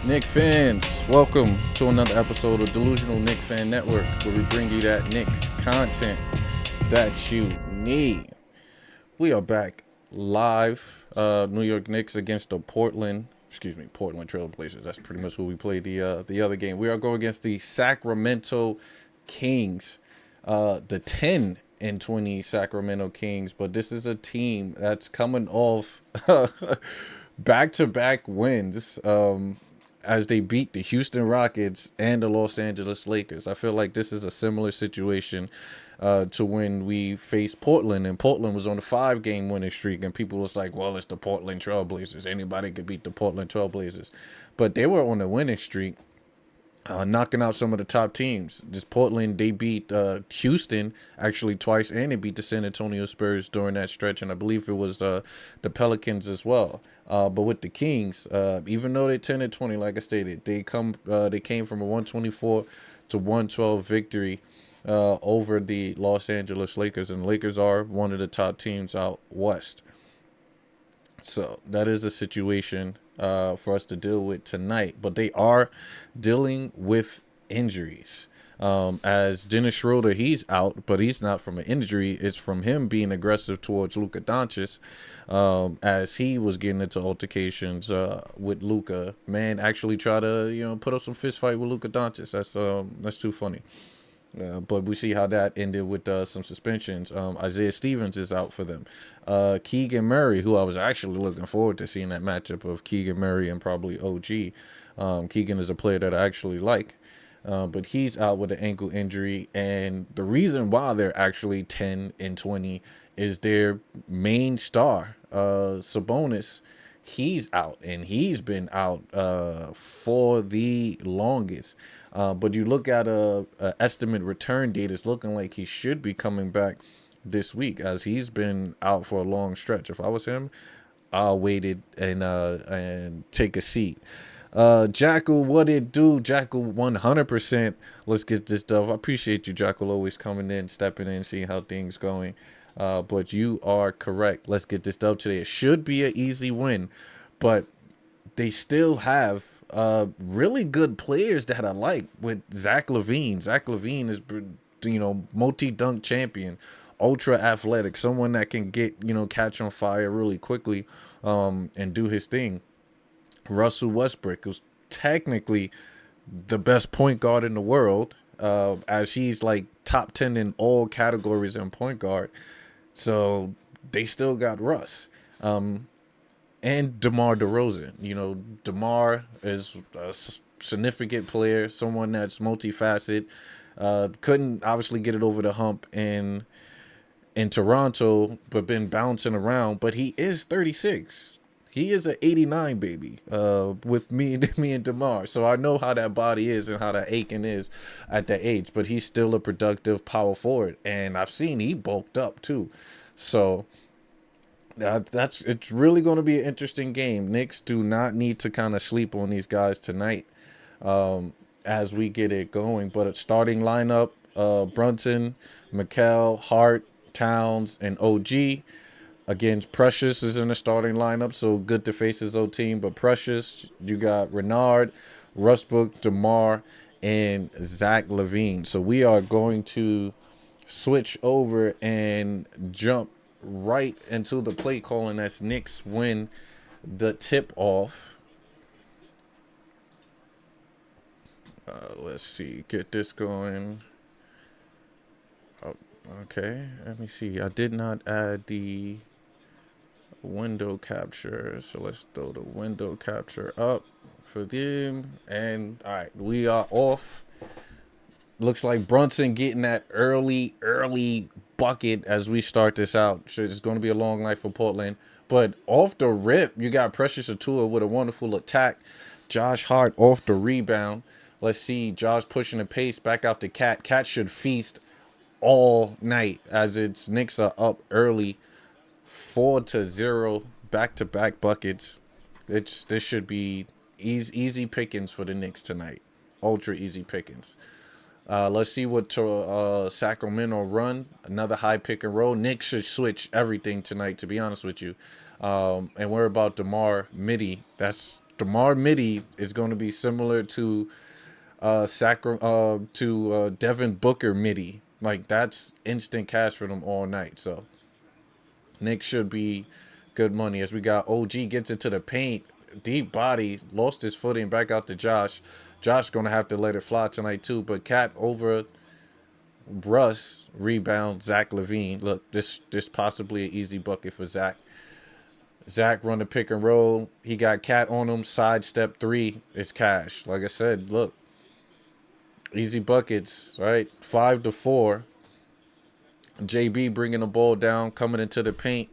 Knicks fans, welcome to another episode of Delusional Knicks Fan Network, where we bring you that Knicks content that you need. We are back live. New York Knicks against the Portland Trail Blazers. That's pretty much who we played the other game. We are going against the Sacramento Kings, the 10-20 Sacramento Kings. But this is a team that's coming off back-to-back wins. As they beat the Houston Rockets and the Los Angeles Lakers. I feel like this is a similar situation to when we faced Portland, and Portland was on a 5-game winning streak, and people was like, well, it's the Portland Trailblazers. Anybody could beat the Portland Trailblazers. But they were on a winning streak, knocking out some of the top teams. This Portland, they beat Houston actually twice, and they beat the San Antonio Spurs during that stretch, and I believe it was the Pelicans as well. But with the Kings, even though they're 10-20, like I stated, they came from a 124 to 112 victory over the Los Angeles Lakers, and the Lakers are one of the top teams out west. So that is a situation for us to deal with tonight. But they are dealing with injuries. As Dennis Schroeder, he's out, but he's not from an injury. It's from him being aggressive towards Luka Doncic, as he was getting into altercations with Luka. Man, actually try to put up some fist fight with Luka Doncic. That's too funny. But we see how that ended with some suspensions. Isaiah Stevens is out for them. Keegan Murray, who I was actually looking forward to seeing that matchup of Keegan Murray and probably OG. Keegan is a player that I actually like. But he's out with an ankle injury. And the reason why they're actually 10-20 is their main star, Sabonis. He's out, and he's been out for the longest. But you look at a estimate return date, it's looking like he should be coming back this week, as he's been out for a long stretch. If I was him, I'll wait it and take a seat. Jackal, what it do? Jackal 100%. Let's get this done. I appreciate you, Jackal, always coming in, stepping in, seeing how things going. But you are correct. Let's get this done today. It should be an easy win, but they still have really good players that I like with Zach LaVine. Zach LaVine is, multi-dunk champion, ultra athletic, someone that can get, catch on fire really quickly and do his thing. Russell Westbrook was technically the best point guard in the world, as he's like top 10 in all categories in point guard. So they still got Russ. And DeMar DeRozan. DeMar is a significant player, someone that's multifaceted. Couldn't obviously get it over the hump in Toronto, but been bouncing around. But he is 36. He is an 89 baby with me and DeMar. So I know how that body is and how that aching is at that age. But he's still a productive power forward. And I've seen he bulked up too. So it's really going to be an interesting game. Knicks do not need to kind of sleep on these guys tonight as we get it going. But a starting lineup, Brunson, McHale, Hart, Towns, and OG. Against Precious is in the starting lineup, so good to face his old team. But Precious, you got Renard, Westbrook, DeMar, and Zach LaVine. So we are going to switch over and jump right into the play calling as Knicks win the tip off. Let's see, get this going. Okay, let me see. I did not add the window capture, so let's throw the window capture up for them. And all right, we are off. Looks like Brunson getting that early bucket as we start this out. So it's going to be a long night for Portland. But off the rip, you got Precious Atua with a wonderful attack. Josh Hart off the rebound. Let's see, Josh pushing the pace back out to Cat. Cat should feast all night as its Knicks are up early, 4-0, back-to-back buckets. This should be easy pickings for the Knicks tonight. Ultra easy pickings. Let's see what Sacramento run. Another high pick and roll. Knicks should switch everything tonight, to be honest with you. And we're about DeMar Midi. That's DeMar Midi is going to be similar to Devin Booker Midi. Like that's instant cash for them all night. So Knicks should be good money as we got OG gets into the paint, deep body, lost his footing, back out to Josh. Josh gonna have to let it fly tonight too. But Cat over Russ, rebound Zach LaVine. Look, this possibly an easy bucket for Zach. Zach run the pick and roll. He got Cat on him. Sidestep three is cash. Like I said, look, easy buckets, right? 5-4. JB bringing the ball down, coming into the paint.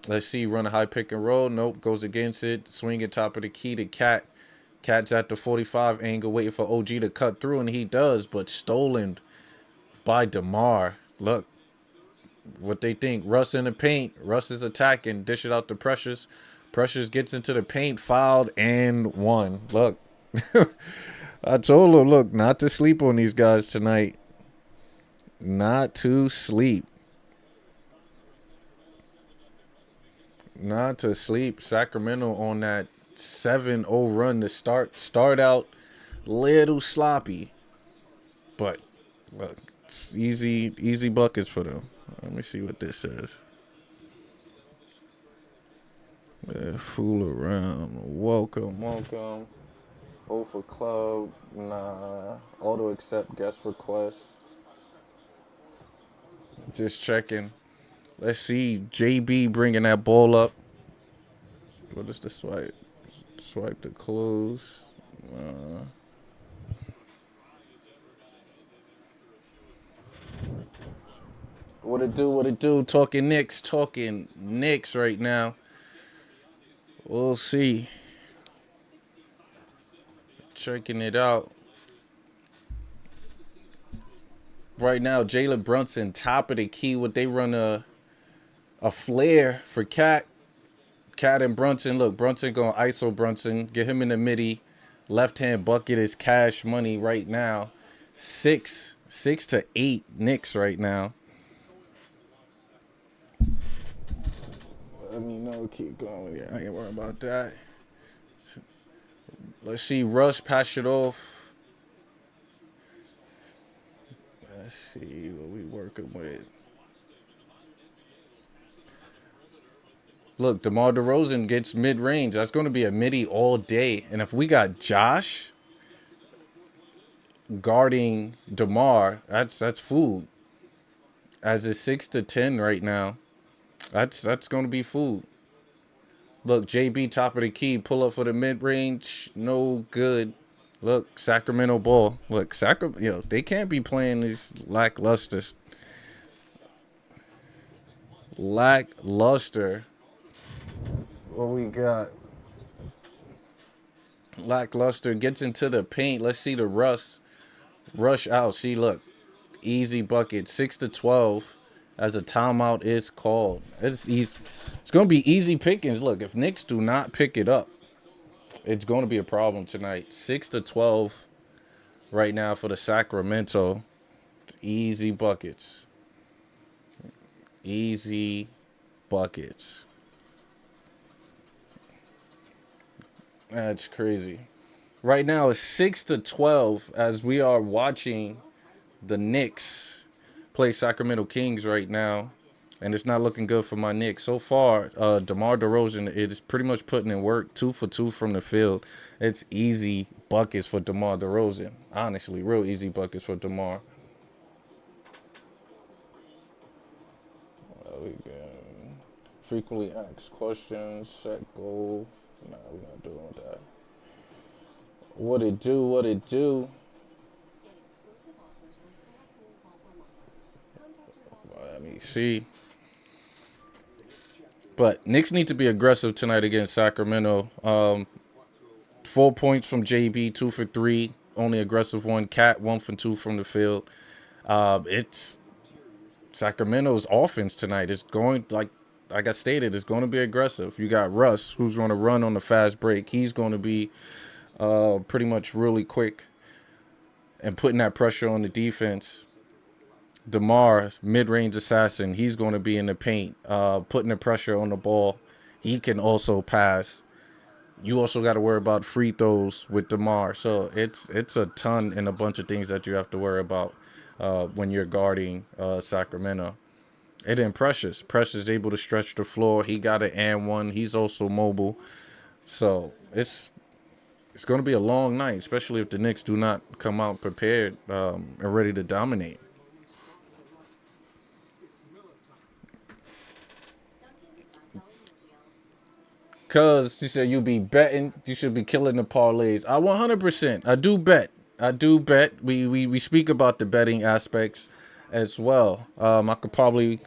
Let's see, run a high pick and roll. Nope, goes against it. Swinging top of the key to Cat. Cat's at the 45 angle, waiting for OG to cut through, and he does, but stolen by DeMar. Look, what they think. Russ in the paint. Russ is attacking. Dish it out to Precious. Precious gets into the paint, fouled, and one. Look, I told him, look, not to sleep on these guys tonight. Not to sleep. Not to sleep. Sacramento on that 7-0 run to start out little sloppy, but look, it's easy buckets for them. Let me see what this says. Fool around. Welcome. O for club. Nah. Auto accept guest request. Just checking. Let's see. JB bringing that ball up. What is the swipe? Swipe to close. What it do? Talking Knicks right now. We'll see. Checking it out. Right now, Jalen Brunson, top of the key. Would they run a flare for Cat? Cat and Brunson. Look, Brunson going ISO Brunson. Get him in the midi. Left-hand bucket is cash money right now. 6-8 Knicks right now. Let me know. Keep going. Yeah, I ain't worried about that. Let's see. Rush pass it off. Let's see what we working with. Look, DeMar DeRozan gets mid-range. That's going to be a midi all day. And if we got Josh guarding DeMar, that's food. As it's 6-10 right now. That's going to be food. Look, JB top of the key, pull up for the mid-range, no good. Look, Sacramento ball. Look, Sacramento, they can't be playing these lackluster. What we got? Lackluster gets into the paint. Let's see the rush out. See, look, easy bucket, 6-12. As a timeout is called. It's easy. It's going to be easy pickings. Look, if Knicks do not pick it up, it's going to be a problem tonight. 6-12 right now for the Sacramento. Easy buckets. Easy buckets. That's crazy. Right now it's 6-12 as we are watching the Knicks play Sacramento Kings right now, and it's not looking good for my Knicks so far. DeMar DeRozan is pretty much putting in work, 2 for 2 from the field. It's easy buckets for DeMar DeRozan. Honestly, real easy buckets for DeMar. We got frequently asked questions, set goal. Nah, we're not doing that. What it do? Let me see. But Knicks need to be aggressive tonight against Sacramento. 4 points from JB, 2 for 3. Only aggressive one. Cat, 1 for 2 from the field. It's Sacramento's offense tonight. It's going, like I stated, it's going to be aggressive. You got Russ, who's going to run on the fast break. He's going to be pretty much really quick and putting that pressure on the defense. DeMar, mid-range assassin, he's going to be in the paint, putting the pressure on the ball. he can also pass. You also got to worry about free throws with DeMar. So it's a ton and a bunch of things that you have to worry about when you're guarding Sacramento. And then Precious. Precious able to stretch the floor. He got an and one. He's also mobile. So it's going to be a long night, especially if the Knicks do not come out prepared and ready to dominate. Cause she said you be betting, you should be killing the parlays. I 100%. I do bet. I do bet. We speak about the betting aspects as well. I could probably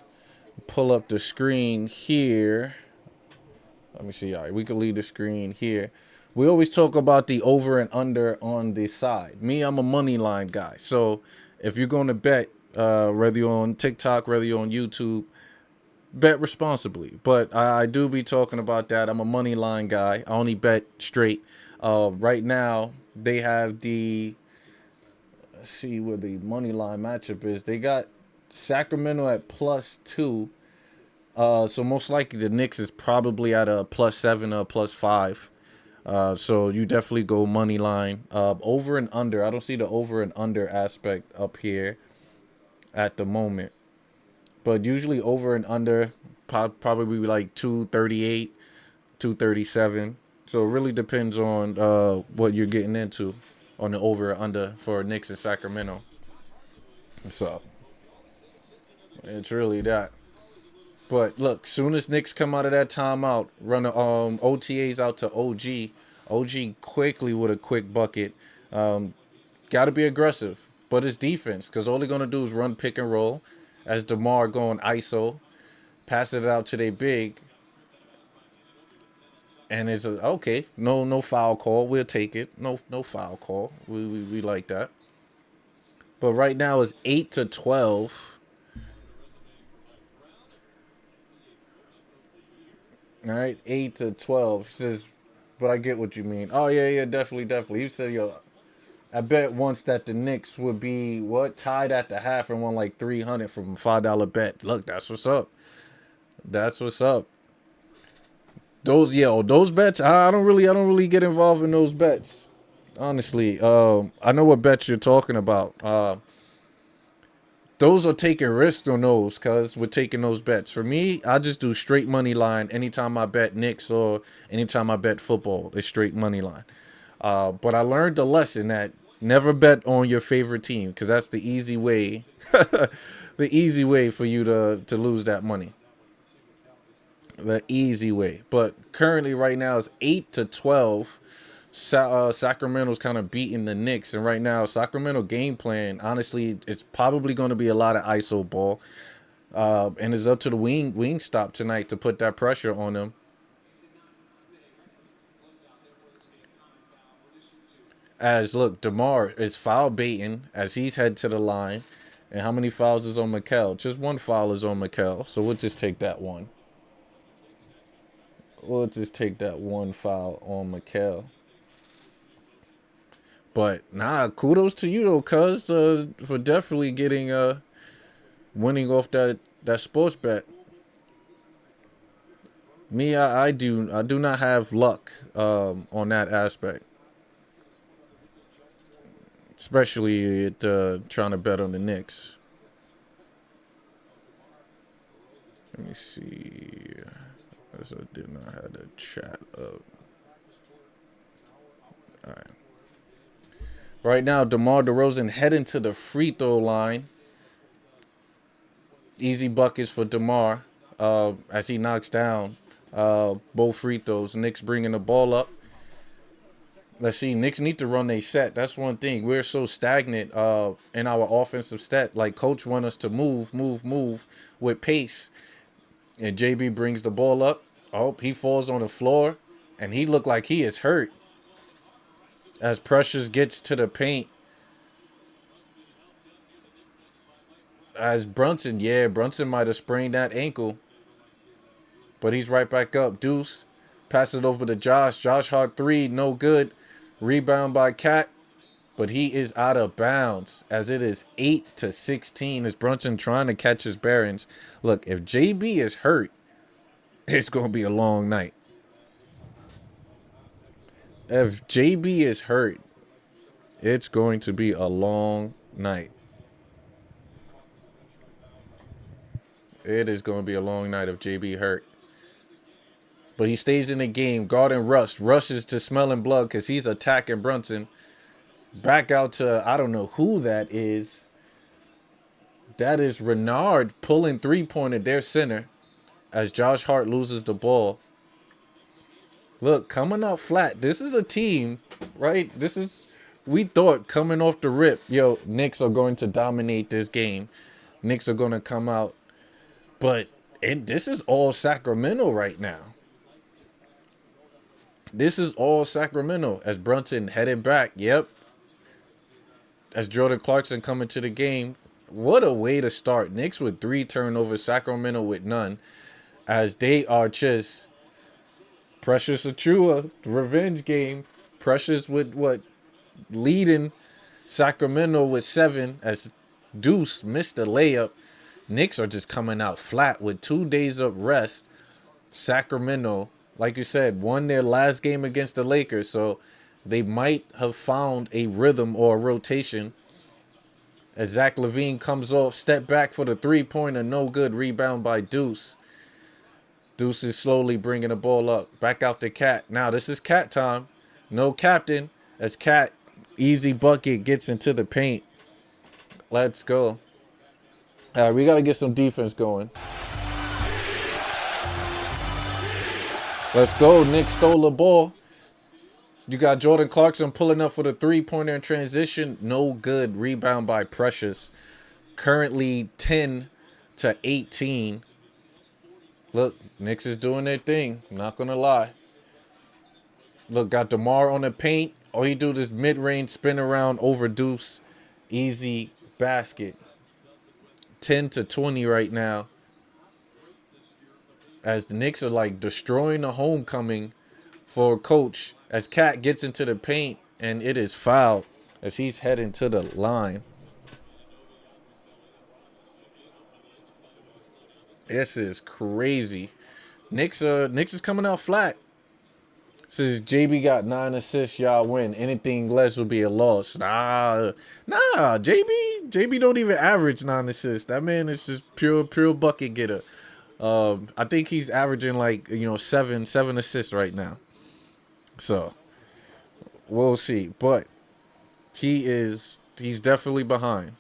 pull up the screen here. Let me see. All right, we can leave the screen here. We always talk about the over and under on the side. Me, I'm a money line guy. So if you're going to bet, whether you're on TikTok, whether you're on YouTube, bet responsibly. But I do be talking about that. I'm a money line guy. I only bet straight. Right now, they have the, let's see where the money line matchup is. They got Sacramento at +2. So most likely the Knicks is probably at a +7 or +5. So you definitely go money line. Over and under. I don't see the over and under aspect up here at the moment. But usually over and under probably like 238, 237. So it really depends on what you're getting into on the over or under for Knicks and Sacramento. So it's really that. But look, soon as Knicks come out of that timeout, run the OTAs out to OG. OG quickly with a quick bucket. Got to be aggressive, but it's defense because all they're gonna do is run pick and roll, as DeMar going ISO, pass it out to their big, and it's okay. No foul call. We'll take it. No foul call. We like that. But right now it's 8-12. All right, 8-12. He says, but I get what you mean. Oh yeah, definitely. He said, yo, I bet once that the Knicks would be tied at the half and won like 300 from a $5 bet. Look, that's what's up. That's what's up. Those bets. I don't really get involved in those bets. Honestly, I know what bets you're talking about. Those are taking risks on those, cause we're taking those bets. For me, I just do straight money line anytime I bet Knicks or anytime I bet football. It's straight money line. But I learned the lesson that never bet on your favorite team, because that's the easy way, the easy way for you to lose that money. The easy way. But currently, right now, it's 8-12. Sacramento's kind of beating the Knicks, and right now, Sacramento game plan, honestly, it's probably going to be a lot of ISO ball, and it's up to the wing stop tonight to put that pressure on them. As look, DeMar is foul baiting as he's head to the line. And how many fouls is on Mikel? Just one foul is on Mikel. So we'll just take that one. We'll just take that one foul on Mikel. But nah, kudos to you though, cuz for definitely getting winning off that sports bet. Me, I do not have luck on that aspect. Especially at trying to bet on the Knicks. Let me see. As I did not have the chat up. All right. Right now, DeMar DeRozan heading to the free throw line. Easy buckets for DeMar as he knocks down both free throws. Knicks bringing the ball up. Let's see. Knicks need to run their set. That's one thing. We're so stagnant in our offensive set. Like, coach want us to move with pace. And JB brings the ball up. Oh, he falls on the floor. And he looked like he is hurt. As Precious gets to the paint. As Brunson might have sprained that ankle. But he's right back up. Deuce. Pass it over to Josh. Josh Hart 3. No good. Rebound by Cat, but he is out of bounds as it is 8-16. As Brunson trying to catch his bearings. Look, if JB is hurt, It's going to be a long night. If JB is hurt, it's going to be a long night. It is going to be a long night if JB hurt. But he stays in the game, guarding Russ. Rushes to smelling blood because he's attacking Brunson. Back out to, I don't know who that is. That is Renard pulling three-pointer, their center, as Josh Hart loses the ball. Look, coming out flat. This is a team, right? We thought coming off the rip, Knicks are going to dominate this game. Knicks are going to come out. But this is all Sacramento right now. This is all Sacramento as Brunson heading back. Yep. As Jordan Clarkson coming to the game. What a way to start. Knicks with 3 turnovers, Sacramento with none. As they are just Precious Achua, revenge game. Precious with leading Sacramento with 7 as Deuce missed a layup. Knicks are just coming out flat with 2 days of rest. Sacramento, like you said, won their last game against the Lakers, so they might have found a rhythm or a rotation. As Zach LaVine comes off, step back for the three-pointer, no good. Rebound by Deuce. Deuce is slowly bringing the ball up. Back out to Cat. Now this is Cat time. No captain. As Cat, easy bucket, gets into the paint. Let's go. All right, we got to get some defense going. Let's go. Knicks stole the ball. You got Jordan Clarkson pulling up for the three-pointer in transition. No good. Rebound by Precious. Currently 10-18. Look, Knicks is doing their thing. I'm not going to lie. Look, got DeMar on the paint. All he do is mid-range spin around over Deuce. Easy basket. 10-20 right now. As the Knicks are like destroying the homecoming for Coach. As Cat gets into the paint and it is fouled as he's heading to the line. This is crazy. Knicks is coming out flat. Says JB got 9 assists, y'all win. Anything less would be a loss. Nah, JB don't even average 9 assists. That man is just pure bucket getter. I think he's averaging like, 7 assists right now. So we'll see. But he's definitely behind.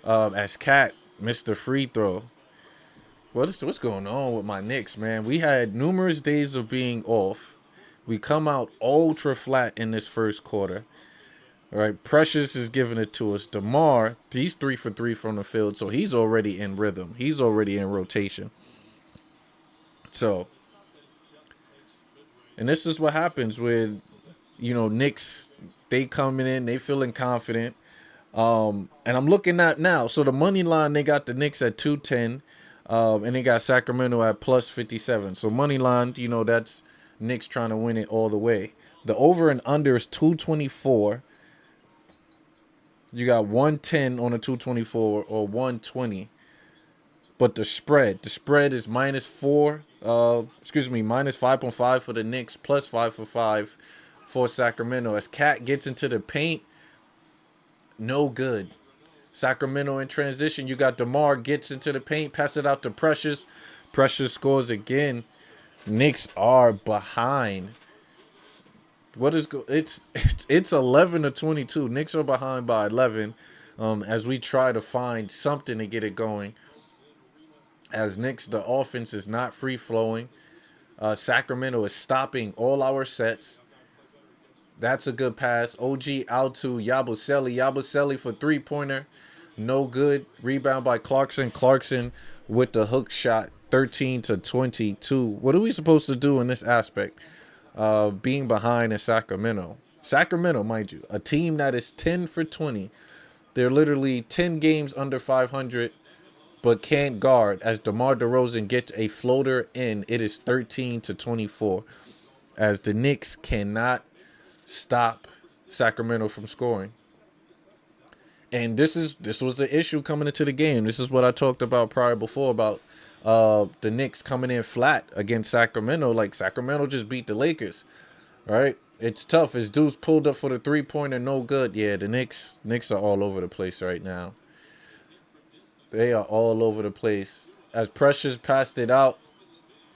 As Cat missed the free throw. What's going on with my Knicks, man? We had numerous days of being off. We come out ultra flat in this first quarter. All right, Precious is giving it to us. DeMar, he's 3 for 3 from the field, so he's already in rhythm. He's already in rotation. So, and this is what happens with, Knicks. They coming in, they feeling confident. And I'm looking at now. So the money line, they got the Knicks at 210. And they got Sacramento at plus 57. So money line, that's Knicks trying to win it all the way. The over and under is 224. You got 110 on a 224 or 120. But the spread is minus 5.5 for the Knicks, plus 5 for 5 for Sacramento. As Cat gets into the paint, no good. Sacramento in transition. You got DeMar gets into the paint, pass it out to Precious. Precious scores again. Knicks are behind. It's 11-22. Knicks are behind by 11. As we try to find something to get it going. As Knicks, the offense is not free flowing. Sacramento is stopping all our sets. That's a good pass. OG out to Yabusele. Yabusele for three-pointer. No good. Rebound by Clarkson. Clarkson with the hook shot. 13-22. What are we supposed to do in this aspect? Being behind in Sacramento. Sacramento, mind you, a team that is 10 for 20. They're literally 10 games under 500, but can't guard. As DeMar DeRozan gets a floater in, it is 13-24. As the Knicks cannot stop Sacramento from scoring. And this was the issue coming into the game. This is what I talked about before about the Knicks coming in flat against Sacramento. Like Sacramento just beat the Lakers, right? It's tough. As Deuce pulled up for the 3-pointer, no good. Yeah, the Knicks are all over the place right now. They are all over the place. As Precious passed it out,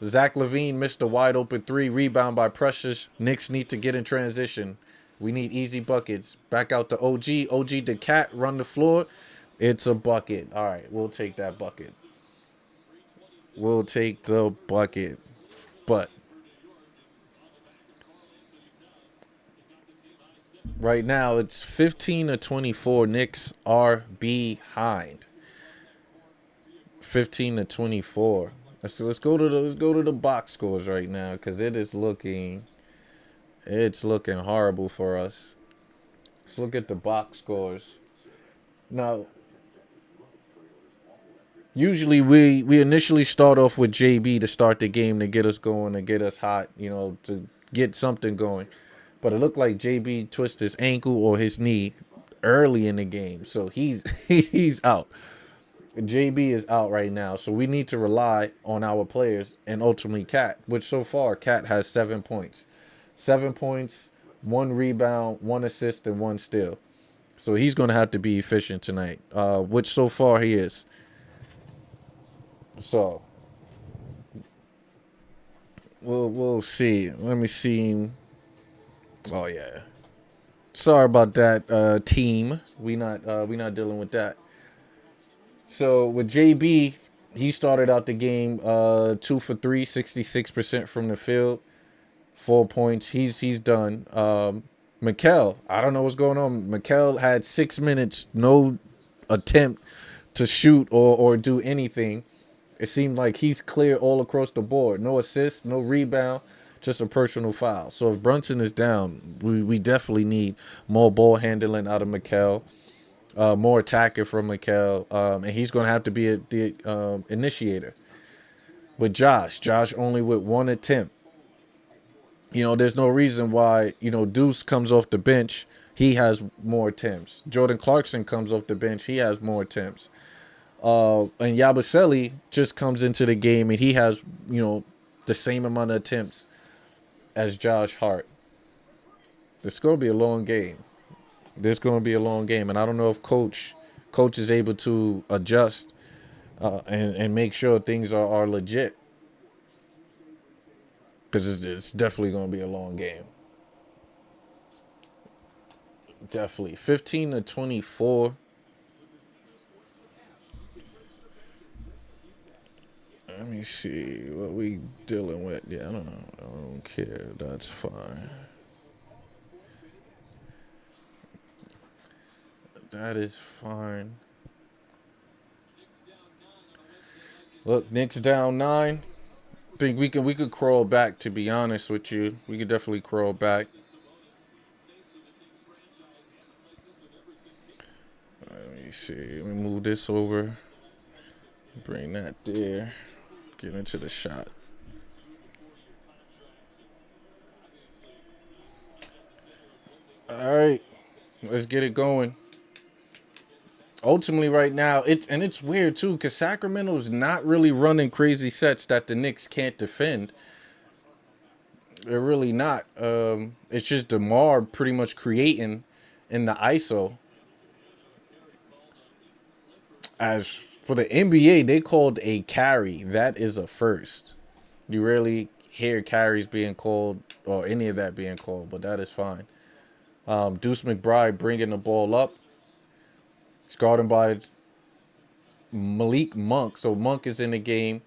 Zach LaVine missed a wide open three, rebound by Precious. Knicks need to get in transition. We need easy buckets. Back out to OG. OG the cat run the floor. It's a bucket. All right, we'll take that bucket. We'll take the bucket. But right now it's 15-24. Knicks are behind. 15-24. Let's go to the box scores right now because it's looking horrible for us. Let's look at the box scores. Now, usually we initially start off with JB to start the game to get us going, to get us hot, to get something going. But it looked like JB twisted his ankle or his knee early in the game, so he's he's out. JB is out right now, so we need to rely on our players and ultimately Cat, which so far Cat has 7 points. 7 points, 1 rebound, 1 assist, and 1 steal. So he's going to have to be efficient tonight, which so far he is. So we'll see. Let me see. Oh yeah. Sorry about that, team. We not dealing with that. So with JB, he started out the game 2 for 3, 66% from the field, 4 points. He's done. Mikal, I don't know what's going on. Mikal had 6 minutes, no attempt to shoot or do anything. It seemed like he's clear all across the board. No assist, no rebound, just a personal foul. So if Brunson is down, we definitely need more ball handling out of Mikal. More attacking from Mikal, and he's going to have to be the initiator. With Josh only with 1 attempt. There's no reason why, Deuce comes off the bench. He has more attempts. Jordan Clarkson comes off the bench. He has more attempts. And Yabusele just comes into the game, and he has, the same amount of attempts as Josh Hart. This is going to be a long game. And I don't know if coach is able to adjust and make sure things are legit, because it's definitely going to be a long game. Definitely 15-24. Let me see what we dealing with. Yeah, I don't know. I don't care. That's fine. That is fine. Look, Knicks down 9. I think we could crawl back, to be honest with you. We could definitely crawl back. Let me see. Let me move this over. Bring that there. Get into the shot. All right. Let's get it going. Ultimately right now, it's weird too, because Sacramento's not really running crazy sets that the Knicks can't defend. They're really not. It's just DeMar pretty much creating in the ISO. As for the NBA, they called a carry. That is a first. You rarely hear carries being called or any of that being called, but that is fine. Deuce McBride bringing the ball up. He's guarded by Malik Monk. So Monk is in the game.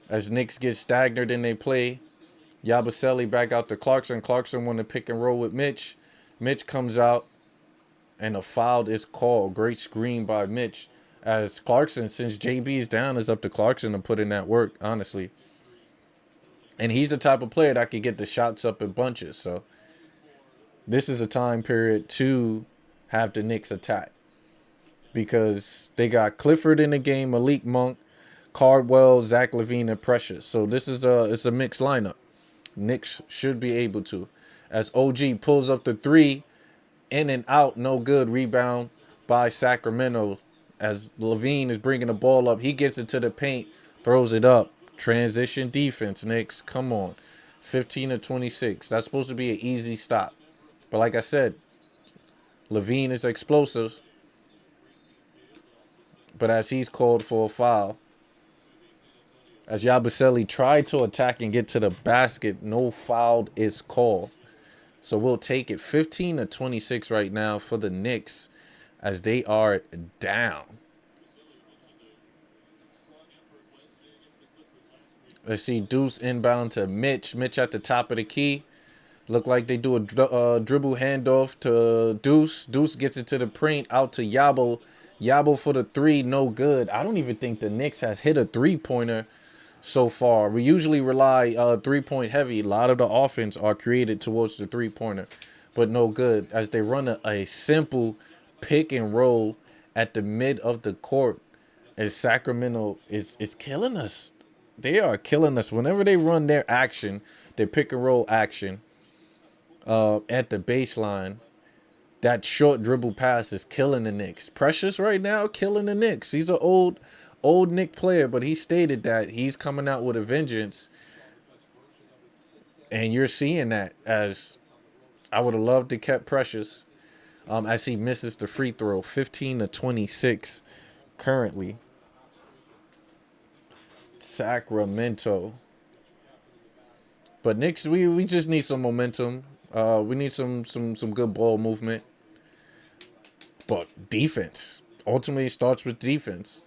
As Knicks get stagnant in their play, Yabusele back out to Clarkson. Clarkson won the pick and roll with Mitch. Mitch comes out, and a foul is called. Great screen by Mitch. As Clarkson, since JB is down, is up to Clarkson to put in that work, honestly. And he's the type of player that can get the shots up in bunches. So this is a time period to have the Knicks attack, because they got Clifford in the game, Malik Monk, Cardwell, Zach LaVine, and Precious. So this is it's a mixed lineup. Knicks should be able to. As OG pulls up the 3, in and out, no good. Rebound by Sacramento. As LaVine is bringing the ball up, he gets into the paint, Throws it up. Transition defense, Knicks. Come on. 15 to 26. That's supposed to be an easy stop. But like I said, Levine is explosive. But as he's called for a foul, as Yabusele tried to attack and get to the basket, no foul is called. So we'll take it 15 to 26 right now for the Knicks as they are down. Let's see, Deuce inbound to Mitch. Mitch at the top of the key. Look like they do a dribble handoff to Deuce. Deuce gets it to the paint, out to Yabo. Yabo for the three, no good. I don't even think the Knicks has hit a three-pointer so far. We usually rely three-point heavy. A lot of the offense are created towards the three-pointer, but no good as they run a simple pick and roll at the mid of the court as Sacramento is killing us. They are killing us. Whenever they run their action, their pick and roll action at the baseline, that short dribble pass is killing the Knicks. Precious right now, killing the Knicks. He's an old Knick player, but he stated that he's coming out with a vengeance. And you're seeing that as I would have loved to kept Precious as he misses the free throw. 15 to 26 currently. Sacramento. But Knicks, we just need some momentum. We need some good ball movement. But defense ultimately starts with defense.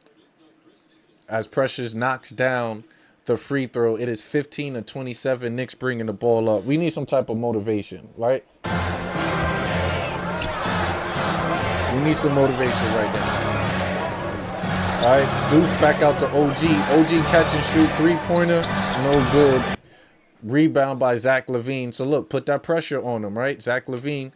As Precious knocks down the free throw, it is 15 to 27. Knicks bringing the ball up. We need some type of motivation, right? We need some motivation right now. All right, Deuce back out to OG. OG catch and shoot three-pointer, no good. Rebound by Zach LaVine. So look, put that pressure on him, right? Zach LaVine,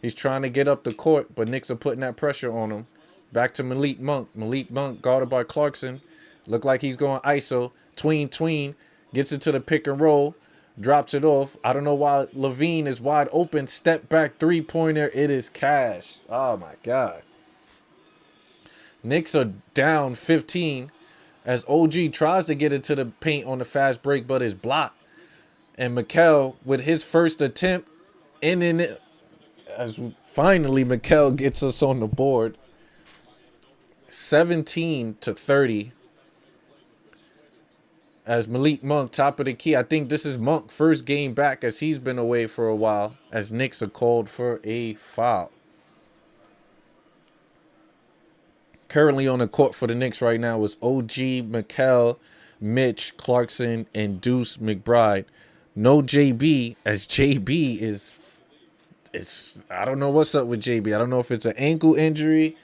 he's trying to get up the court, but Knicks are putting that pressure on him. Back to Malik Monk. Malik Monk guarded by Clarkson. Look like he's going ISO. Tween. Gets into the pick and roll. Drops it off. I don't know why LaVine is wide open. Step back three-pointer. It is cash. Oh, my God. Knicks are down 15 as OG tries to get into the paint on the fast break, but is blocked. And Mikal, with his first attempt, ending it, as finally Mikal gets us on the board. 17 to 30. As Malik Monk, top of the key. I think this is Monk's first game back as he's been away for a while. As Knicks are called for a foul. Currently on the court for the Knicks right now is OG, Mikal, Mitch, Clarkson, and Deuce McBride. No JB, as JB is I don't know what's up with JB. I don't know if it's an ankle injury.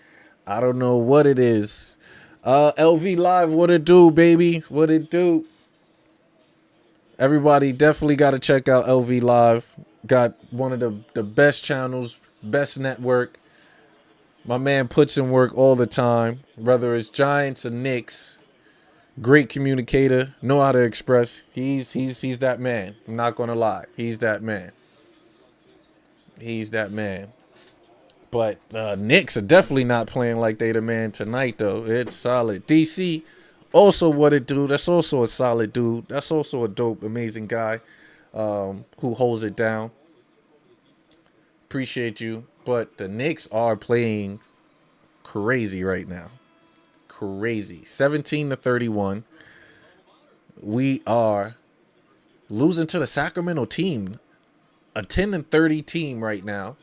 I don't know what it is. LV Live, what it do, baby? What it do? Everybody definitely got to check out LV Live. Got one of the best channels, best network. My man puts in work all the time, whether it's Giants or Knicks. Great communicator, know how to express. He's that man. I'm not gonna lie. He's that man. He's that man. But Knicks are definitely not playing like they the man tonight, though. It's solid. DC, also what it do. That's also a solid dude. That's also a dope, amazing guy who holds it down. Appreciate you. But the Knicks are playing crazy right now. Crazy. 17 to 31. We are losing to the Sacramento team. A 10 and 30 team right now.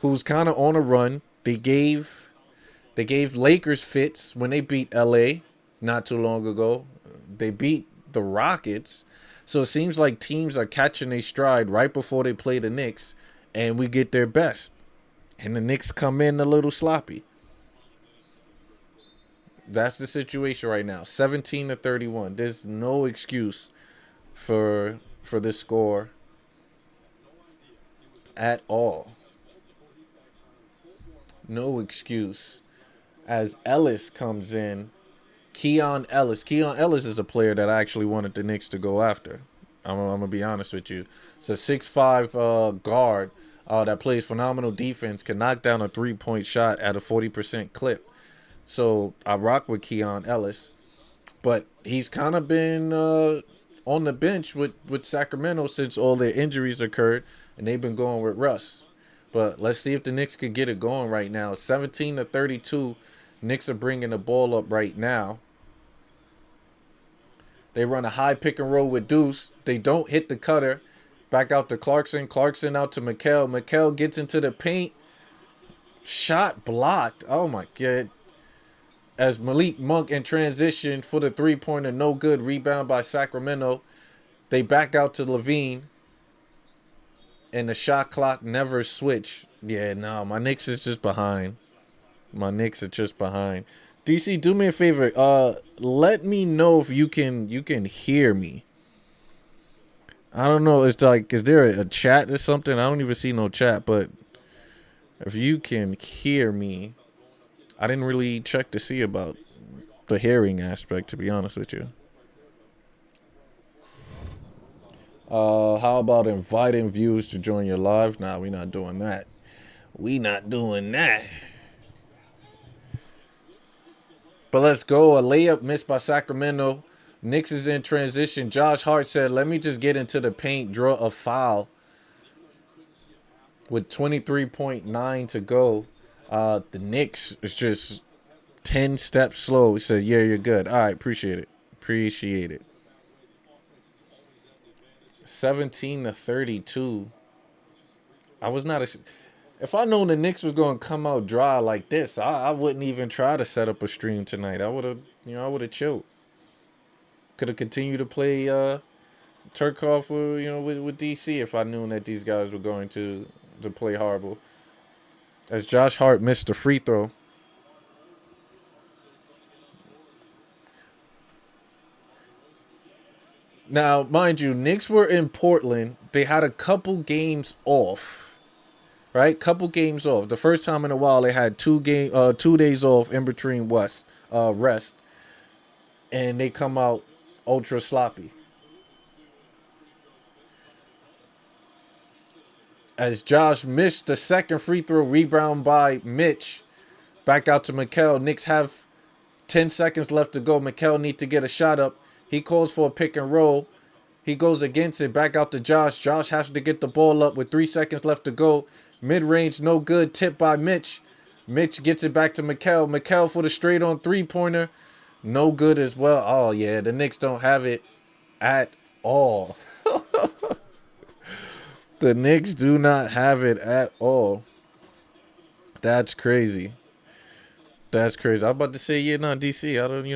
Who's kind of on a run. They gave Lakers fits when they beat LA not too long ago. They beat the Rockets. So it seems like teams are catching a stride right before they play the Knicks, and we get their best. And the Knicks come in a little sloppy. That's the situation right now. 17 to 31. There's no excuse for this score at all. No excuse. As Ellis comes in, Keon Ellis. Keon Ellis is a player that I actually wanted the Knicks to go after. I'm going to be honest with you. It's a 6'5" guard that plays phenomenal defense, can knock down a three-point shot at a 40% clip. So I rock with Keon Ellis. but he's kind of been on the bench with Sacramento since all their injuries occurred, and they've been going with Russ. But let's see if the Knicks could get it going right now. 17-32, Knicks are bringing the ball up right now. They run a high pick and roll with Deuce. They don't hit the cutter. Back out to Clarkson. Clarkson out to Mikal. Mikal gets into the paint. Shot blocked. Oh, my God. As Malik Monk in transition for the three-pointer. No good. Rebound by Sacramento. They back out to Levine. And the shot clock never switched. Yeah, no. My Knicks is just behind. My Knicks are just behind. DC, do me a favor. Let me know if you can hear me. I don't know. It's like, is there a chat or something? I don't even see no chat, but if you can hear me, I didn't really check to see about the hearing aspect, to be honest with you. How about inviting viewers to join your live? Nah, we're not doing that. We not doing that. But let's go. A layup missed by Sacramento. Knicks is in transition. Josh Hart said, let me just get into the paint, draw a foul. With 23.9 to go. The Knicks is just 10 steps slow. He said, yeah, you're good. All right, appreciate it. Appreciate it. 17-32. I was not a... If I known the Knicks was going to come out dry like this, I wouldn't even try to set up a stream tonight. I would have chilled. Could have continued to play Turkov with DC if I knew that these guys were going to play horrible. As Josh Hart missed the free throw. Now, mind you, Knicks were in Portland. They had a couple games off. Right, couple games off. The first time in a while they had 2 days off in between rest, and they come out ultra sloppy. As Josh missed the second free throw, rebound by Mitch, back out to Mikal. Knicks have 10 seconds left to go. Mikal need to get a shot up. He calls for a pick and roll. He goes against it. Back out to Josh. Josh has to get the ball up with 3 seconds left to go. Mid-range, no good. Tip by Mitch. Mitch gets it back to Mikal. Mikal for the straight-on three-pointer. No good as well. Oh, yeah. The Knicks don't have it at all. The Knicks do not have it at all. That's crazy. That's crazy. I'm about to say, yeah, no, DC. I don't,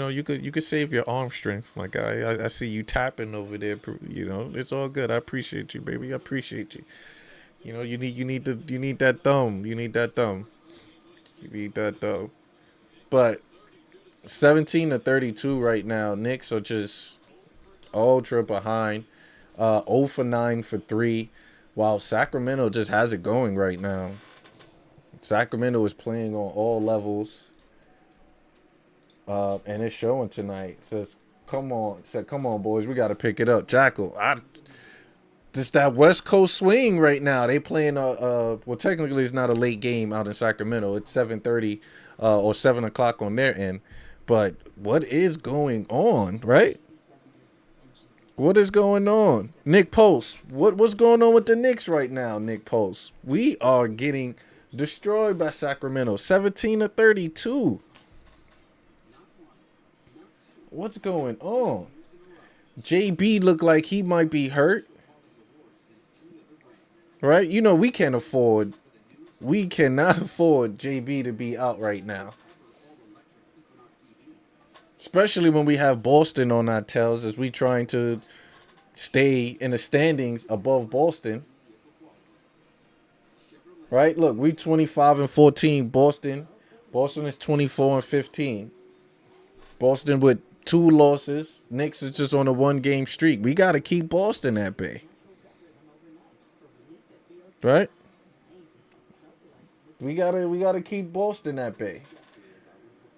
you could save your arm strength, my guy. I see you tapping over there. It's all good. I appreciate you, baby. I appreciate you. You need that thumb. You need that thumb. But 17-32 right now. Knicks are just ultra behind. 0 for 9 for 3. While Sacramento just has it going right now. Sacramento is playing on all levels. And it's showing tonight. Says, come on, boys. We got to pick it up. Jackal, this that West Coast swing right now. They playing well, technically it's not a late game out in Sacramento. It's 7:30 or 7 o'clock on their end. But what is going on, right? What is going on? Nick Post. What's going on with the Knicks right now, Nick Post? We are getting destroyed by Sacramento. 17-32. What's going on? JB looked like he might be hurt. Right? We cannot afford JB to be out right now. Especially when we have Boston on our tails as we trying to stay in the standings above Boston. Right? Look, we 25-14. Boston is 24-15. Boston with 2 losses. Knicks is just on a 1-game streak. We got to keep Boston at bay. Right? We gotta keep Boston at bay.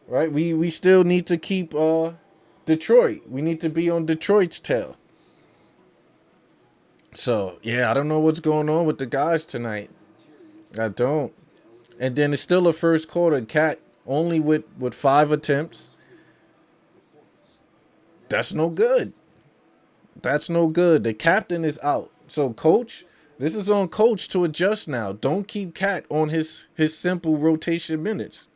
Right? We still need to keep Detroit. We need to be on Detroit's tail. So yeah, I don't know what's going on with the guys tonight. I don't. And then it's still a first quarter. Cat only with 5 attempts. That's no good. That's no good. The captain is out. So coach, this is on coach to adjust now. Don't keep Cat on his simple rotation minutes.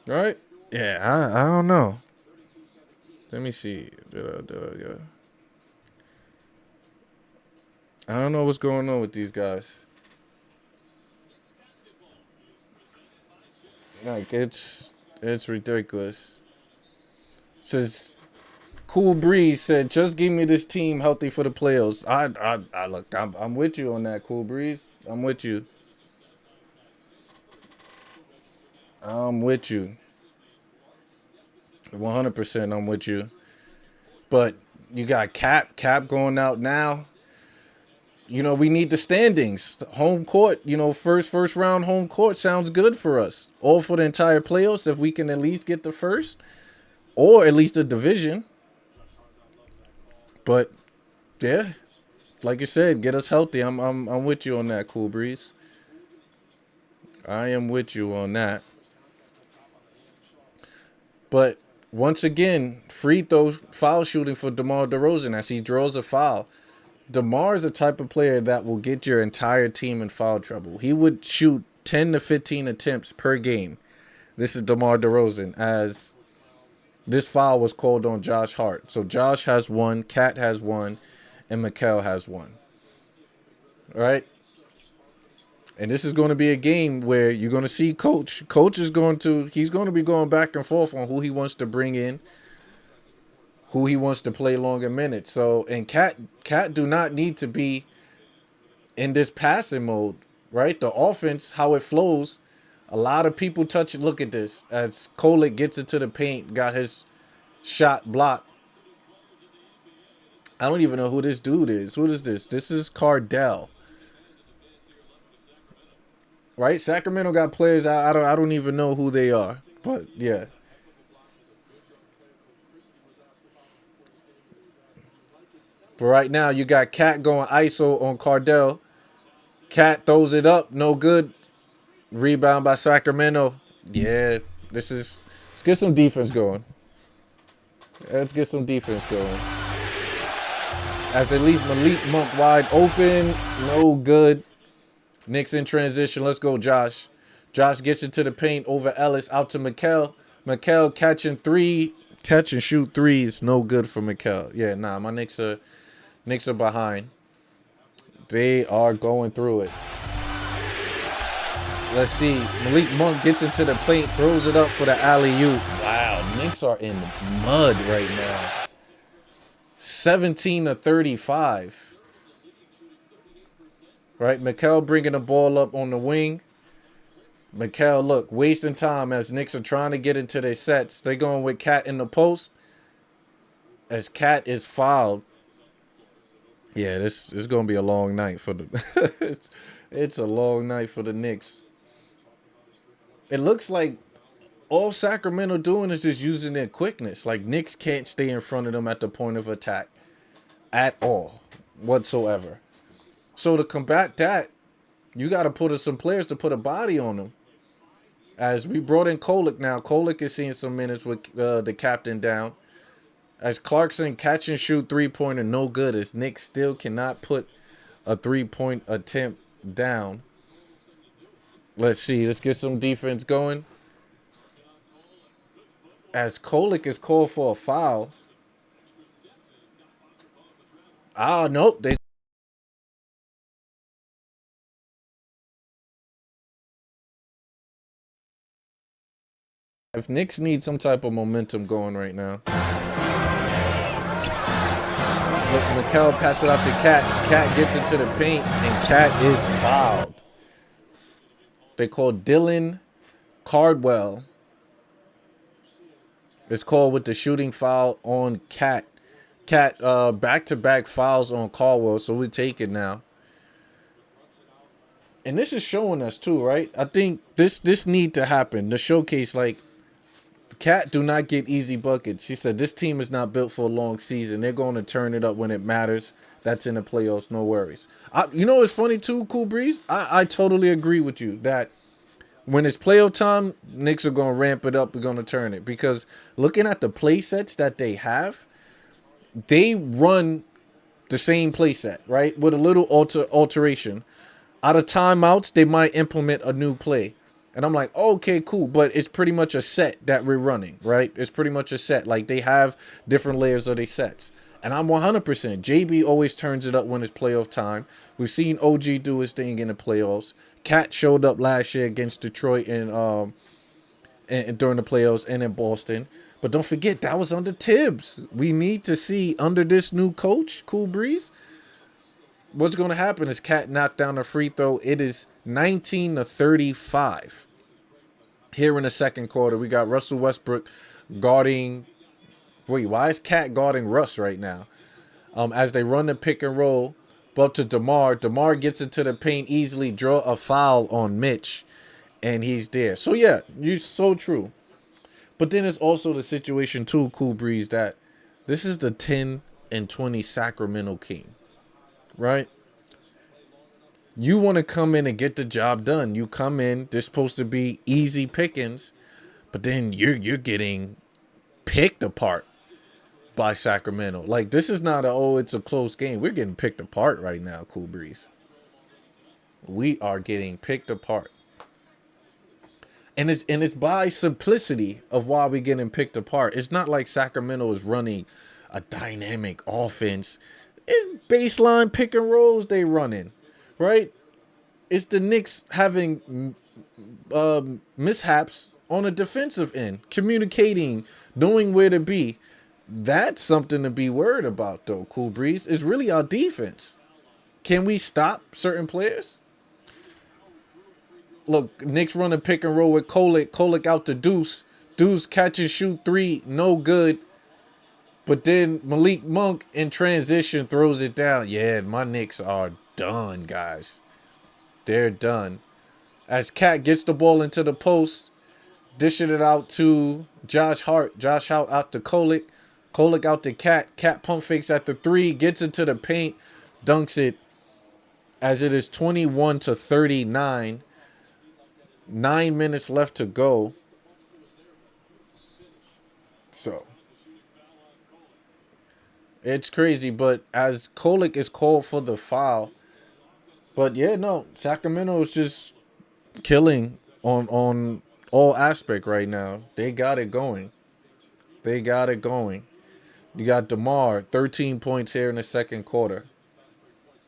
All right? Yeah, I don't know. Let me see. I don't know what's going on with these guys. Like it's ridiculous. Says Cool Breeze said, "Just give me this team healthy for the playoffs." I look, I'm with you on that, Cool Breeze. I'm with you. I'm with you. 100%. I'm with you. But you got Cap going out now. You know, we need the standings. Home court, you know, first round home court sounds good for us. All for the entire playoffs if we can at least get the first or at least the division. But yeah, like you said, get us healthy. I'm with you on that, Cool Breeze. I am with you on that. But once again, free throw foul shooting for DeMar DeRozan as he draws a foul. DeMar is the type of player that will get your entire team in foul trouble. He would shoot 10 to 15 attempts per game. This is DeMar DeRozan as this foul was called on Josh Hart. So Josh has one, Cat has one, and Mikal has one. All right? And this is going to be a game where you're going to see Coach. Coach is he's going to be going back and forth on who he wants to bring in, who he wants to play longer minutes. So, and Cat do not need to be in this passing mode, right? The offense, how it flows, a lot of people touch it. Look at this. As Kolek gets into the paint, got his shot blocked. I don't even know who this dude is. Who is this? This is Cardell. Right? Sacramento got players. I don't even know who they are. But yeah. But right now you got Cat going ISO on Cardell. Cat throws it up, no good. Rebound by Sacramento. Yeah, let's get some defense going. Let's get some defense going. As they leave Malik Monk wide open, no good. Knicks in transition. Let's go, Josh. Josh gets into the paint over Ellis, out to Mikal. Mikal catch and shoot threes. No good for Mikal. Yeah, nah, my Knicks are behind. They are going through it. Let's see. Malik Monk gets into the paint, throws it up for the alley-oop. Wow, Knicks are in mud right now. 17 to 35. Right, Mikal bringing the ball up on the wing. Mikal, look, wasting time as Knicks are trying to get into their sets. They're going with Cat in the post. As Cat is fouled. Yeah, this is going to be a long night for the... it's a long night for the Knicks. It looks like all Sacramento doing is just using their quickness. Like, Knicks can't stay in front of them at the point of attack at all, whatsoever. So to combat that, you got to put in some players to put a body on them. As we brought in Kolek now. Kolek is seeing some minutes with the captain down. As Clarkson catch and shoot three-pointer, no good. As Knicks still cannot put a three-point attempt down. Let's see. Let's get some defense going. As Kolek is called for a foul. Ah, nope. If Knicks need some type of momentum going right now. Look, Mikal pass it out to Cat. Cat gets into the paint, and Cat is fouled. They call Dylan Cardwell. It's called with the shooting foul on Cat. Cat back-to-back fouls on Caldwell, so we take it now. And this is showing us too, right? I think this need to happen. The showcase, like, Cat do not get easy buckets. She said this team is not built for a long season. They're going to turn it up when it matters. That's in the playoffs, no worries. You know what's funny too, Cool Breeze? I totally agree with you that When it's playoff time, Knicks are going to ramp it up. We're going to turn it. Because looking at the play sets that they have, they run the same play set, right? With a little alteration. Out of timeouts, they might implement a new play. And I'm like, okay, cool. But it's pretty much a set that we're running, right? It's pretty much a set. Like, they have different layers of their sets. And I'm 100%. JB always turns it up when it's playoff time. We've seen OG do his thing in the playoffs. Cat showed up last year against Detroit and during the playoffs and in Boston. But don't forget, that was under Tibbs. We need to see under this new coach, Cool Breeze, what's going to happen is Cat knocked down a free throw. It is 19-35. Here in the second quarter, we got Russell Westbrook guarding. Wait, why is Cat guarding Russ right now? As they run the pick and roll, but to DeMar. DeMar gets into the paint easily, draw a foul on Mitch, and he's there. So yeah, you're so true. But then it's also the situation too, Cool Breeze, that this is the 10-20 Sacramento King, right? You want to come in and get the job done. You come in, there's supposed to be easy pickings, but then you're getting picked apart by Sacramento. Like, this is not it's a close game. We're getting picked apart right now, Cool Breeze. We are getting picked apart. And it's by simplicity of why we're getting picked apart. It's not like Sacramento is running a dynamic offense. It's baseline pick and rolls they running, right? It's the Knicks having mishaps on a defensive end, communicating, knowing where to be. That's something to be worried about, though, Cool Breeze. It's really our defense. Can we stop certain players? Look, Knicks run a pick and roll with Kolek. Kolek out to Deuce. Deuce catch and shoot three. No good. But then Malik Monk in transition throws it down. Yeah, my Knicks are done, guys. They're done. As Cat gets the ball into the post, dishing it out to Josh Hart. Josh Hart out to Kolek. Kolek out to Cat. Cat pump fakes at the three. Gets into the paint. Dunks it. As it is 21-39. 9 minutes left to go. So it's crazy, but as Kolek is called for the foul. But yeah, no, Sacramento is just killing on all aspect right now. They got it going. They got it going. You got DeMar, 13 points here in the second quarter.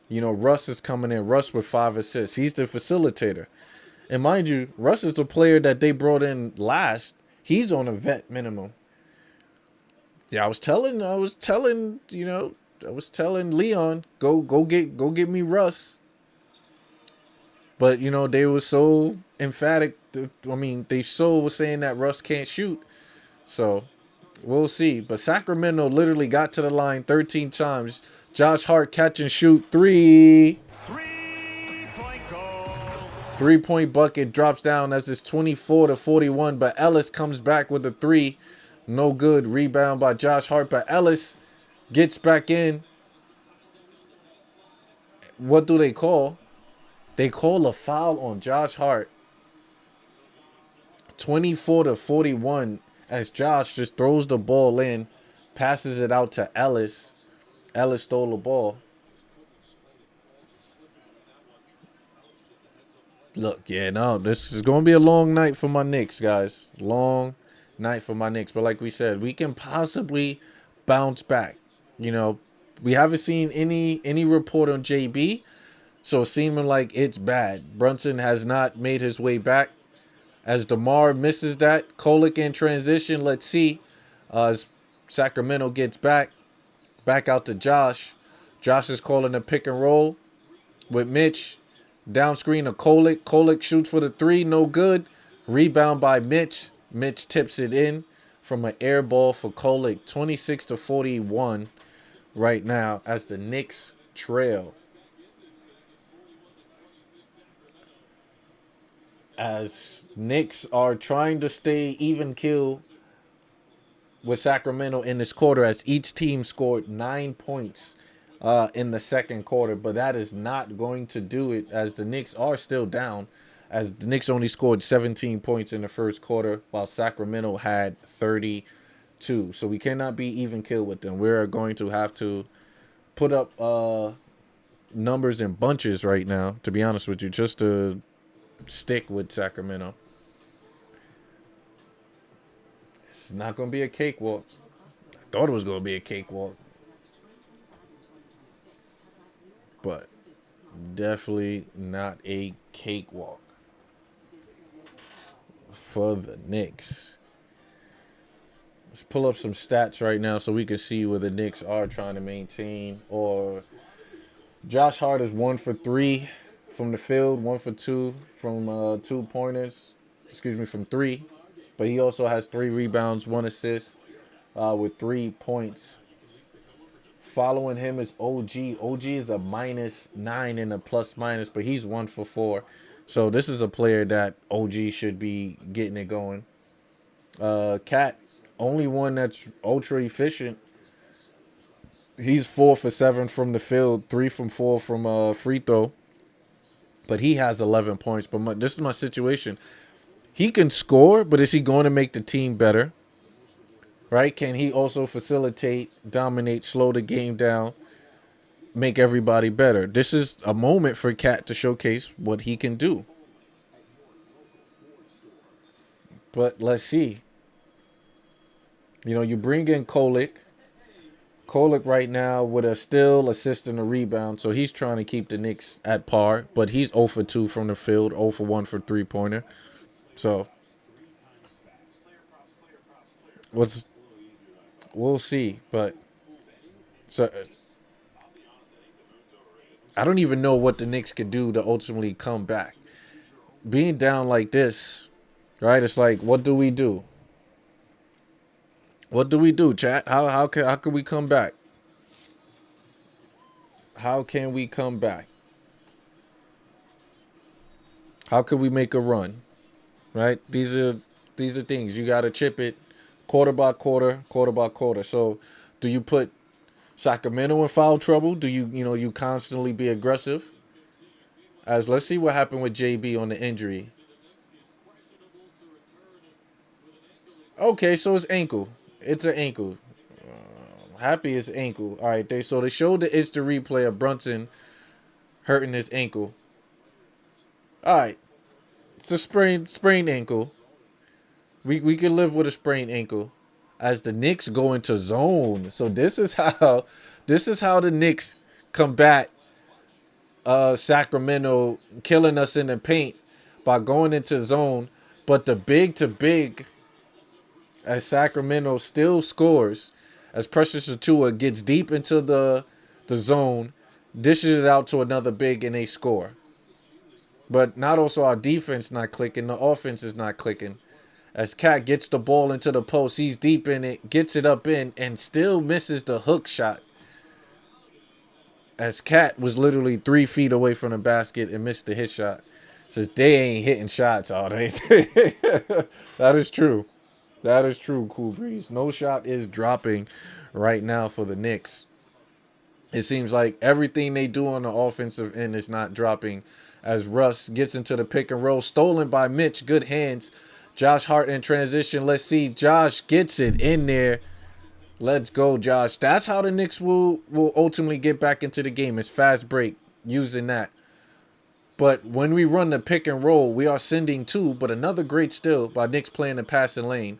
You know, Russ is coming in. Russ with 5 assists. He's the facilitator. And mind you, Russ is the player that they brought in last. He's on a vet minimum. Yeah, I was telling Leon, go get me Russ. But you know, they were so emphatic. They was saying that Russ can't shoot. So we'll see. But Sacramento literally got to the line 13 times. Josh Hart catch and shoot three. 3-point bucket drops down as it's 24-41, but Ellis comes back with a three. No good. Rebound by Josh Hart, but Ellis gets back in. What do they call? They call a foul on Josh Hart. 24-41 as Josh just throws the ball in, passes it out to Ellis. Ellis stole the ball. Look, yeah, no, this is going to be a long night for my Knicks, guys. Long night for my Knicks. But like we said, we can possibly bounce back. You know, we haven't seen any report on JB, so seeming like it's bad. Brunson has not made his way back. As DeMar misses that, Kolek in transition. Let's see. As Sacramento gets back out to Josh. Josh is calling a pick and roll with Mitch. Down screen to Kolek. Kolek shoots for the three. No good. Rebound by Mitch. Mitch tips it in from an air ball for Kolek. 26-41 right now as the Knicks trail. As Knicks are trying to stay even keel with Sacramento in this quarter, as each team scored 9 points in the second quarter, but that is not going to do it as the Knicks are still down as the Knicks only scored 17 points in the first quarter, while Sacramento had 32. So we cannot be even killed with them. We're going to have to put up numbers in bunches right now, to be honest with you, just to stick with Sacramento. It's not going to be a cakewalk. I thought it was going to be a cakewalk, but definitely not a cakewalk for the Knicks. Let's pull up some stats right now so we can see where the Knicks are trying to maintain. Or Josh Hart is 1 for 3 from the field, 1 for 2 from 2-pointers. From 3. But he also has 3 rebounds, 1 assist with 3 points. Following him is OG. OG is a -9 in a plus-minus, but he's 1 for 4. So this is a player that OG should be getting it going. Cat, only one that's ultra efficient. He's 4 for 7 from the field, 3 from 4 from free throw. But he has 11 points. But this is my situation. He can score, but is he going to make the team better? Right? Can he also facilitate, dominate, slow the game down, make everybody better? This is a moment for Cat to showcase what he can do. But let's see. You know, you bring in Kolek. Kolek right now with a steal, assist, and a rebound. So he's trying to keep the Knicks at par. But he's 0 for 2 from the field, 0 for 1 for 3-pointer. So we'll see. But so I don't even know what the Knicks could do to ultimately come back. Being down like this, right? It's like, what do we do? What do we do, chat? How can we come back? How can we come back? How can we make a run? Right? These are things. You got to chip it quarter by quarter, quarter by quarter. So do you put Sacramento in foul trouble? Do you constantly be aggressive? As let's see what happened with JB on the injury. Okay, so it's ankle. It's an ankle. Happy it's ankle. All right, they showed the instant replay of Brunson hurting his ankle. All right, it's a sprained ankle. We can live with a sprained ankle. As the Knicks go into zone, so this is how the Knicks combat Sacramento killing us in the paint by going into zone. But the big to big, as Sacramento still scores, as Precious Achiuwa gets deep into the zone, dishes it out to another big, and they score. But not also our defense not clicking, the offense is not clicking. As Cat gets the ball into the post, he's deep in it, gets it up in, and still misses the hook shot. As Cat was literally 3 feet away from the basket and missed the hit shot. Says they ain't hitting shots all day. That is true. That is true, Cool Breeze. No shot is dropping right now for the Knicks. It seems like everything they do on the offensive end is not dropping. As Russ gets into the pick and roll, stolen by Mitch. Good hands. Josh Hart in transition. Let's see. Josh gets it in there. Let's go, Josh. That's how the Knicks will ultimately get back into the game. It's fast break using that. But when we run the pick and roll, we are sending 2. But another great steal by Knicks playing the passing lane.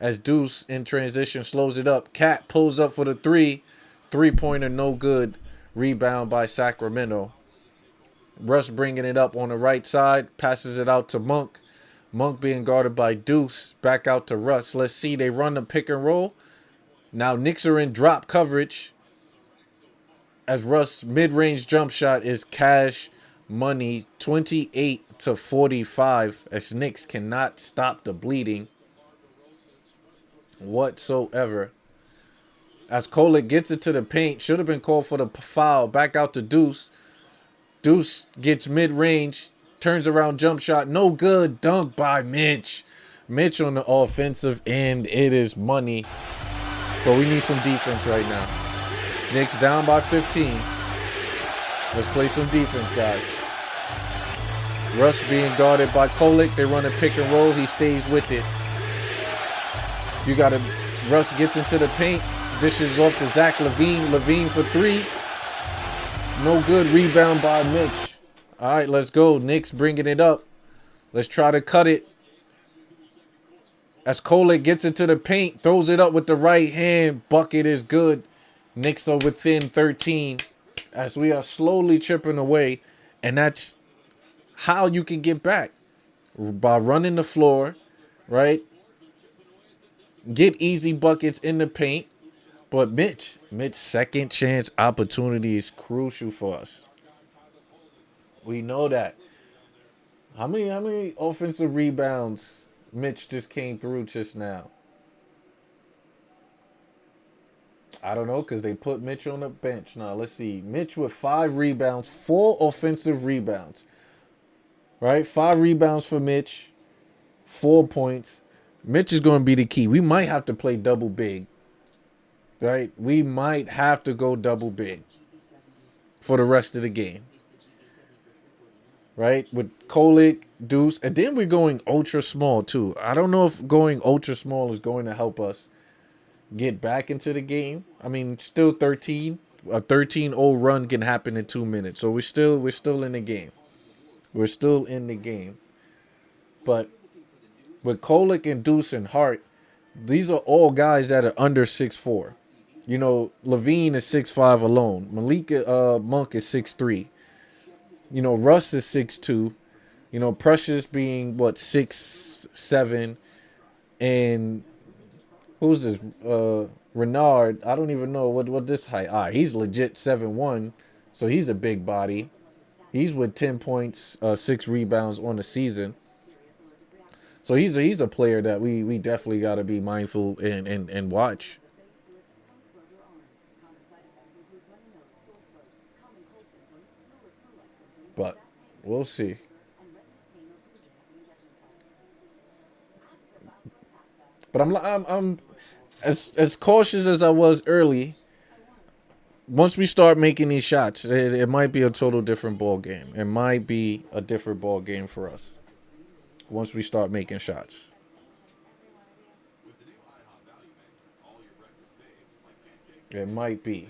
As Deuce in transition slows it up. Cat pulls up for the 3. 3-pointer, no good. Rebound by Sacramento. Russ bringing it up on the right side. Passes it out to Monk. Monk being guarded by Deuce. Back out to Russ. Let's see. They run the pick and roll. Now Knicks are in drop coverage. As Russ' mid-range jump shot is cash money. 28-45. As Knicks cannot stop the bleeding whatsoever. As Kolek gets it to the paint. Should have been called for the foul. Back out to Deuce. Deuce gets mid-range. Turns around jump shot. No good. Dunk by Mitch. Mitch on the offensive end. It is money. But we need some defense right now. Knicks down by 15. Let's play some defense, guys. Russ being guarded by Kolek. They run a pick and roll. He stays with it. You got to, Russ gets into the paint, dishes off to Zach LaVine. LaVine for three. No good. Rebound by Mitch. All right, let's go. Knicks bringing it up. Let's try to cut it. As Kolek gets into the paint, throws it up with the right hand. Bucket is good. Knicks are within 13 as we are slowly chipping away. And that's how you can get back. By running the floor, right? Get easy buckets in the paint. But Mitch's second chance opportunity is crucial for us. We know that. How many offensive rebounds Mitch just came through just now? I don't know, because they put Mitch on the bench. Now, let's see. Mitch with 5 rebounds, 4 offensive rebounds. Right? 5 rebounds for Mitch, 4 points. Mitch is going to be the key. We might have to play double big. Right? We might have to go double big for the rest of the game. Right? With Kolek, Deuce. And then we're going ultra small, too. I don't know if going ultra small is going to help us get back into the game. I mean, still 13. A 13-0 run can happen in 2 minutes. So we're still in the game. We're still in the game. But with Kolek and Deuce and Hart, these are all guys that are under 6'4". You know, LaVine is 6'5" alone. Malik Monk is 6'3". You know, Russ is 6'2". You know, Precious being, 6'7". And who's this? Renard. I don't even know what this height. He's legit 7'1", so he's a big body. He's with 10 points, 6 rebounds on the season. So he's a player that we definitely got to be mindful and watch. But we'll see. But I'm as cautious as I was early. Once we start making these shots, it might be a total different ball game. It might be a different ball game for us. Once we start making shots. It might be.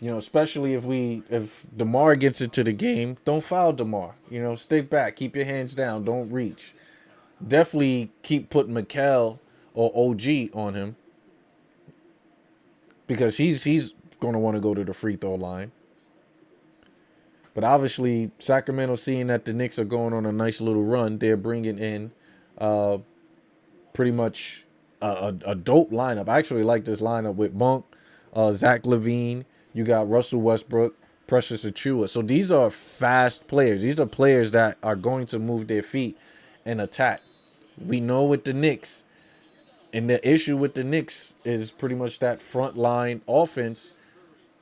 You know, especially if DeMar gets into the game, don't foul DeMar. You know, stick back, keep your hands down, don't reach. Definitely keep putting Mikal or OG on him. Because he's going to want to go to the free throw line. But obviously, Sacramento, seeing that the Knicks are going on a nice little run, they're bringing in pretty much a dope lineup. I actually like this lineup with Monk, Zach LaVine. You got Russell Westbrook, Precious Achiuwa. So these are fast players. These are players that are going to move their feet and attack. We know with the Knicks, and the issue with the Knicks is pretty much that front line offense,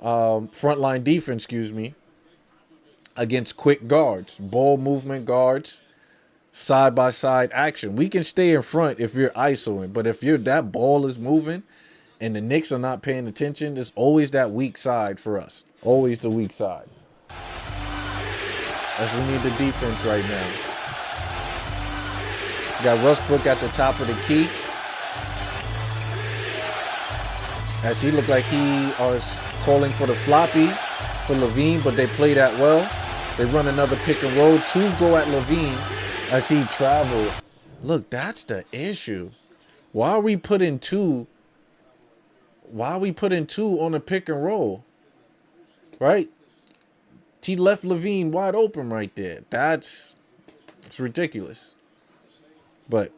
front line defense, against quick guards, ball movement guards, side-by-side action. We can stay in front if you're isoing, but if that ball is moving and the Knicks are not paying attention, there's always that weak side for us. Always the weak side. As we need the defense right now. Got Westbrook at the top of the key. As he looked like he was calling for the floppy for LaVine, but they play that well. They run another pick and roll. 2 go at LaVine as he traveled. Look, that's the issue. Why are we putting 2? Why are we putting 2 on a pick and roll? Right? He left LaVine wide open right there. It's ridiculous. But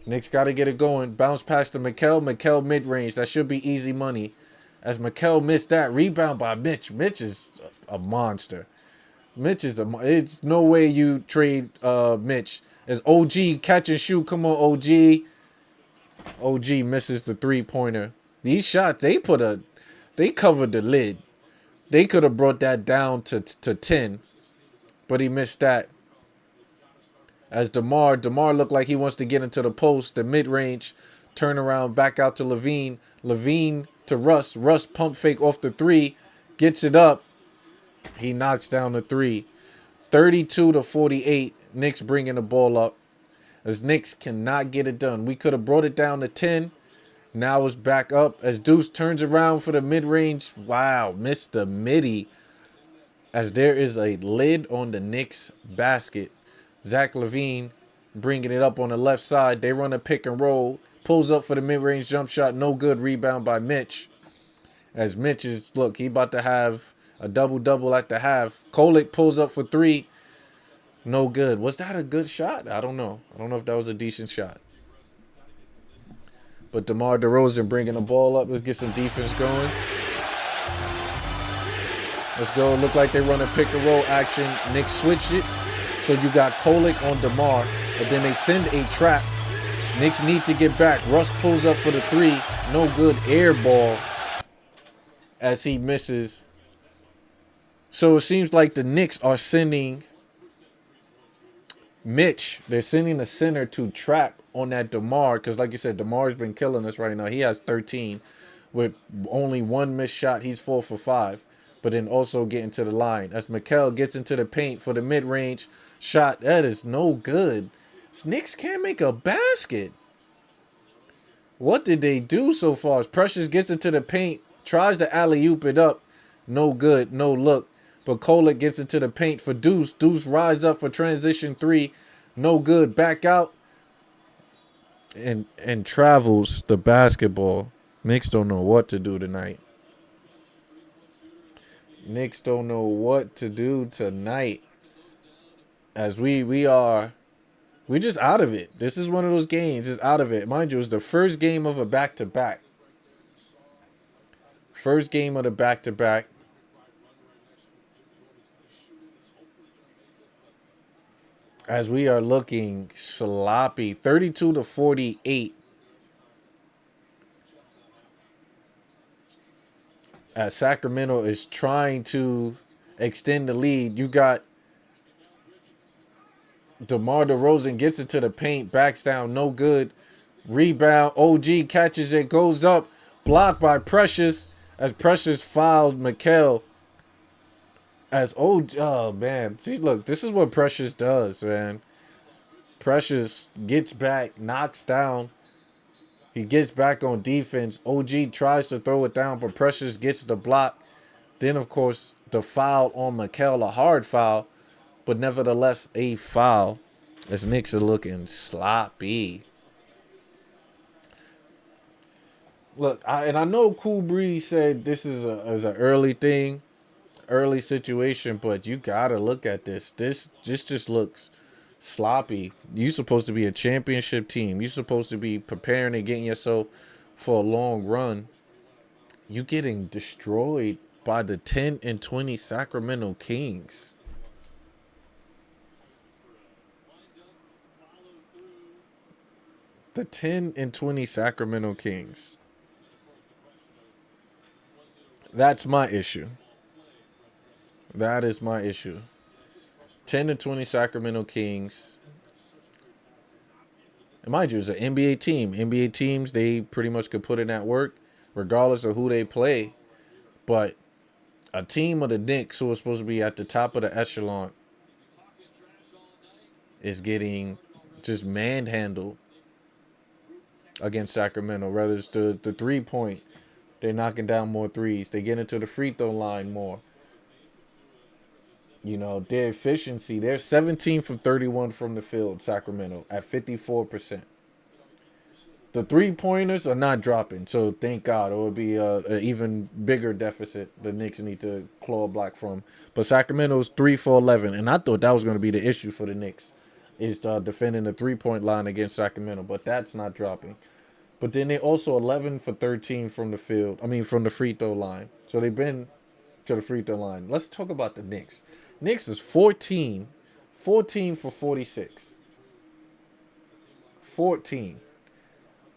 Knicks got to get it going. Bounce past to Mikal. Mikal mid-range. That should be easy money. As Mikal missed that. Rebound by Mitch. Mitch is a monster. It's no way you trade Mitch. As OG catch and shoot. Come on, OG. OG misses the 3-pointer. These shots, they covered the lid. They could have brought that down to 10. But he missed that. As DeMar looked like he wants to get into the post, the mid-range, turn around, back out to LaVine. LaVine to Russ. Russ pump fake off the 3, gets it up. He knocks down the 3. 32-48. Knicks bringing the ball up as Knicks cannot get it done. We could have brought it down to 10. Now it's back up as Deuce turns around for the mid-range. Wow, missed the midi as there is a lid on the Knicks basket. Zach LaVine bringing it up on the left side. They run a pick and roll. Pulls up for the mid-range jump shot. No good. Rebound by Mitch. As Mitch is, look, he about to have a double-double at the half. Kolek pulls up for 3. No good. Was that a good shot? I don't know. I don't know if that was a decent shot. But DeMar DeRozan bringing the ball up. Let's get some defense going. Let's go. Look like they run a pick and roll action. Knicks switched it. So you got Kolek on DeMar. But then they send a trap. Knicks need to get back. Russ pulls up for the 3. No good. Air ball as he misses. So it seems like the Knicks are sending Mitch. They're sending the center to trap on that DeMar. Because like you said, DeMar's been killing us right now. He has 13 with only 1 missed shot. He's 4 for 5. But then also getting to the line. As Mikal gets into the paint for the mid-range shot. That is no good. Knicks can't make a basket. What did they do so far? As Precious gets into the paint. Tries to alley-oop it up. No good. No look. But Kolek gets into the paint for Deuce. Deuce rise up for transition 3. No good. Back out. And travels the basketball. Knicks don't know what to do tonight. Knicks don't know what to do tonight. As we just out of it. This is one of those games. It's out of it. Mind you, it's the first game of a back-to-back. First game of the back-to-back. As we are looking sloppy. 32-48. As Sacramento is trying to extend the lead. You got DeMar DeRozan gets into the paint. Backs down. No good. Rebound. OG catches it. Goes up. Blocked by Precious. As Precious fouled Mikal. As oh man. See, look, this is what Precious does, man. Precious gets back, knocks down. He gets back on defense. OG tries to throw it down, but Precious gets the block. Then, of course, the foul on Mikal, a hard foul, but nevertheless a foul. As Knicks are looking sloppy. Look, I know Cool Breeze said this is an early thing, early situation, but you gotta look at this. This just looks sloppy. You're supposed to be a championship team. You're supposed to be preparing and getting yourself for a long run. You getting destroyed by the 10-20 Sacramento Kings. The 10-20 Sacramento Kings. That's my issue. That is my issue. 10-20 Sacramento Kings. And mind you, it's an NBA team. NBA teams, they pretty much could put in that work regardless of who they play. But a team of the Knicks who are supposed to be at the top of the echelon is getting just manhandled against Sacramento. Rather it's the 3-point. They're knocking down more threes. They get into the free throw line more. You know, their efficiency, they're 17 from 31 from the field, Sacramento, at 54%. The three-pointers are not dropping, so thank God. It would be an even bigger deficit the Knicks need to claw back from. But Sacramento's 3 for 11, and I thought that was going to be the issue for the Knicks, is defending the three-point line against Sacramento, but that's not dropping. But then they also 11 for 13 from the field. I mean, from the free throw line. So they've been to the free throw line. Let's talk about the Knicks. Knicks is 14 for 46. 14.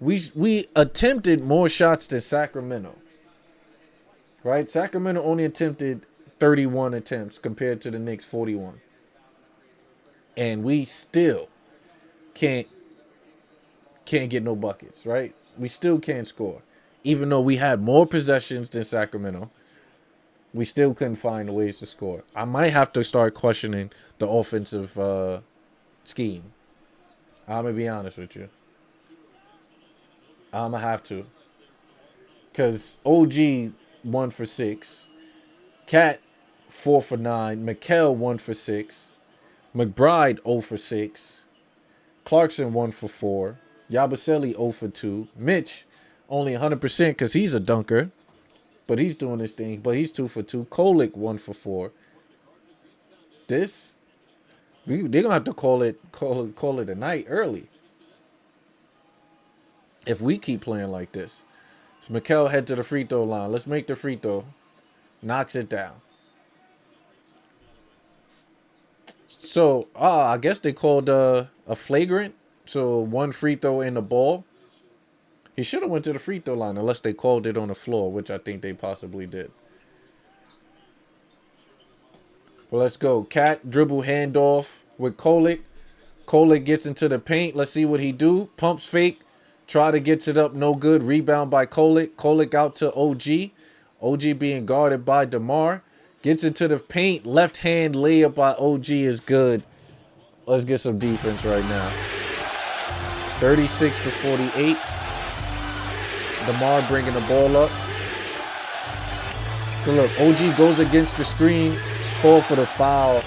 We attempted more shots than Sacramento. Right? Sacramento only attempted 31 attempts compared to the Knicks 41. And we still can't get no buckets, right? We still can't score. Even though we had more possessions than Sacramento. we still couldn't find ways to score. I might have to start questioning the offensive scheme. I'm going to be honest with you. I'm going to have to. Because OG 1 for 6. Cat 4 for 9. Mikal 1 for 6. McBride 0 for 6. Clarkson 1 for 4. Yabusele 0 for 2. Mitch only 100% because he's a dunker. But he's doing his thing. But he's 2 for 2. Kolek 1 for 4. They're going to have to call it a night early. If we keep playing like this. So Mikal head to the free throw line. Let's make the free throw. Knocks it down. So, I guess they called a flagrant. So, 1 free throw in the ball. He should have went to the free throw line unless they called it on the floor, which I think they possibly did. Well, let's go. Cat dribble handoff with Kolek. Kolek gets into the paint. Let's see what he do. Pumps fake. Try to get it up. No good. Rebound by Kolek. Kolek out to OG. OG being guarded by DeMar. Gets into the paint. Left hand layup by OG is good. Let's get some defense right now. 36 to 48. DeMar bringing the ball up. So look, OG goes against the screen. Call for the foul.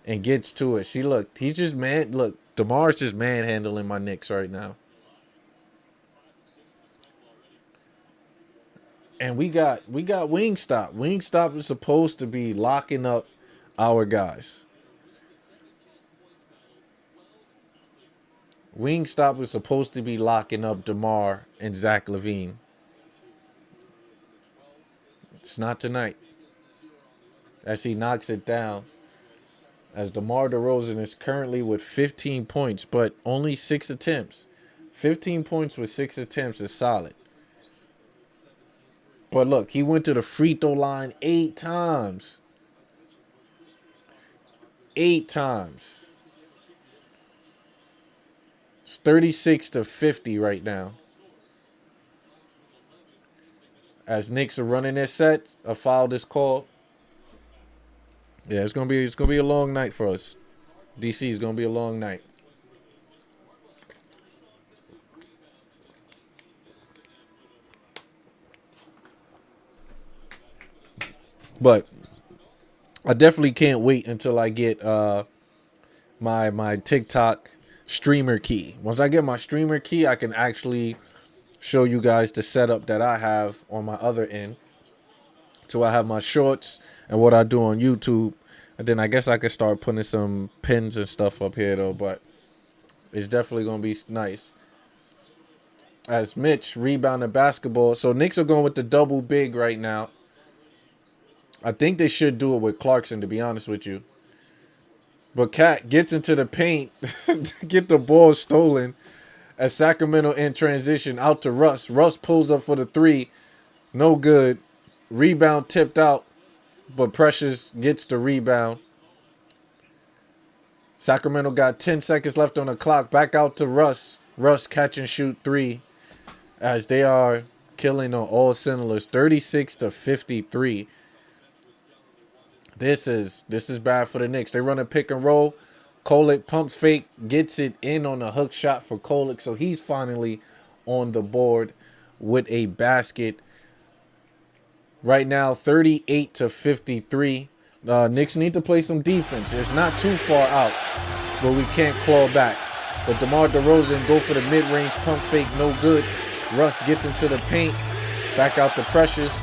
And gets to it. See, look, he's just man. Look, DeMar's just manhandling my Knicks right now. And we got Wingstop. Wingstop is supposed to be locking up our guys. Wingstop was supposed to be locking up DeMar and Zach LaVine. It's not tonight. As he knocks it down. As DeMar DeRozan is currently with 15 points, but only 6 attempts. 15 points with 6 attempts is solid. But look, he went to the free throw line 8 times. 8 times. It's 36 to 50 right now. As Knicks are running their sets, a foul is called. Yeah, it's gonna be a long night for us. DC is gonna be a long night. But I definitely can't wait until I get my TikTok streamer key. Once I get my streamer key, I can actually show you guys the setup that I have on my other end. So I have my shorts and what I do on YouTube. And then I guess I could start putting some pins and stuff up here though. But it's definitely going to be nice. As Mitch rebounded basketball. So Knicks are going with the double big right now. I think they should do it with Clarkson, to be honest with you. But Cat gets into the paint. Get the ball stolen. As Sacramento in transition out to Russ. Russ pulls up for the 3. No good. Rebound tipped out. But Precious gets the rebound. Sacramento got 10 seconds left on the clock. Back out to Russ. Russ catch and shoot 3. As they are killing on all cylinders. 36 to 53. This is bad for the Knicks. They run a pick and roll. Kolek pumps fake, gets it in on a hook shot for Kolek. So he's finally on the board with a basket. Right now, 38 to 53. Knicks need to play some defense. It's not too far out, but we can't claw back. But DeMar DeRozan go for the mid-range pump fake, no good. Russ gets into the paint. Back out to Precious.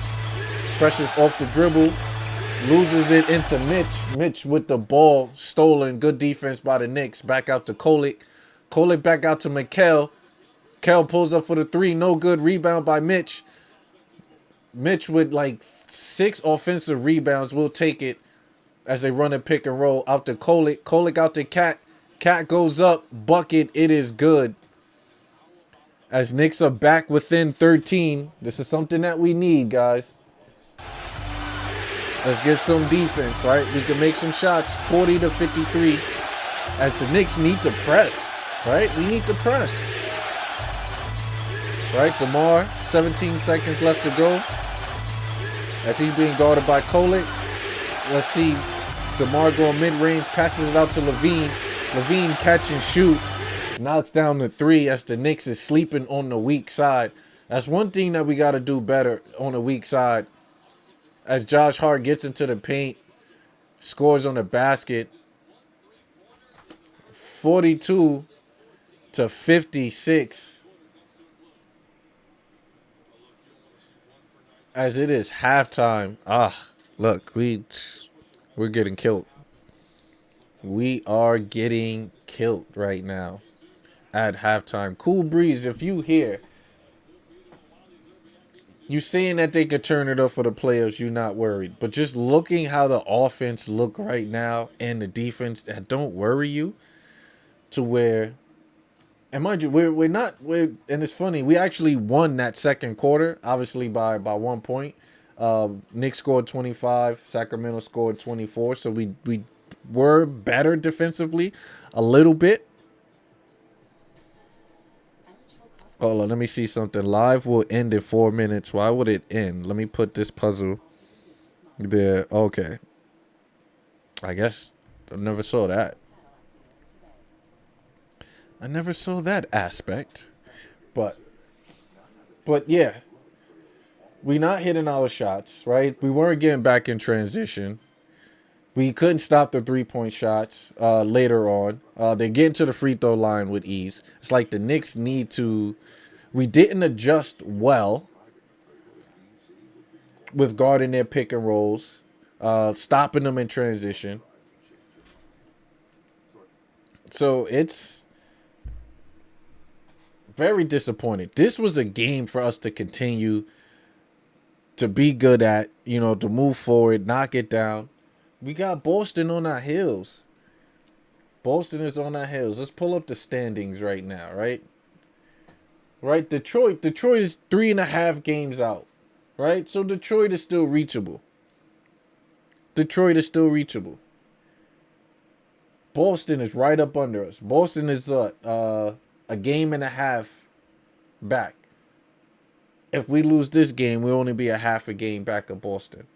Precious off the dribble. Loses it into Mitch. Mitch with the ball stolen. Good defense by the Knicks. Back out to Kolek. Kolek back out to Mikal. Kel pulls up for the 3. No good. Rebound by Mitch. Mitch with like 6 offensive rebounds. We'll take it as they run a pick and roll out to Kolek. Kolek out to Cat. Cat goes up. Bucket. It is good. As Knicks are back within 13. This is something that we need, guys. Let's get some defense, right? We can make some shots. 40 to 53. As the Knicks need to press, right? We need to press. Right? DeMar, 17 seconds left to go. as he's being guarded by Kolek. Let's see. DeMar going mid-range, passes it out to Levine. Levine catch and shoot. Knocks down the three as the Knicks is sleeping on the weak side. That's one thing that we got to do better on the weak side. As Josh Hart gets into the paint, scores on the basket. 42-56. As it is halftime. Look, we're getting killed. We are getting killed right now at halftime. Cool Breeze, if you hear, you saying that they could turn it up for the players, you're not worried. But just looking how the offense look right now and the defense, that don't worry you to where, and mind you, and it's funny, we actually won that second quarter, obviously by 1 point. Knicks scored 25, Sacramento scored 24, so we were better defensively a little bit. Hold on, let me see something. Live will end in 4 minutes. Why would it end? Let me put this puzzle there. Okay. I guess I never saw that. I never saw that aspect. But yeah. We not hitting our shots, right? We weren't getting back in transition. We couldn't stop the three-point shots later on. They get into the free throw line with ease. It's like the Knicks need to... We didn't adjust well with guarding their pick and rolls, stopping them in transition. So it's very disappointing. This was a game for us to continue to be good at, to move forward, knock it down. We got Boston on our heels. Boston is on our heels. Let's pull up the standings right now, right? Right, Detroit is 3.5 games out, right? So Detroit is still reachable. Boston is right up under us. Boston is a game and a half back. If we lose this game, we'll only be a half a game back of Boston.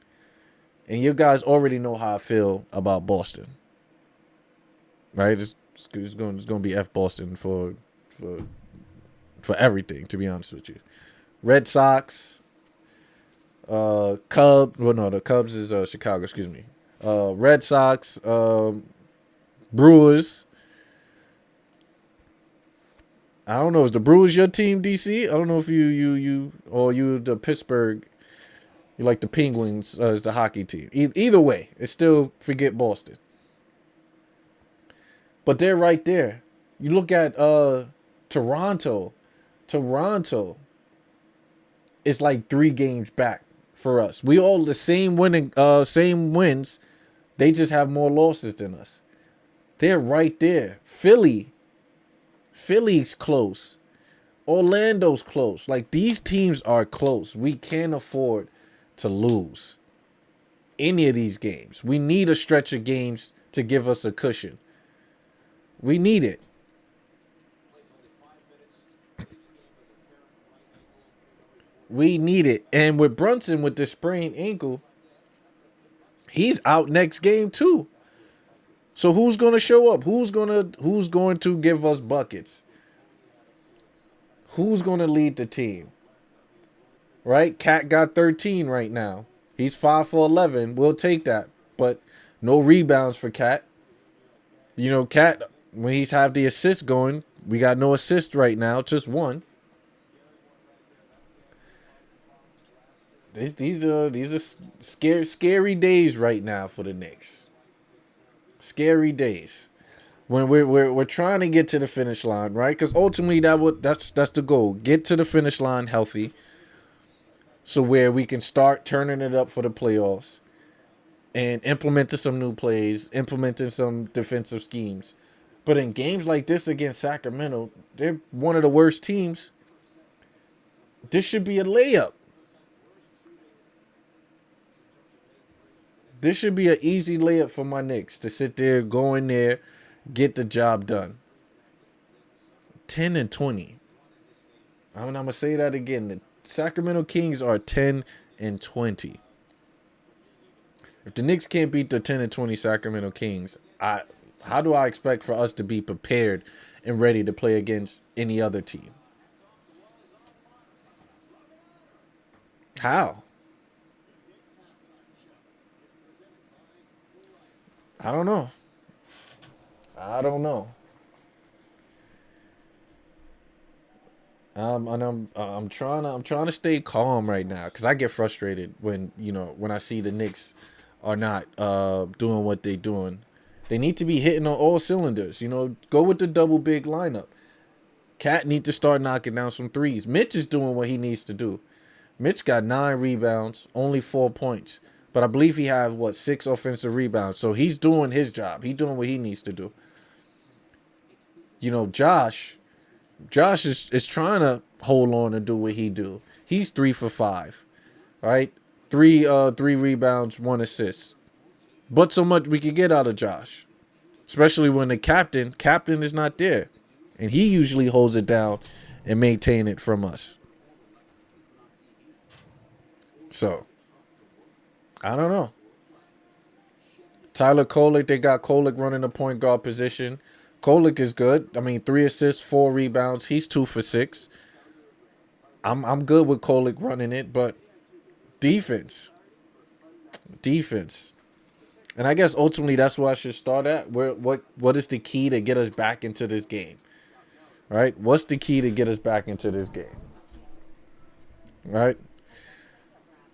And you guys already know how I feel about Boston, right? It's going to be F Boston for everything, to be honest with you. Red Sox, Cubs. Well, no, the Cubs is Chicago. Excuse me. Red Sox, Brewers. I don't know. Is the Brewers your team, DC? I don't know if you the Pittsburgh. You like the Penguins as the hockey team. Either way, it's still forget Boston. But they're right there. You look at Toronto. Toronto is like 3 games back for us. We all the same same wins. They just have more losses than us. They're right there. Philly's close. Orlando's close. Like, these teams are close. We can't afford to lose any of these games. We need a stretch of games to give us a cushion. We need it. We need it. And with Brunson with the sprained ankle, he's out next game too. So who's going to show up? Who's going to give us buckets? Who's going to lead the team? Right? Cat got 13 right now. He's 5 for 11. We'll take that. But no rebounds for Cat. Cat, when he's have the assist going, we got no assist right now, just one. These are scary days right now for the Knicks. Scary days. When we're trying to get to the finish line, right? Because ultimately that's the goal. Get to the finish line healthy. So where we can start turning it up for the playoffs and implementing some new plays, implementing some defensive schemes. But in games like this against Sacramento, they're one of the worst teams. This should be a layup. This should be an easy layup for my Knicks to sit there, go in there, get the job done. 10-20. I'm going to say that again. The Sacramento Kings are 10-20. If the Knicks can't beat the 10-20 Sacramento Kings, how do I expect for us to be prepared and ready to play against any other team? How? I don't know. I don't know. I'm trying to stay calm right now because I get frustrated when I see the Knicks are not doing what they doing. They need to be hitting on all cylinders. Go with the double big lineup. Cat need to start knocking down some threes. Mitch is doing what he needs to do. Mitch got 9 rebounds, only 4 points, but I believe he had 6 offensive rebounds. So he's doing his job. He's doing what he needs to do. Josh is trying to hold on and do what he do. He's 3 for 5, right? Three rebounds, 1 assist. But so much we could get out of Josh, especially when the captain is not there, and he usually holds it down and maintain it from us. So I don't know. Tyler Kolek, they got Kolek running the point guard position. Kolek is good. I mean, 3 assists, 4 rebounds. He's 2 for 6. I'm good with Kolek running it, but defense. And I guess ultimately that's where I should start at. What is the key to get us back into this game? Right? What's the key to get us back into this game? Right?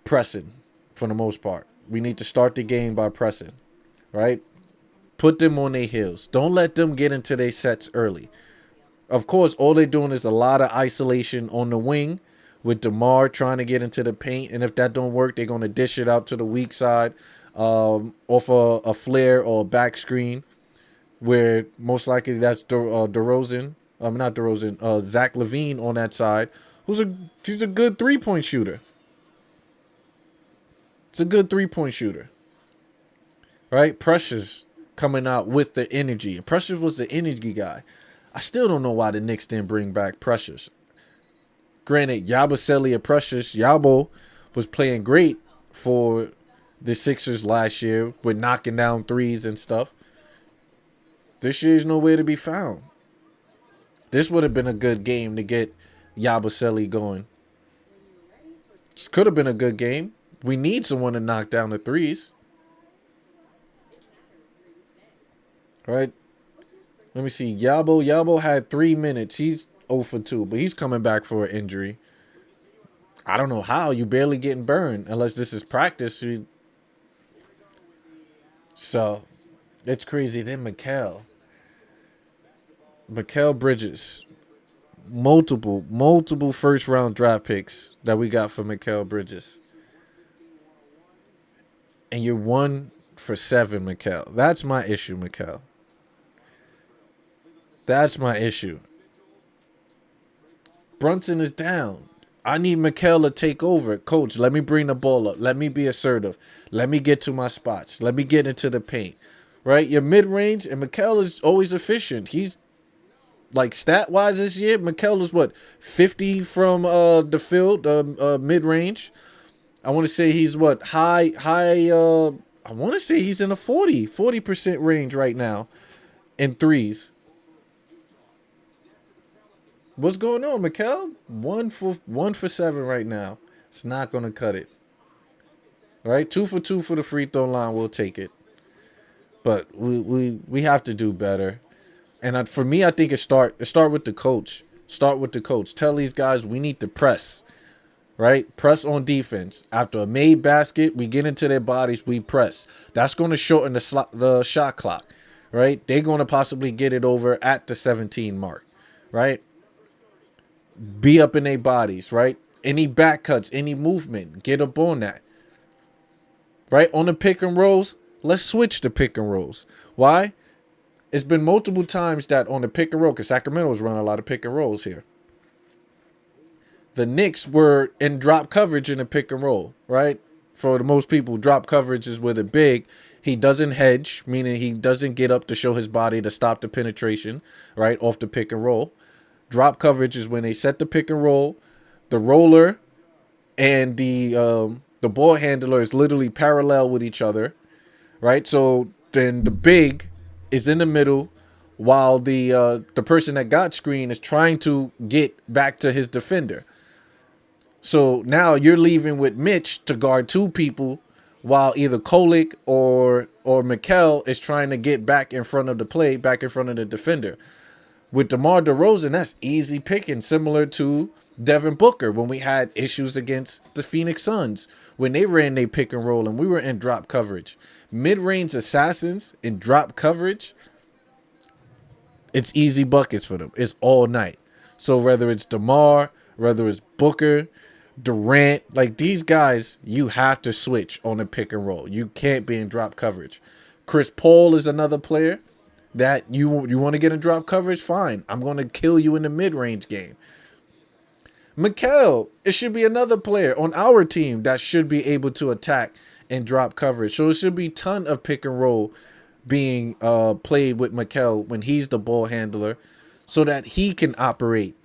Pressing, for the most part. We need to start the game by pressing. Right? Put them on their heels. Don't let them get into their sets early. Of course, all they're doing is a lot of isolation on the wing with DeMar trying to get into the paint. And if that don't work, they're going to dish it out to the weak side off a flare or a back screen, where most likely that's DeRozan. Not DeRozan. Zach LaVine on that side, he's a good 3-point shooter. It's a good 3-point shooter. Right? Precious coming out with the energy. And Precious was the energy guy. I still don't know why the Knicks didn't bring back Precious. Granted, Yabusele and Precious, Yabo was playing great for the Sixers last year with knocking down threes and stuff. This year's nowhere to be found. This would have been a good game to get Yabusele going. This could have been a good game. We need someone to knock down the threes. Right? Let me see. Yabo had 3 minutes. He's 0 for 2, but he's coming back for an injury. I don't know how. You barely getting burned unless this is practice. So, it's crazy. Then Mikal Bridges. Multiple first-round draft picks that we got for Mikal Bridges. And you're 1 for 7, Mikal. That's my issue, Mikal. That's my issue. Brunson is down. I need Mikal to take over. Coach, let me bring the ball up. Let me be assertive. Let me get to my spots. Let me get into the paint. Right? Your mid-range, and Mikal is always efficient. He's, like, stat-wise this year, Mikal is, 50 from the field, mid-range. I want to say he's, high, I want to say he's in the 40% range right now in threes. What's going on, Mikal? 1 for 7 right now. It's not gonna cut it. Right? 2 for 2 for the free throw line. We'll take it. But we have to do better. And for me, I think it start with the coach. Start with the coach. Tell these guys we need to press. Right? Press on defense. After a made basket, we get into their bodies. We press. That's going to shorten the shot clock. Right? They're going to possibly get it over at the 17 mark. Right? Be up in their bodies, right? Any back cuts, any movement, get up on that. Right? On the pick and rolls, let's switch to pick and rolls. Why? It's been multiple times that on the pick and roll, because Sacramento was running a lot of pick and rolls here. The Knicks were in drop coverage in the pick and roll, right? For the most people, drop coverage is with a big. He doesn't hedge, meaning he doesn't get up to show his body to stop the penetration, right, off the pick and roll. Drop coverage is when they set the pick and roll, the roller and the The ball handler is literally parallel with each other, right? So then the big is in the middle, while the person that got screened is trying to get back to his defender. So now you're leaving with Mitch to guard two people, while either Kolick or Mikel is trying to get back in front of the play, back in front of the defender. With DeMar DeRozan, that's easy picking, similar to Devin Booker when we had issues against the Phoenix Suns when they ran their pick and roll and we were in drop coverage. Mid-range assassins in drop coverage, it's easy buckets for them. It's all night. So whether it's DeMar, whether it's Booker, Durant, like these guys, you have to switch on a pick and roll. You can't be in drop coverage. Chris Paul is another player that you want to get in drop coverage, fine. I'm going to kill you in the mid-range game. Mikel, it should be another player on our team that should be able to attack and drop coverage. So it should be a ton of pick and roll being played with Mikel when he's the ball handler, so that he can operate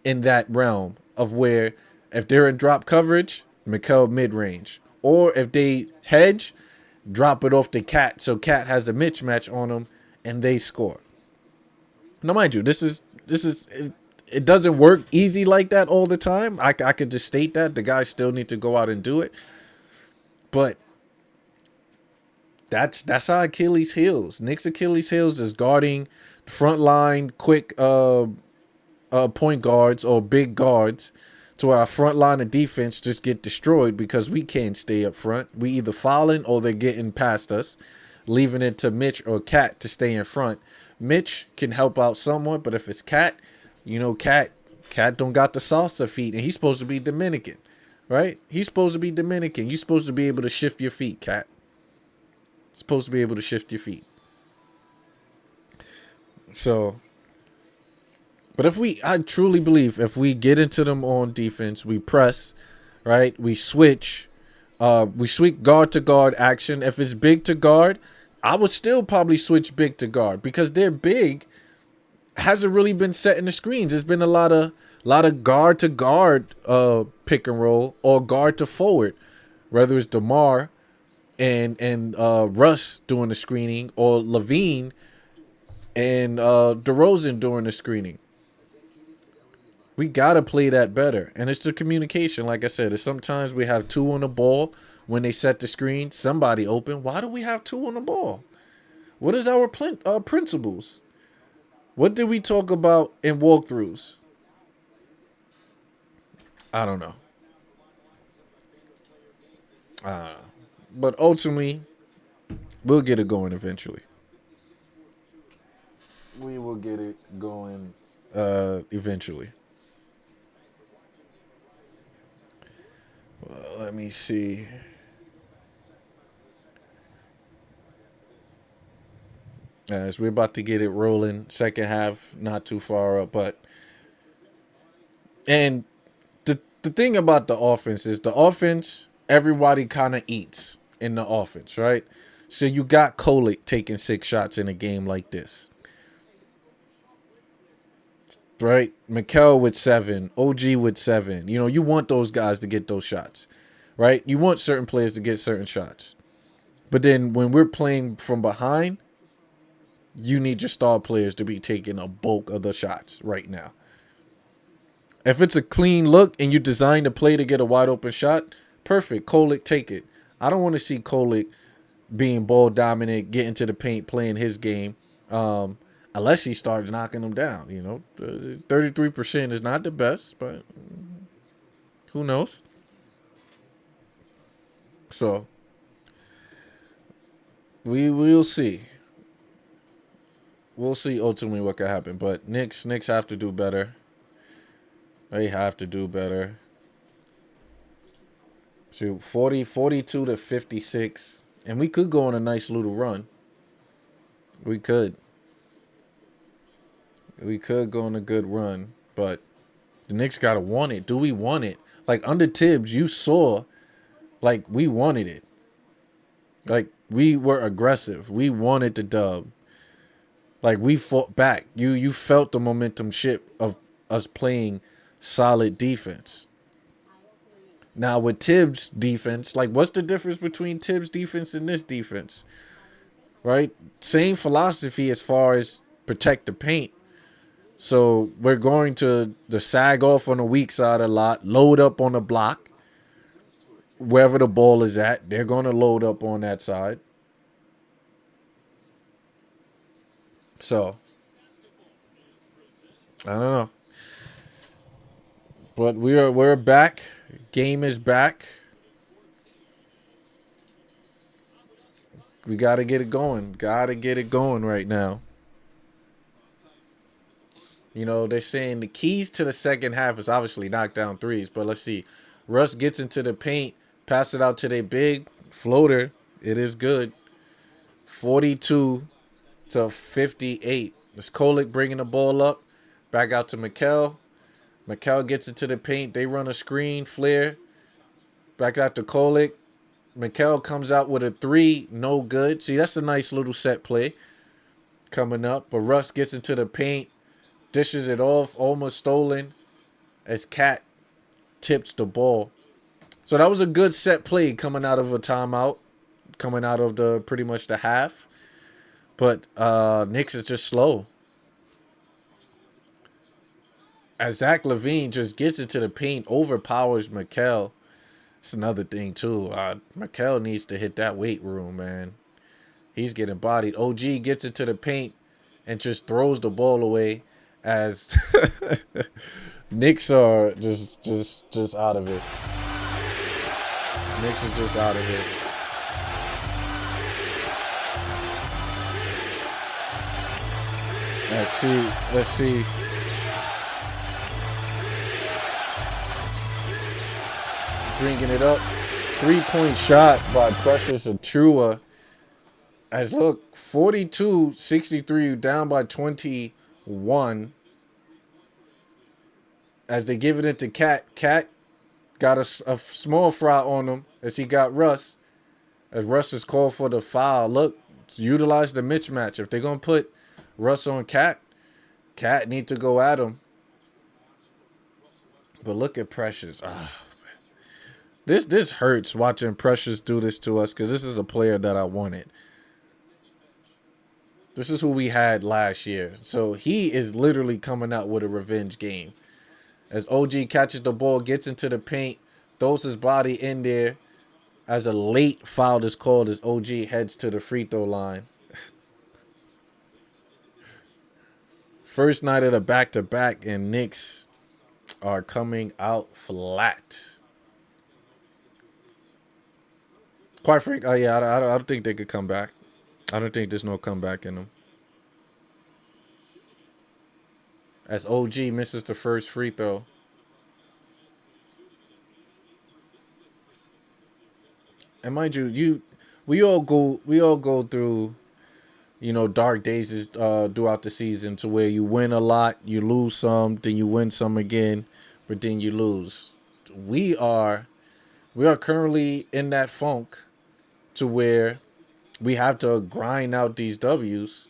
in that realm of where if they're in drop coverage, Mikel mid-range. Or if they hedge, drop it off to Cat so Cat has a mismatch on them and they score. Now, mind you, this is it doesn't work easy like that all the time. I could just state that. The guys still need to go out and do it. But that's our Achilles heels. Knicks' Achilles heels is guarding front line quick point guards or big guards, to our front line of defense just get destroyed because we can't stay up front. We either fouling or they're getting past us, leaving it to Mitch or Cat to stay in front. Mitch can help out somewhat, but if it's Cat, Cat don't got the salsa feet, and he's supposed to be Dominican, right? He's supposed to be Dominican. You're supposed to be able to shift your feet, Cat. Supposed to be able to shift your feet. So, but I truly believe if we get into them on defense, we press, right? We switch guard to guard action. If it's big to guard, I would still probably switch big to guard because their big hasn't really been setting the screens. There's been a lot of guard to guard pick and roll or guard to forward, whether it's DeMar and Russ doing the screening or Levine and DeRozan doing the screening. We got to play that better. And it's the communication. Like I said, sometimes we have two on the ball when they set the screen. Somebody open. Why do we have two on the ball? What is our principles? What did we talk about in walkthroughs? I don't know. But ultimately, we'll get it going eventually. We will get it going eventually. Well, let me see. As we're about to get it rolling, second half, not too far up, and the thing about the offense is everybody kind of eats in the offense, right? So you got Kolick taking 6 shots in a game like this, right? Mikel with 7, OG with 7. You want those guys to get those shots, right? You want certain players to get certain shots. But then when we're playing from behind, you need your star players to be taking a bulk of the shots right now. If it's a clean look and you design the play to get a wide open shot, perfect. Kolick, take it. I don't want to see Kolick being ball dominant, getting to the paint, playing his game, unless he starts knocking them down. 33% is not the best, but who knows? So we will see. We'll see ultimately what can happen. But Knicks have to do better. They have to do better. So 42 to 56. And we could go on a nice little run. We could. We could go on a good run. But the Knicks got to want it. Do we want it? Like under Tibbs, you saw like we wanted it. Like we were aggressive. We wanted the dub. Like we fought back. You felt the momentum shift of us playing solid defense. Now with Tibbs' defense, like what's the difference between Tibbs' defense and this defense? Right? Same philosophy as far as protect the paint. So we're going to the sag off on the weak side a lot, load up on the block. Wherever the ball is at, they're going to load up on that side. So I don't know. But we're back. Game is back. We gotta get it going. Gotta get it going right now. You know, they're saying the keys to the second half is obviously knock down threes. But let's see. Russ gets into the paint, pass it out to their big floater. It is good. 42-58. It's Kolek bringing the ball up. Back out to Mikal. Mikal gets into the paint. They run a screen, flare. Back out to Kolek. Mikal comes out with a three. No good. See, that's a nice little set play coming up. But Russ gets into the paint. Dishes it off. Almost stolen. As Cat tips the ball. So that was a good set play coming out of a timeout. Coming out of the pretty much the half. But Knicks is just slow. As Zach LaVine just gets into the paint, overpowers Mikal. It's another thing, too. Mikal needs to hit that weight room, man. He's getting bodied. OG gets into the paint and just throws the ball away as Knicks are just out of it. Knicks are just out of it. Let's see. Bringing it up. 3-point shot by Precious Achiuwa. As look, 42-63, down by 21. As they give it into Cat. Cat got a small fry on him as he got Russ. As Russ is called for the foul. Look, utilize the mismatch. If they're going to put Russ on Cat, Cat need to go at him. But look at Precious. This hurts watching Precious do this to us because this is a player that I wanted. This is who we had last year. So he is literally coming out with a revenge game. As OG catches the ball, gets into the paint, throws his body in there. As a late foul is called as OG heads to the free throw line. First night of the back-to-back, and Knicks are coming out flat. Quite frankly, I don't think they could come back. I don't think there's no comeback in them. As OG misses the first free throw. And mind you, we all go through, dark days throughout the season to where you win a lot, you lose some, then you win some again, but then you lose. We are currently in that funk to where we have to grind out these W's,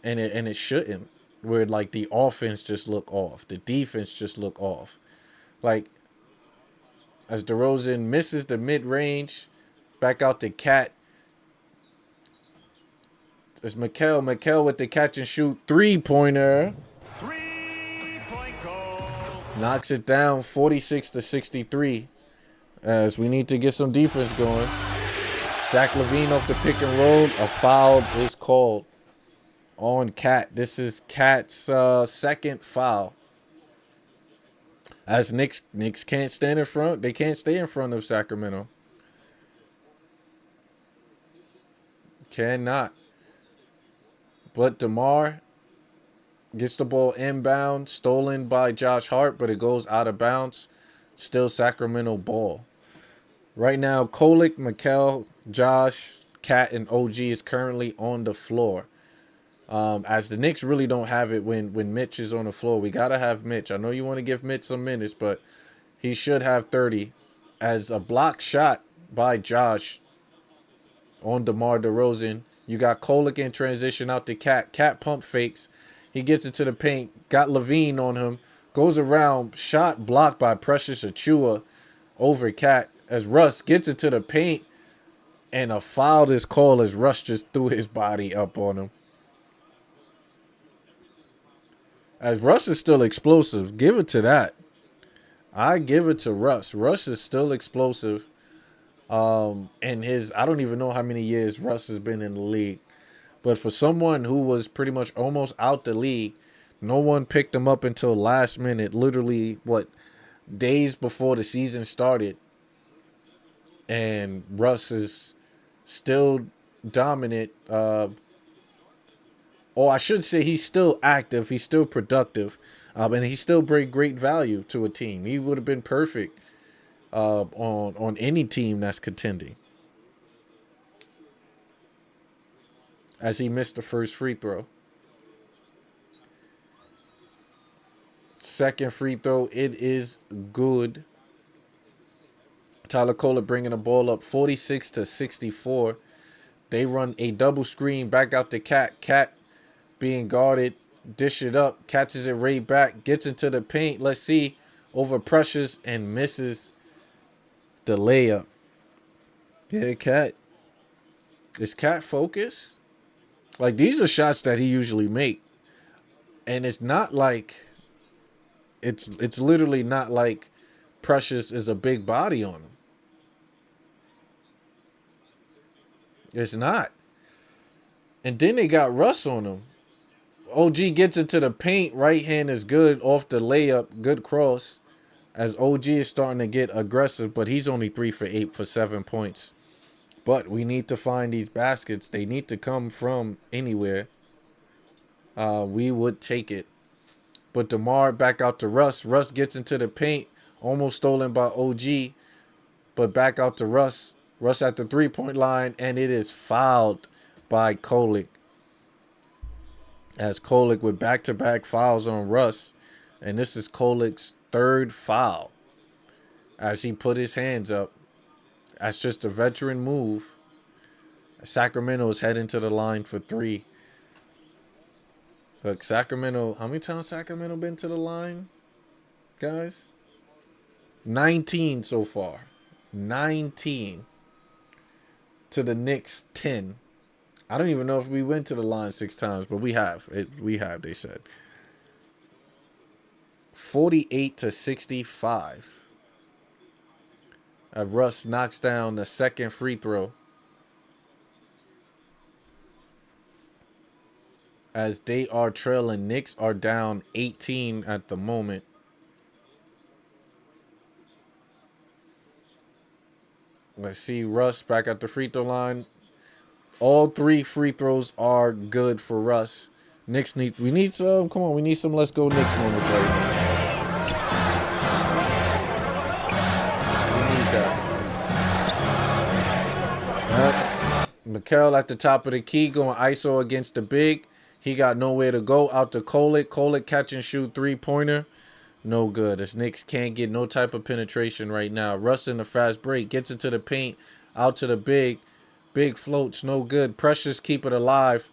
and it shouldn't. Where like the offense just look off, the defense just look off. Like as DeRozan misses the mid range, back out to Cat. It's Mikal with the catch and shoot 3-pointer. 3-point goal. Knocks it down 46-63. As we need to get some defense going. Zach LaVine off the pick and roll. A foul is called on Cat. This is Cat's second foul. As Knicks can't stand in front. They can't stay in front of Sacramento. Cannot. But DeMar gets the ball inbound. Stolen by Josh Hart, but it goes out of bounds. Still Sacramento ball. Right now, Kolek, Mikal, Josh, Cat, and OG is currently on the floor. As the Knicks really don't have it when Mitch is on the floor. We got to have Mitch. I know you want to give Mitch some minutes, but he should have 30. As a block shot by Josh on DeMar DeRozan. You got Kolek in transition out to Cat. Cat pump fakes. He gets into the paint. Got LaVine on him. Goes around. Shot blocked by Precious Achiuwa. over Cat as Russ gets into the paint, and a foul is called as Russ just threw his body up on him. As Russ is still explosive, give it to that. I give it to Russ. Russ is still explosive. And I don't even know how many years Russ has been in the league. But for someone who was pretty much almost out the league, no one picked him up until last minute, literally, days before the season started. And Russ is still dominant. Or I should say he's still active. He's still productive. And he still bring great value to a team. He would have been perfect on any team that's contending. As he missed the first free throw. Second free throw, it is good. Tyler Kolek bringing the ball up 46-64. They run a double screen back out to Cat. Cat being guarded, dish it up, catches it right back, gets into the paint. Let's see, over pressures and misses the layup. Yeah, Cat. Is Cat focused? Like, these are shots that he usually make. And it's not like, it's literally not like Precious is a big body on him. It's not. And then they got Russ on him. OG gets into the paint. Right hand is good off the layup. Good cross. As OG is starting to get aggressive. But he's only 3 for 8 for 7 points. But we need to find these baskets. They need to come from anywhere. We would take it. But DeMar back out to Russ. Russ gets into the paint. Almost stolen by OG. But back out to Russ. Russ at the three-point line. And it is fouled by Kolek. As Kolek with back-to-back fouls on Russ. And this is Kolek's third foul. As he put his hands up. That's just a veteran move. Sacramento is heading to the line for 3. Look, Sacramento, how many times Sacramento been to the line, guys? 19 so far. 19. To the Knicks, 10. I don't even know if we went to the line 6 times, but we have. We have, they said. 48-65. Russ knocks down the second free throw. As they are trailing. Knicks are down 18 at the moment. Let's see. Russ back at the free throw line. All 3 free throws are good for Russ. Knicks we need some. Come on, we need some let's go Knicks moments right now. We need that. Mikal at the top of the key going ISO against the big. He got nowhere to go. Out to Kolek. Kolek catch and shoot 3-pointer. No good. As Knicks can't get no type of penetration right now. Russ in the fast break. Gets into the paint. Out to the big. Big floats. No good. Precious keep it alive.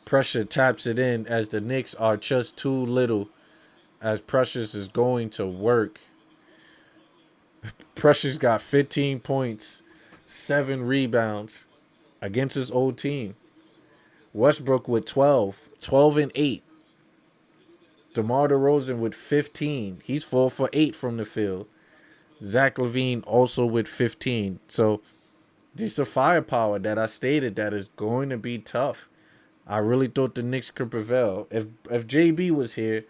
Pressure taps it in as the Knicks are just too little. As Precious is going to work. Precious got 15 points. 7 rebounds. Against his old team. Westbrook with 12. 12 and 8. DeMar DeRozan with 15. He's 4 for 8 from the field. Zach LaVine also with 15. So, this is firepower that I stated that is going to be tough. I really thought the Knicks could prevail. If JB was here,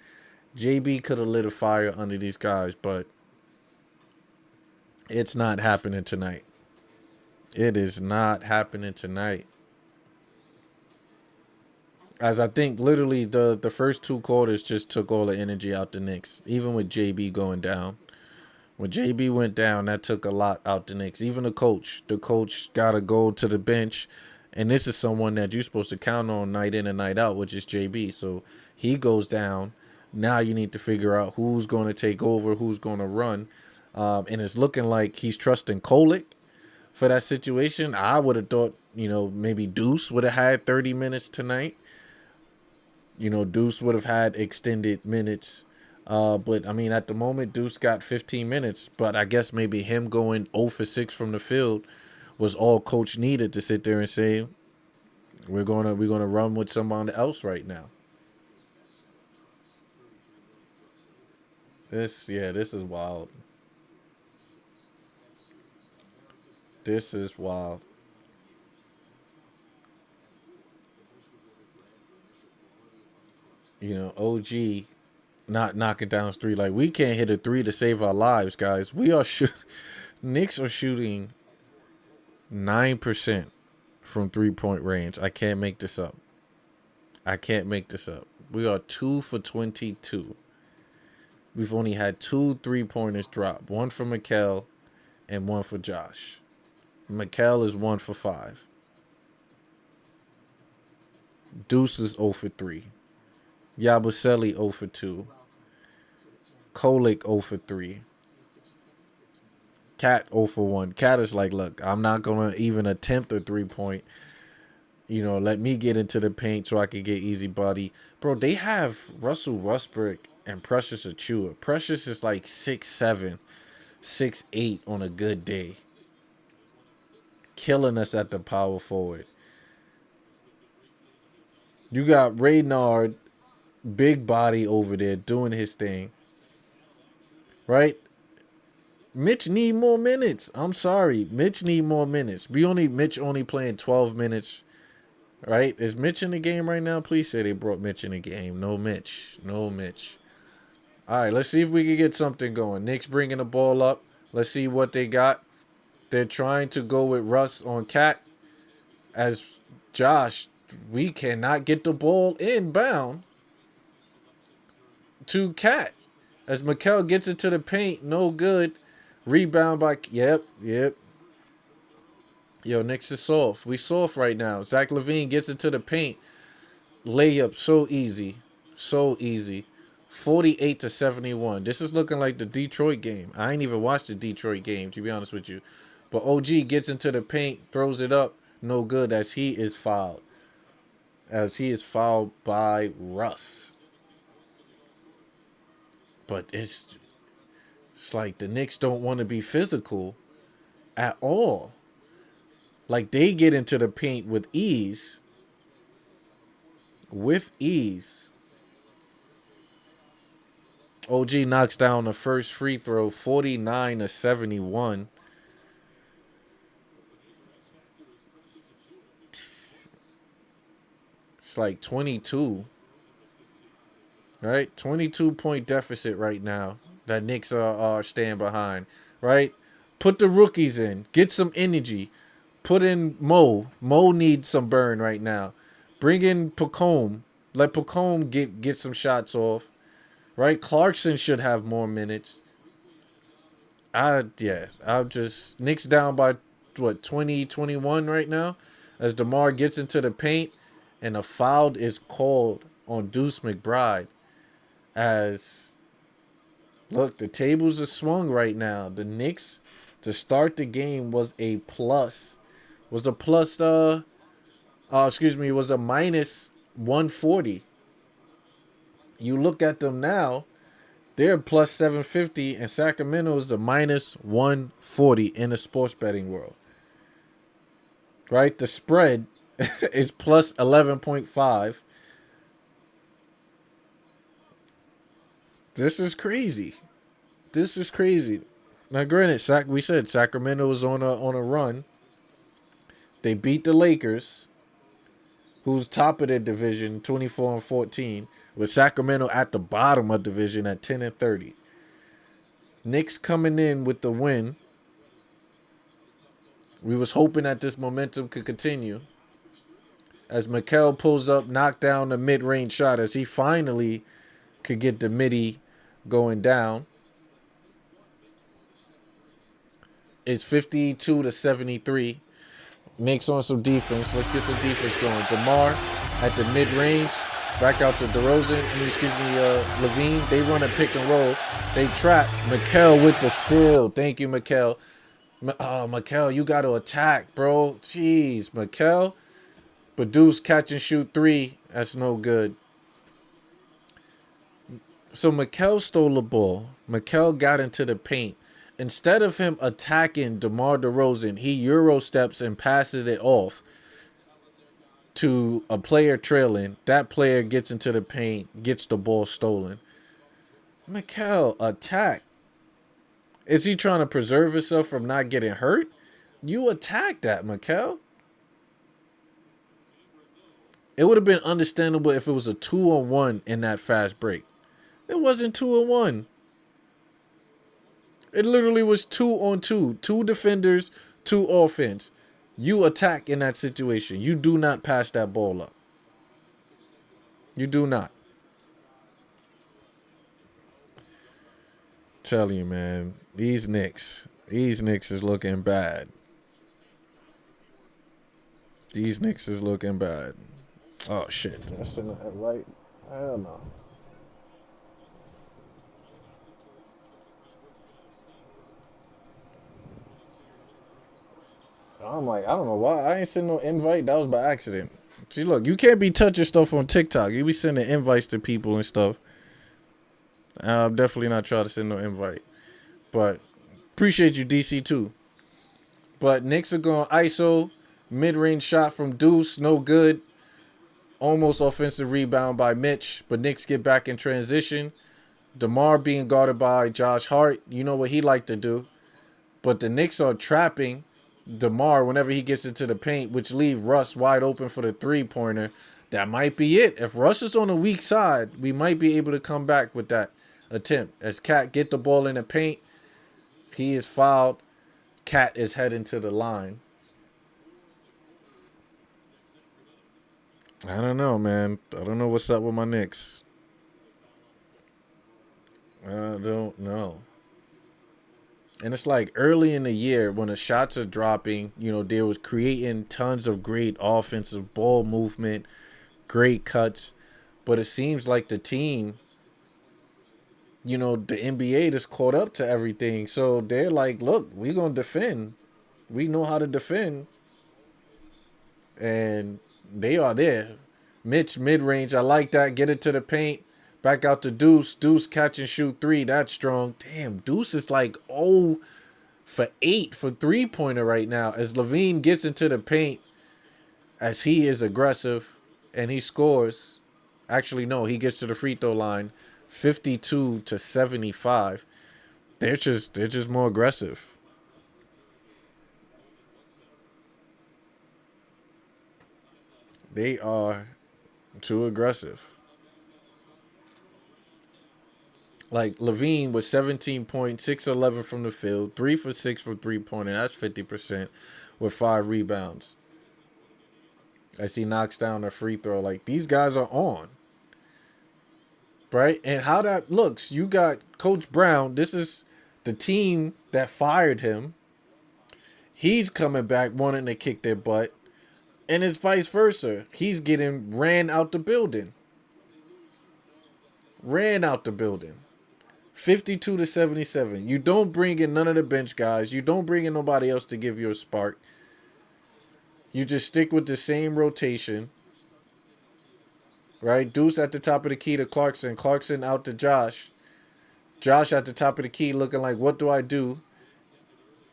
JB could have lit a fire under these guys, but it's not happening tonight. It is not happening tonight. As I think literally the first 2 quarters just took all the energy out the Knicks. Even with JB going down. When JB went down, that took a lot out the Knicks. Even the coach. The coach got to go to the bench. And this is someone that you're supposed to count on night in and night out, which is JB. So he goes down. Now you need to figure out who's going to take over, who's going to run. And it's looking like he's trusting Kolek for that situation. I would have thought, maybe Deuce would have had 30 minutes tonight. Deuce would have had extended minutes. But I mean, at the moment, Deuce got 15 minutes. But I guess maybe him going 0 for 6 from the field was all coach needed to sit there and say, we're gonna run with somebody else right now. This is wild. This is wild. OG not knocking down three. Like, we can't hit a three to save our lives, guys. We are Knicks are shooting 9% from 3-point range. I can't make this up. I can't make this up. We are 2 for 22. We've only had 2 3-pointers drop. One for Mikal and one for Josh. Mikal is 1 for 5. Deuce is 0 for 3. Yabusele 0 for 2. Kolik 0 for 3. Cat 0 for 1. Cat is like, look, I'm not going to even attempt a 3-point. Let me get into the paint so I can get easy body. Bro, they have Russell Westbrook and Precious Achua. Precious is like 6'7", 6'8" on a good day. Killing us at the power forward. You got Raynard, big body over there doing his thing. Right? Mitch need more minutes. I'm sorry. Mitch need more minutes. Mitch only playing 12 minutes. Right? Is Mitch in the game right now? Please say they brought Mitch in the game. No Mitch. No Mitch. All right, let's see if we can get something going. Knicks bringing the ball up. Let's see what they got. They're trying to go with Russ on Cat. As Josh, we cannot get the ball inbound to Cat. As Mikal gets into the paint, no good. Rebound by, yep. Yo, Knicks is soft. We soft right now. Zach LaVine gets into the paint. Layup, so easy. So easy. 48-71. This is looking like the Detroit game. I ain't even watched the Detroit game, to be honest with you. But OG gets into the paint, throws it up. No good as he is fouled. As he is fouled by Russ. But it's like the Knicks don't want to be physical at all. Like, they get into the paint with ease. With ease. OG knocks down the first free throw, 49-71. It's like 22. Right? 22-point deficit right now that Knicks are staying behind. Right? Put the rookies in. Get some energy. Put in Mo. Mo needs some burn right now. Bring in Pacome. Let Pacome get some shots off. Right? Clarkson should have more minutes. Knicks down by, 20-21 right now? As DeMar gets into the paint and a foul is called on Deuce McBride. As, look, the tables are swung right now. The Knicks, to start the game, was a minus 140. You look at them now, they're plus 750, and Sacramento is a minus 140 in the sports betting world. Right? The spread is plus 11.5. This is crazy. This is crazy. Now, granted, we said Sacramento was on a run. They beat the Lakers, who's top of their division, 24-14, with Sacramento at the bottom of division at 10-30. Knicks coming in with the win. We was hoping that this momentum could continue. As Mikal pulls up, knocked down the mid-range shot as he finally could get the midi going down. It's 52-73. Knicks on some defense. Let's get some defense going. DeMar at the mid-range. Back out to Levine. They run a pick and roll. They trap. Mikal with the steal. Thank you, Mikal. Mikal, you got to attack, bro. Jeez, Mikal. But Deuce catch and shoot 3. That's no good. So Mikel stole the ball. Mikel got into the paint. Instead of him attacking DeMar DeRozan, he Euro steps and passes it off to a player trailing. That player gets into the paint, gets the ball stolen. Mikel, attack. Is he trying to preserve himself from not getting hurt? You attack that, Mikel. It would have been understandable if it was a 2-on-1 in that fast break. It wasn't 2-on-1. It literally was 2-on-2. Two defenders, two offense. You attack in that situation. You do not pass that ball up. You do not. Tell you, man, these Knicks is looking bad. These Knicks is looking bad. Oh shit, that's in the right. Hell no. I'm like, I don't know why I ain't sending no invite. That was by accident. See, look, you can't be touching stuff on TikTok. You be sending invites to people and stuff. I'm definitely not trying to send no invite. But appreciate you, DC, too. But Knicks are going ISO. Mid-range shot from Deuce. No good. Almost offensive rebound by Mitch. But Knicks get back in transition. DeMar being guarded by Josh Hart. You know what he like to do. But the Knicks are trapping DeMar whenever he gets into the paint, which leave Russ wide open for the three-pointer. That might be it. If Russ is on the weak side, we might be able to come back with that attempt. As Cat get the ball in the paint, he is fouled. Cat is heading to the line. I don't know, man. I don't know what's up with my Knicks. I don't know. And it's like early in the year when the shots are dropping, you know, they was creating tons of great offensive ball movement, great cuts. But it seems like the team, you know, the NBA just caught up to everything. So they're like, look, we're going to defend. We know how to defend. And they are there. Mitch, mid-range. I like that. Get it to the paint. Back out to Deuce. Deuce catch and shoot three. That's strong. Damn, Deuce is like 0 for 8 for three-pointer right now. As Levine gets into the paint, as he is aggressive, and he scores. Actually, no, he gets to the free throw line. 52-75. They're just more aggressive. They are too aggressive. Like Levine was 17 points, 6-11 from the field, 3 for 6 from three-pointer. That's 50% with 5 rebounds. As he knocks down a free throw. Like, these guys are on. Right? And how that looks, you got Coach Brown. This is the team that fired him. He's coming back wanting to kick their butt. And it's vice versa. He's getting ran out the building. Ran out the building. 52-77. You don't bring in none of the bench guys. You don't bring in nobody else to give you a spark. You just stick with the same rotation. Right? Deuce at the top of the key to Clarkson. Clarkson out to Josh. Josh at the top of the key looking like, what do I do?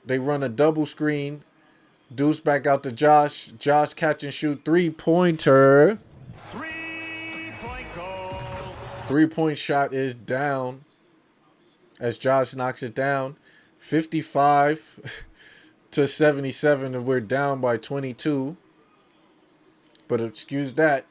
They run a double screen. Deuce back out to Josh. Josh catch and shoot three-pointer. 3-point goal. Three-point shot is down. As Josh knocks it down. 55-77. And we're down by 22. But excuse that.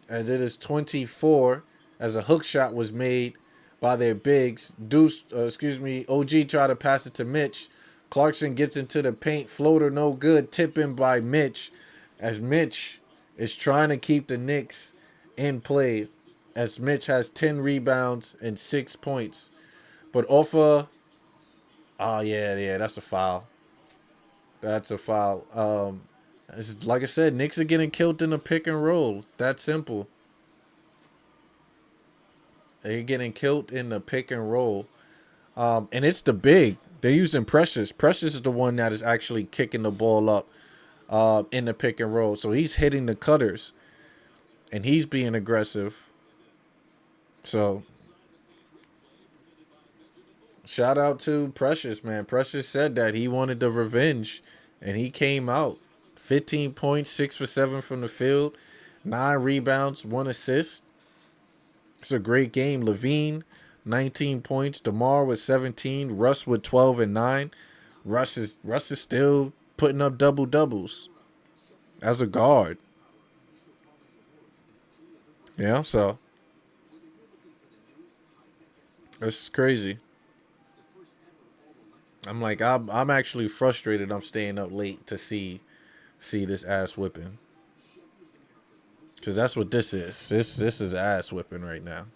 As it is 24. As a hook shot was made by their bigs. OG tried to pass it to Mitch. Clarkson gets into the paint. Floater no good. Tipping by Mitch. As Mitch is trying to keep the Knicks in play. As Mitch has 10 rebounds and 6 points. But off of... Oh, yeah, that's a foul. That's a foul. Like I said, Knicks are getting killed in the pick and roll. That simple. They're getting killed in the pick and roll. And it's the big. They're using Precious. Precious is the one that is actually kicking the ball up in the pick and roll. So he's hitting the cutters. And he's being aggressive. So shout out to Precious, man. Precious said that he wanted the revenge, and he came out. 15 points, 6 for 7 from the field, 9 rebounds, 1 assist. It's a great game. Levine, 19 points. DeMar with 17. Russ with 12 and 9. Russ is still putting up double doubles as a guard. Yeah, so it's crazy. I'm actually frustrated. I'm staying up late to see this ass whipping, because that's what this is. This is ass whipping right now.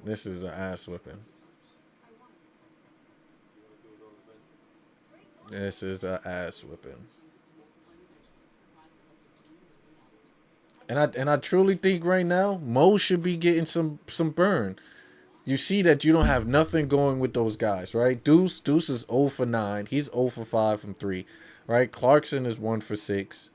This is an ass whipping. This is an ass whipping. And I truly think right now Mo should be getting some burn. You see that you don't have nothing going with those guys, right? Deuce is 0 for 9. He's 0 for 5 from 3, right? Clarkson is 1 for 6.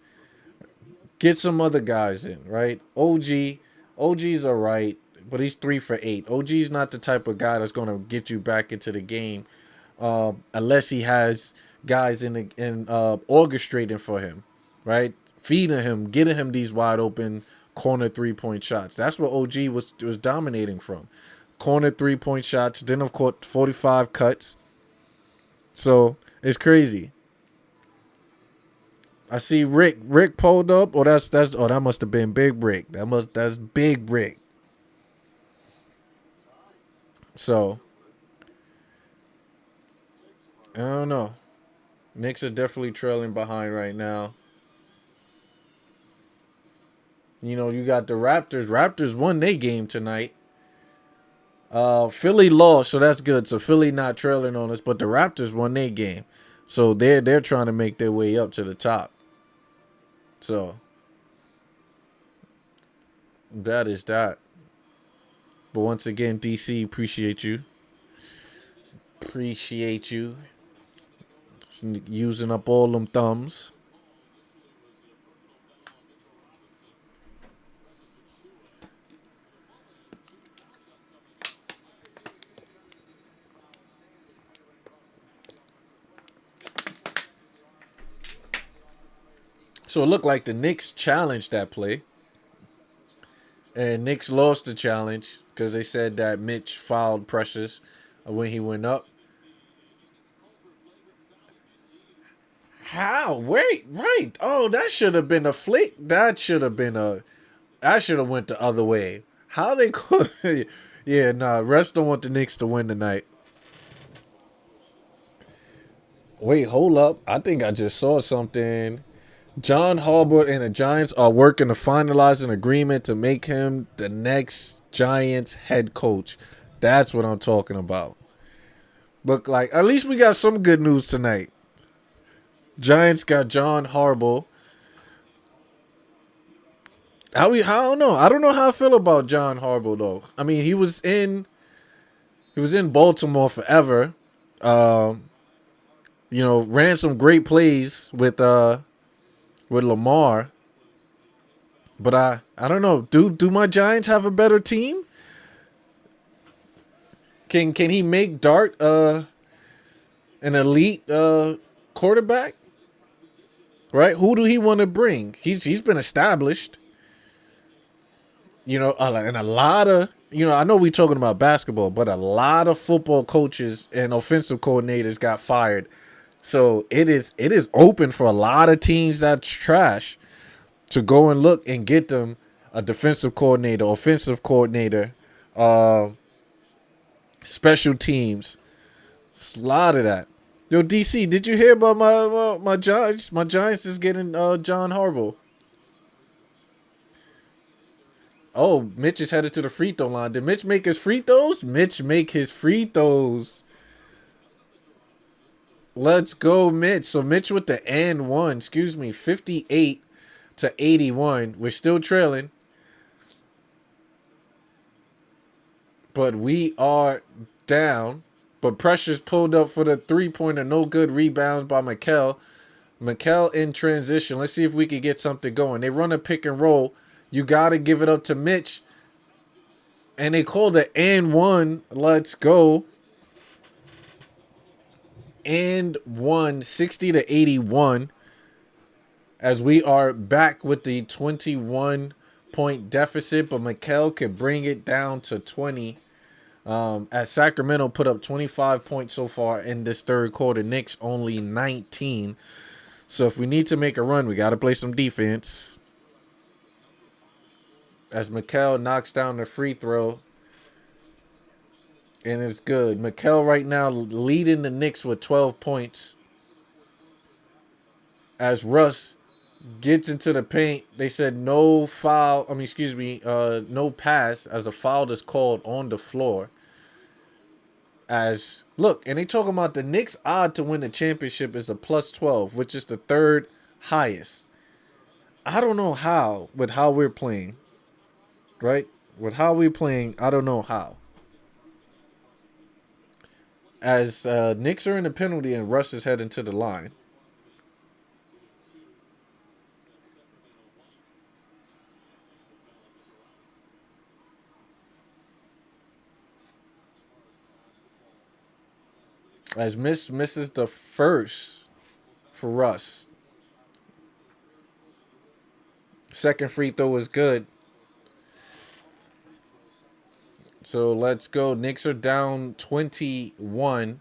Get some other guys in, right? OG's all right, but he's 3 for 8. OG's not the type of guy that's going to get you back into the game unless he has guys in orchestrating for him, right? Feeding him, getting him these wide open corner 3-point shots. That's what OG was dominating from. Corner 3-point shots, then of course 45 cuts. So it's crazy. I see Rick pulled up. Oh, that must have been Big Rick. That's Big Rick. So I don't know. Knicks are definitely trailing behind right now. You know, you got the Raptors. Raptors won their game tonight. Philly lost, so that's good. So Philly not trailing on us, but the Raptors won their game. So they're trying to make their way up to the top. So that is that. But once again, DC, appreciate you. Appreciate you. Just using up all them thumbs. So it looked like the Knicks challenged that play. And Knicks lost the challenge because they said that Mitch fouled Precious when he went up. How? Wait, right. Oh, that should have been a flick. That should have went the other way. How they could yeah, nah, refs don't want the Knicks to win tonight. Wait, hold up. I think I just saw something. John Harbaugh and the Giants are working to finalize an agreement to make him the next Giants head coach. That's what I'm talking about. But like, at least we got some good news tonight. Giants got John Harbaugh. I don't know. I don't know how I feel about John Harbaugh though. I mean, he was in Baltimore forever. Ran some great plays with Lamar. But I don't know. Do my Giants have a better team? Can he make Dart an elite quarterback? Right? Who do he want to bring? He's been established. And a lot of, I know we're talking about basketball, but a lot of football coaches and offensive coordinators got fired. So it is open for a lot of teams that's trash to go and look and get them a defensive coordinator, offensive coordinator, special teams. It's a lot of that. Yo, DC, did you hear about my Giants? My Giants is getting John Harbaugh. Oh, Mitch is headed to the free throw line. Did Mitch make his free throws? Mitch make his free throws. Let's go, Mitch. So Mitch with the and one. 58-81. We're still trailing. But we are down. But Precious pulled up for the 3-pointer. No good rebounds by Mikel. Mikal in transition. Let's see if we can get something going. They run a pick and roll. You got to give it up to Mitch. And they called it and one. Let's go. And one, 60 to 81. As we are back with the 21-point deficit. But Mikal could bring it down to 20. As Sacramento put up 25 points so far in this third quarter. Knicks only 19. So if we need to make a run, we got to play some defense. As Mikal knocks down the free throw. And it's good. Mikal right now leading the Knicks with 12 points. As Russ gets into the paint, they said no foul. No pass as a foul is called on the floor. As look, and they talking about the Knicks odd to win the championship is a +12, which is the third highest. I don't know how with how we're playing, right? With how we're playing, I don't know how. As Knicks are in the penalty and Russ is heading to the line. As misses the first for Russ. Second free throw is good. So let's go. Knicks are down 21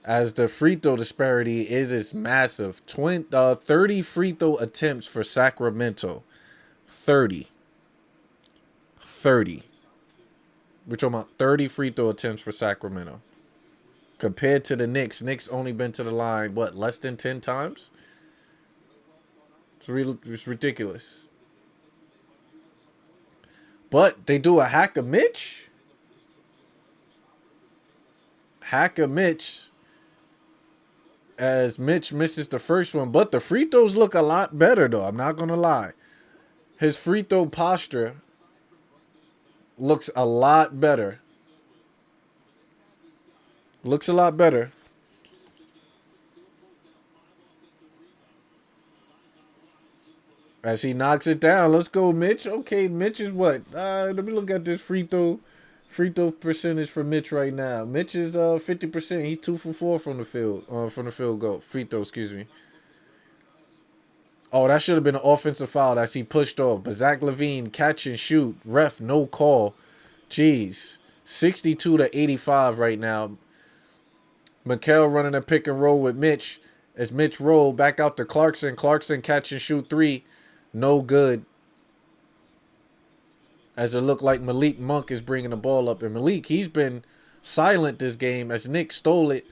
as the free throw disparity is massive. 30 free throw attempts for Sacramento. 30. We're talking about 30 free throw attempts for Sacramento. Compared to the Knicks. Knicks only been to the line, less than 10 times? It's ridiculous. But they do a hack of Mitch. As Mitch misses the first one. But the free throws look a lot better, though. I'm not going to lie. His free throw posture looks a lot better. Looks a lot better. As he knocks it down. Let's go, Mitch. Okay, Mitch is what? Let me look at this free throw percentage for Mitch right now. Mitch is 50%. He's 2 for 4 from the field goal. Free throw, excuse me. Oh, that should have been an offensive foul as he pushed off. But Zach LaVine, catch and shoot. Ref, no call. Jeez. 62 to 85 right now. Mikal running a pick and roll with Mitch. As Mitch roll back out to Clarkson. Clarkson catch and shoot 3. No good. As it looked like Malik Monk is bringing the ball up. And Malik, he's been silent this game as Nick stole it.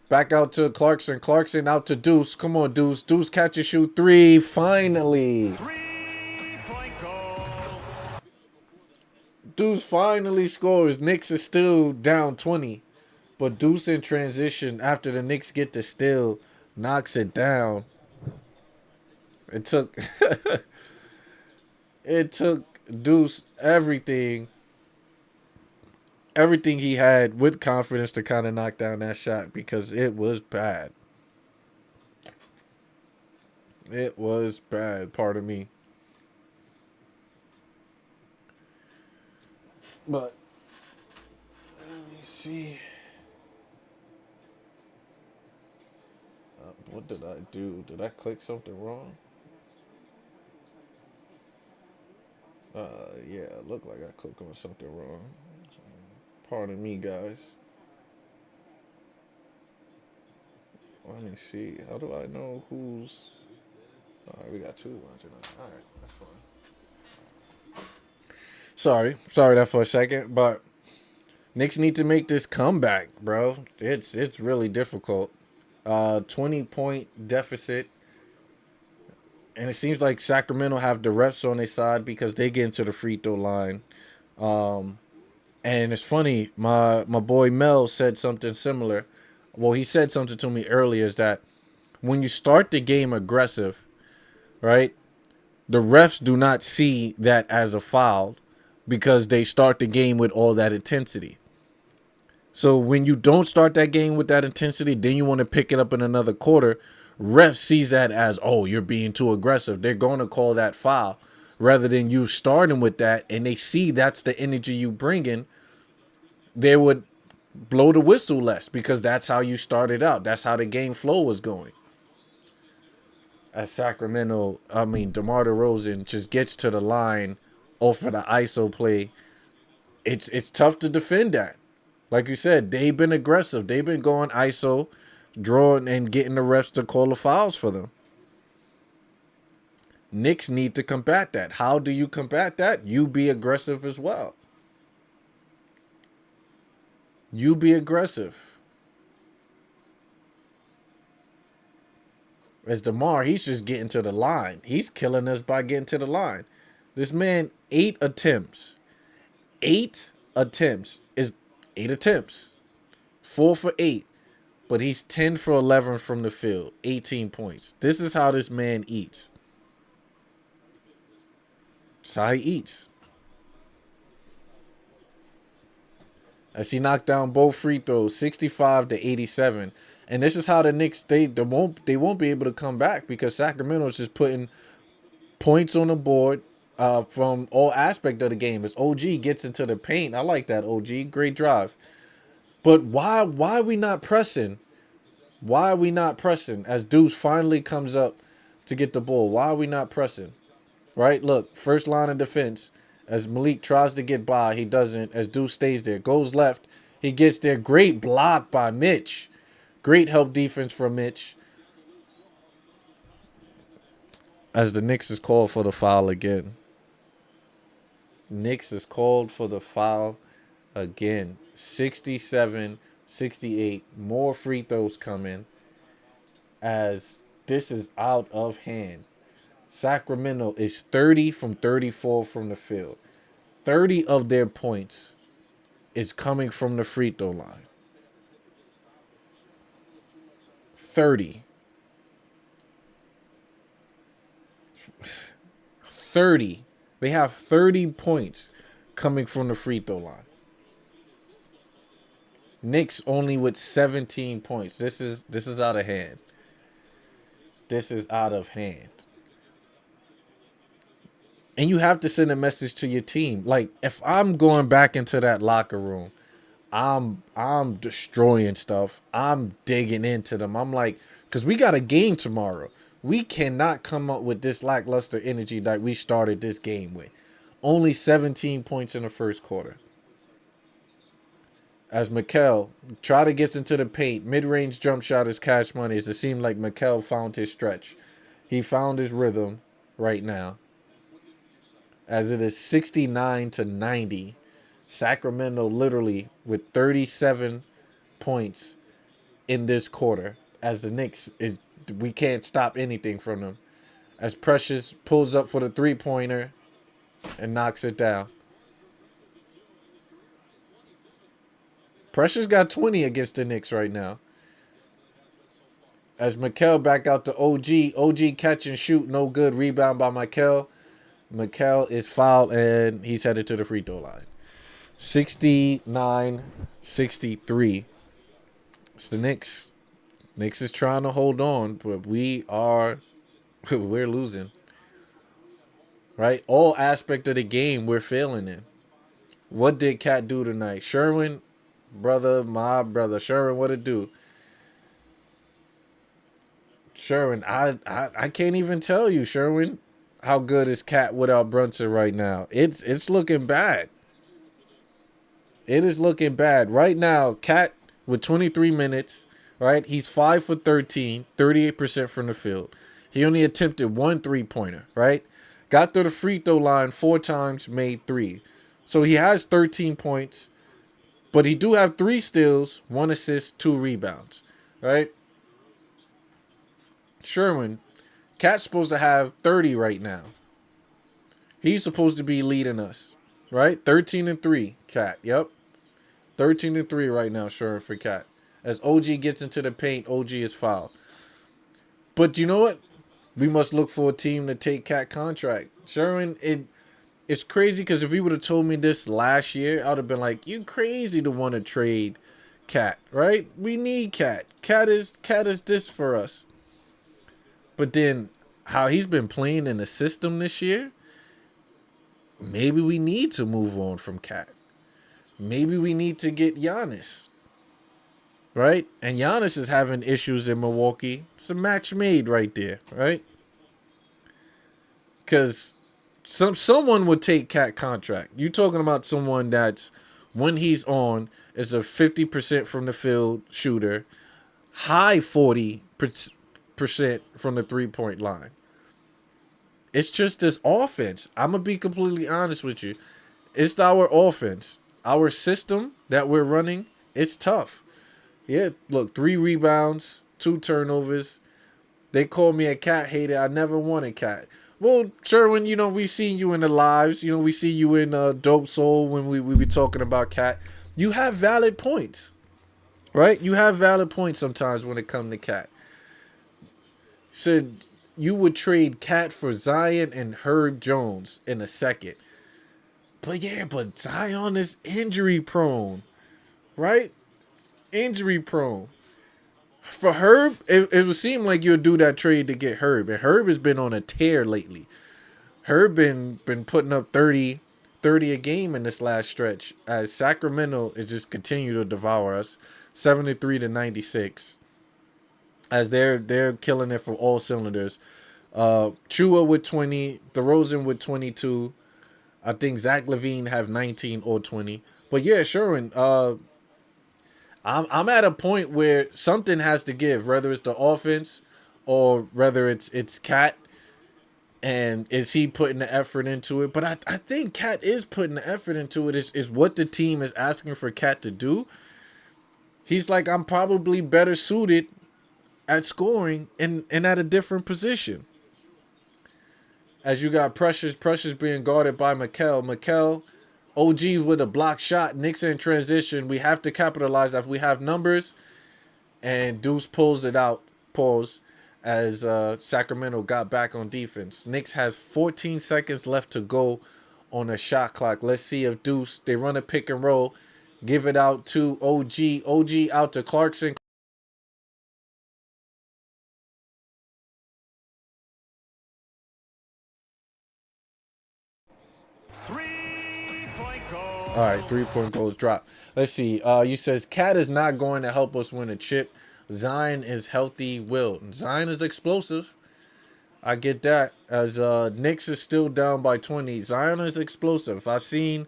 Back out to Clarkson. Clarkson out to Deuce. Come on, Deuce. Deuce catch and shoot 3. Finally. 3-point goal. Deuce finally scores. Knicks is still down 20. But Deuce in transition after the Knicks get the steal. Knocks it down. It took Deuce everything he had with confidence to kind of knock down that shot because it was bad. It was bad, pardon me. But let me see. What did I do? Did I click something wrong? Yeah, it looked like I clicked on something wrong. Pardon me, guys. Let me see. How do I know who's... Alright, we got 2 watching us. Alright, that's fine. Sorry that for a second, but Knicks need to make this comeback, bro. It's really difficult. 20-point deficit. And it seems like Sacramento have the refs on their side because they get into the free throw line. And it's funny, my boy Mel said something similar. Well, he said something to me earlier is that when you start the game aggressive, right, the refs do not see that as a foul because they start the game with all that intensity. So when you don't start that game with that intensity, then you want to pick it up in another quarter. Ref sees that as, oh, you're being too aggressive. They're going to call that foul rather than you starting with that, and they see that's the energy you bring in. They would blow the whistle less because that's how you started out. That's how the game flow was going. At Sacramento, DeMar DeRozan just gets to the line off of the ISO play. It's tough to defend that. Like you said, they've been aggressive. They've been going ISO, drawing and getting the refs to call the fouls for them. Knicks need to combat that. How do you combat that? You be aggressive as well. You be aggressive. As DeMar, he's just getting to the line. He's killing us by getting to the line. This man, 8 attempts. 8 attempts is 8 attempts. 4 for 8. But he's 10 for 11 from the field. 18 points. This is how this man eats. That's how he eats. As he knocked down both free throws, 65 to 87. And this is how the Knicks, they won't be able to come back because Sacramento's just putting points on the board from all aspect of the game. As OG gets into the paint, I like that, OG. Great drive. But why are we not pressing? Why are we not pressing? As Deuce finally comes up to get the ball, why are we not pressing? Right? Look, first line of defense. As Malik tries to get by, he doesn't. As Deuce stays there, goes left. He gets there. Great block by Mitch. Great help defense from Mitch. As the Knicks is called for the foul again. Knicks is called for the foul again. 67-68. More free throws coming. As this is out of hand. Sacramento is 30 from 34 from the field. 30 of their points is coming from the free throw line. 30. 30. They have 30 points coming from the free throw line. Knicks only with 17 points. This is out of hand. This is out of hand. And you have to send a message to your team. Like, if I'm going back into that locker room, I'm destroying stuff. I'm digging into them. I'm like, because we got a game tomorrow. We cannot come up with this lackluster energy that we started this game with. Only 17 points in the first quarter. As Mikal try to get into the paint, mid-range jump shot is cash money. It seemed like Mikal found his stretch. He found his rhythm right now. As it is 69-90. Sacramento literally with 37 points in this quarter. As the Knicks we can't stop anything from them. As Precious pulls up for the three-pointer and knocks it down. Precious got 20 against the Knicks right now. As Mikal back out to OG. OG catch and shoot, no good. Rebound by Mikal. Mikal is fouled and he's headed to the free throw line. 69-63. It's the Knicks. Knicks is trying to hold on, but we're losing. Right? All aspect of the game we're failing in. What did Cat do tonight? Sherwin, my brother. Sherwin, what it do? Sherwin, I can't even tell you, Sherwin, how good is Cat without Brunson right now. It's looking bad. It is looking bad. Right now, Cat with 23 minutes, right? He's 5 for 13, 38% from the field. He only attempted 1 3-pointer, right? Got to the free throw line 4 times, made 3. So he has 13 points, but he do have 3 steals, 1 assist, 2 rebounds, right? Sherwin, Cat's supposed to have 30 right now. He's supposed to be leading us, right? 13-3, Cat. Yep. 13-3 right now, Sherwin, for Cat. As OG gets into the paint, OG is fouled. But you know what? We must look for a team to take Cat contract. Sherwin, it's crazy because if you would have told me this last year, I would have been like, you crazy to want to trade Cat, right? We need Cat. Cat is this for us. But then how he's been playing in the system this year, maybe we need to move on from Cat. Maybe we need to get Giannis. Right? And Giannis is having issues in Milwaukee. It's a match made right there, right? Because someone would take Cat contract. You talking about someone that's, when he's on, is a 50% from the field shooter, high 40% from the 3-point line. It's just this offense. I'm going to be completely honest with you. It's our offense. Our system that we're running, it's tough. Yeah, look, 3 rebounds, 2 turnovers. They call me a Cat hater. I never wanted Cat. Well, Sherwin, we see you in the lives. We see you in Dope Soul when we be talking about Cat. You have valid points, right? You have valid points sometimes when it comes to Cat. Said you would trade Cat for Zion and Herb Jones in a second. But Zion is injury prone, right? Injury prone. For Herb, it would seem like you'll do that trade to get Herb. And Herb has been on a tear lately. Herb been putting up 30 a game in this last stretch as Sacramento is just continue to devour us. 73-96. As they're killing it from all cylinders. Chua with 20, DeRozan with 22. I think Zach LaVine have 19 or 20. But yeah, Sherwin, I'm at a point where something has to give, whether it's the offense or whether it's Cat, and is he putting the effort into it? But I think Cat is putting the effort into it. Is what the team is asking for Cat to do. He's like, I'm probably better suited at scoring and at a different position. As you got Precious being guarded by Mikal, OG with a block shot, Knicks in transition. We have to capitalize if we have numbers. And Deuce pulls it out, as Sacramento got back on defense. Knicks has 14 seconds left to go on a shot clock. Let's see if Deuce, they run a pick and roll, give it out to OG. OG out to Clarkson. All right, 3-point goals drop. Let's see. You says Cat is not going to help us win a chip. Zion is healthy willed. Zion is explosive. I get that. As Knicks is still down by 20. Zion is explosive. Even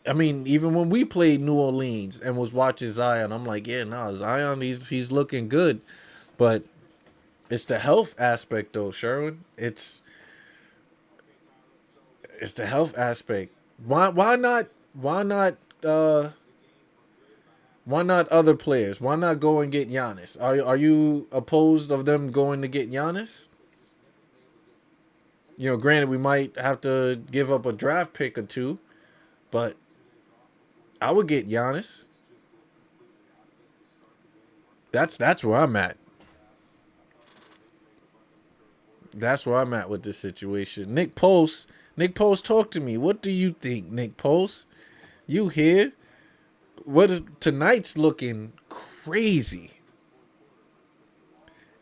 when we played New Orleans and was watching Zion, I'm like, yeah, Zion, he's looking good. But it's the health aspect though, Sherwin. It's the health aspect. Why not other players? Why not go and get Giannis? Are you opposed of them going to get Giannis? Granted, we might have to give up a draft pick or 2, but I would get Giannis. That's where I'm at. That's where I'm at with this situation. Nick Post, talk to me. What do you think, Nick Post? You here? Tonight's looking crazy.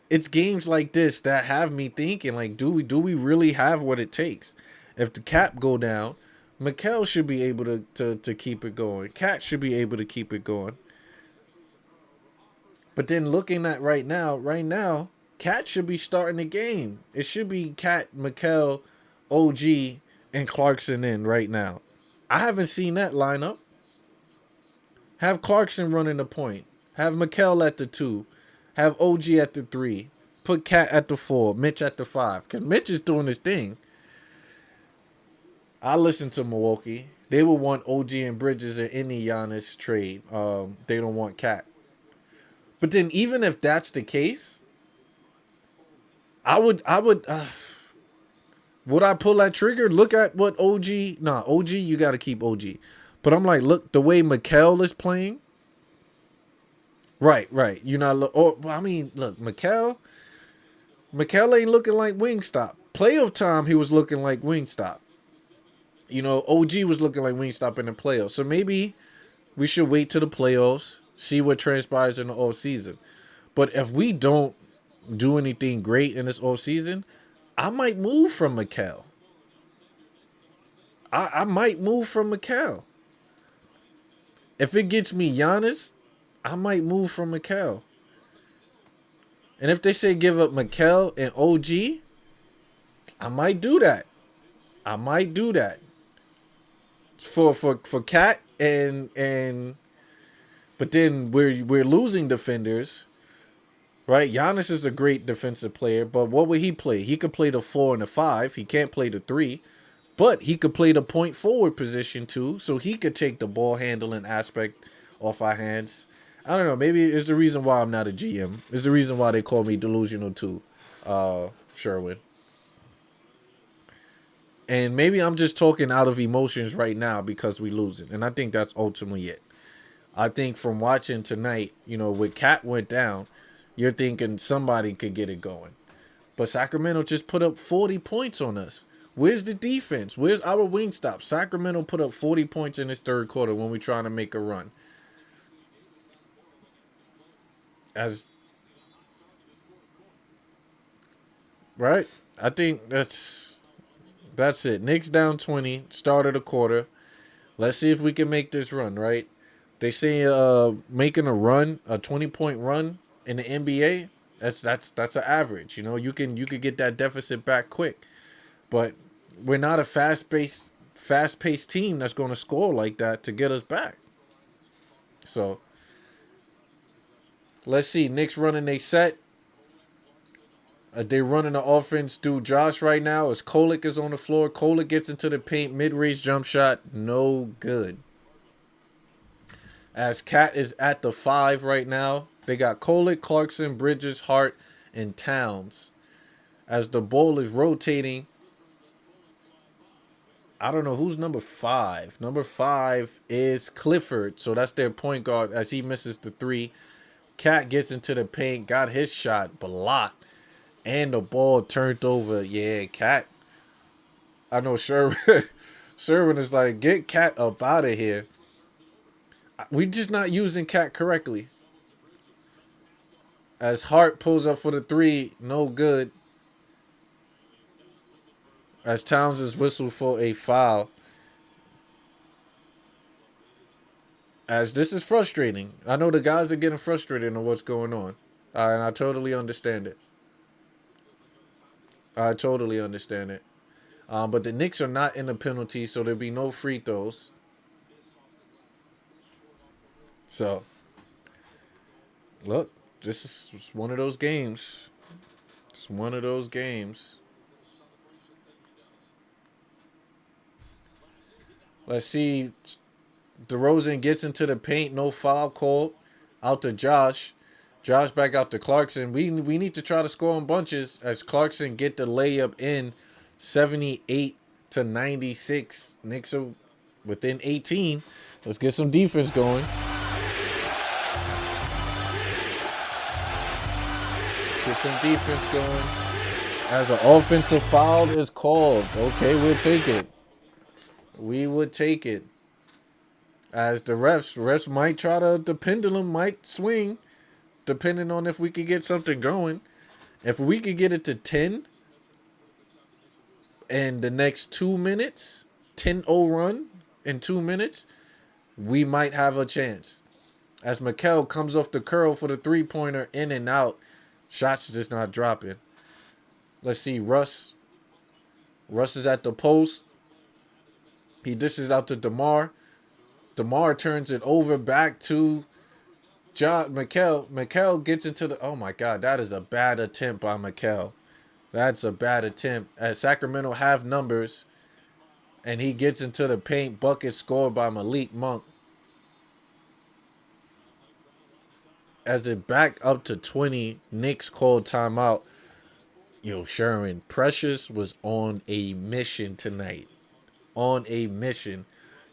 It's games like this that have me thinking, like, do we really have what it takes? If the cap go down, Mikal should be able to keep it going. Cat should be able to keep it going. But then looking at right now, Cat should be starting the game. It should be Cat, Mikal, OG, and Clarkson in right now. I haven't seen that lineup. Have Clarkson running the point. Have Mikal at the 2. Have OG at the 3. Put Cat at the 4. Mitch at the 5. Because Mitch is doing his thing. I listen to Milwaukee. They would want OG and Bridges in any Giannis trade. They don't want Cat. But then even if that's the case, would I pull that trigger? Look at what OG. OG, you got to keep OG. But I'm like, look, the way Mikal is playing. Right. Look, Mikal ain't looking like Wingstop. Playoff time, he was looking like Wingstop. OG was looking like Wingstop in the playoffs. So maybe we should wait to the playoffs, see what transpires in the offseason. But if we don't do anything great in this offseason, I might move from Mikal. I might move from Mikal. If it gets me Giannis, I might move from Mikal. And if they say give up Mikal and OG, I might do that. I might do that. For Cat and but then we're losing defenders. Right? Giannis is a great defensive player, but what would he play? He could play the 4 and the 5. He can't play the 3. But he could play the point forward position too, so he could take the ball handling aspect off our hands. I don't know. Maybe it's the reason why I'm not a GM. It's the reason why they call me Delusional too, Sherwin. And maybe I'm just talking out of emotions right now because we losing. And I think that's ultimately it. I think from watching tonight, with Cat went down, you're thinking somebody could get it going. But Sacramento just put up 40 points on us. Where's the defense? Where's our wing stop? Sacramento put up 40 points in this third quarter when we're trying to make a run. Right? I think that's it. Knicks down 20, start of the quarter. Let's see if we can make this run, right? They say making a run, a 20-point run in the NBA, that's an average. You could get that deficit back quick. But we're not a fast-paced team that's going to score like that to get us back. So let's see. Knicks running a set. They running the offense through Josh right now as Kolek is on the floor. Kolek gets into the paint, mid-range jump shot, no good. As Cat is at the 5 right now. They got Kolek, Clarkson, Bridges, Hart, and Towns. As the ball is rotating, I don't know who's number 5. Number 5 is Clifford. So that's their point guard as he misses the 3. Cat gets into the paint, got his shot blocked, and the ball turned over. Yeah, Cat. I know Sherwin is like, get Cat up out of here. We're just not using Cat correctly. As Hart pulls up for the 3, no good. As Towns is whistled for a foul. As this is frustrating. I know the guys are getting frustrated on what's going on. And I totally understand it. But the Knicks are not in the penalty, so there'll be no free throws. So, look, this is one of those games. It's one of those games. Let's see. DeRozan gets into the paint. No foul called. Out to Josh. Josh back out to Clarkson. We need to try to score in bunches as Clarkson get the layup in 78-96. Knicks are within 18. Let's get some defense going. As an offensive foul is called. Okay, we'll take it. We would take it. As the refs might try to, the pendulum might swing, depending on if we could get something going. If we could get it to 10 and the next 2 minutes, 10-0 run in 2 minutes, we might have a chance. As Mikal comes off the curl for the 3-pointer, in and out, shots just not dropping. Let's see, Russ is at the post. He dishes out to DeMar. DeMar turns it over back to Mikal. Mikal gets into the... Oh, my God. That is a bad attempt by Mikal. That's a bad attempt. As Sacramento have numbers, and he gets into the paint. Bucket scored by Malik Monk. As it back up to 20, Knicks called timeout. Sherwin, Precious was on a mission tonight. On a mission.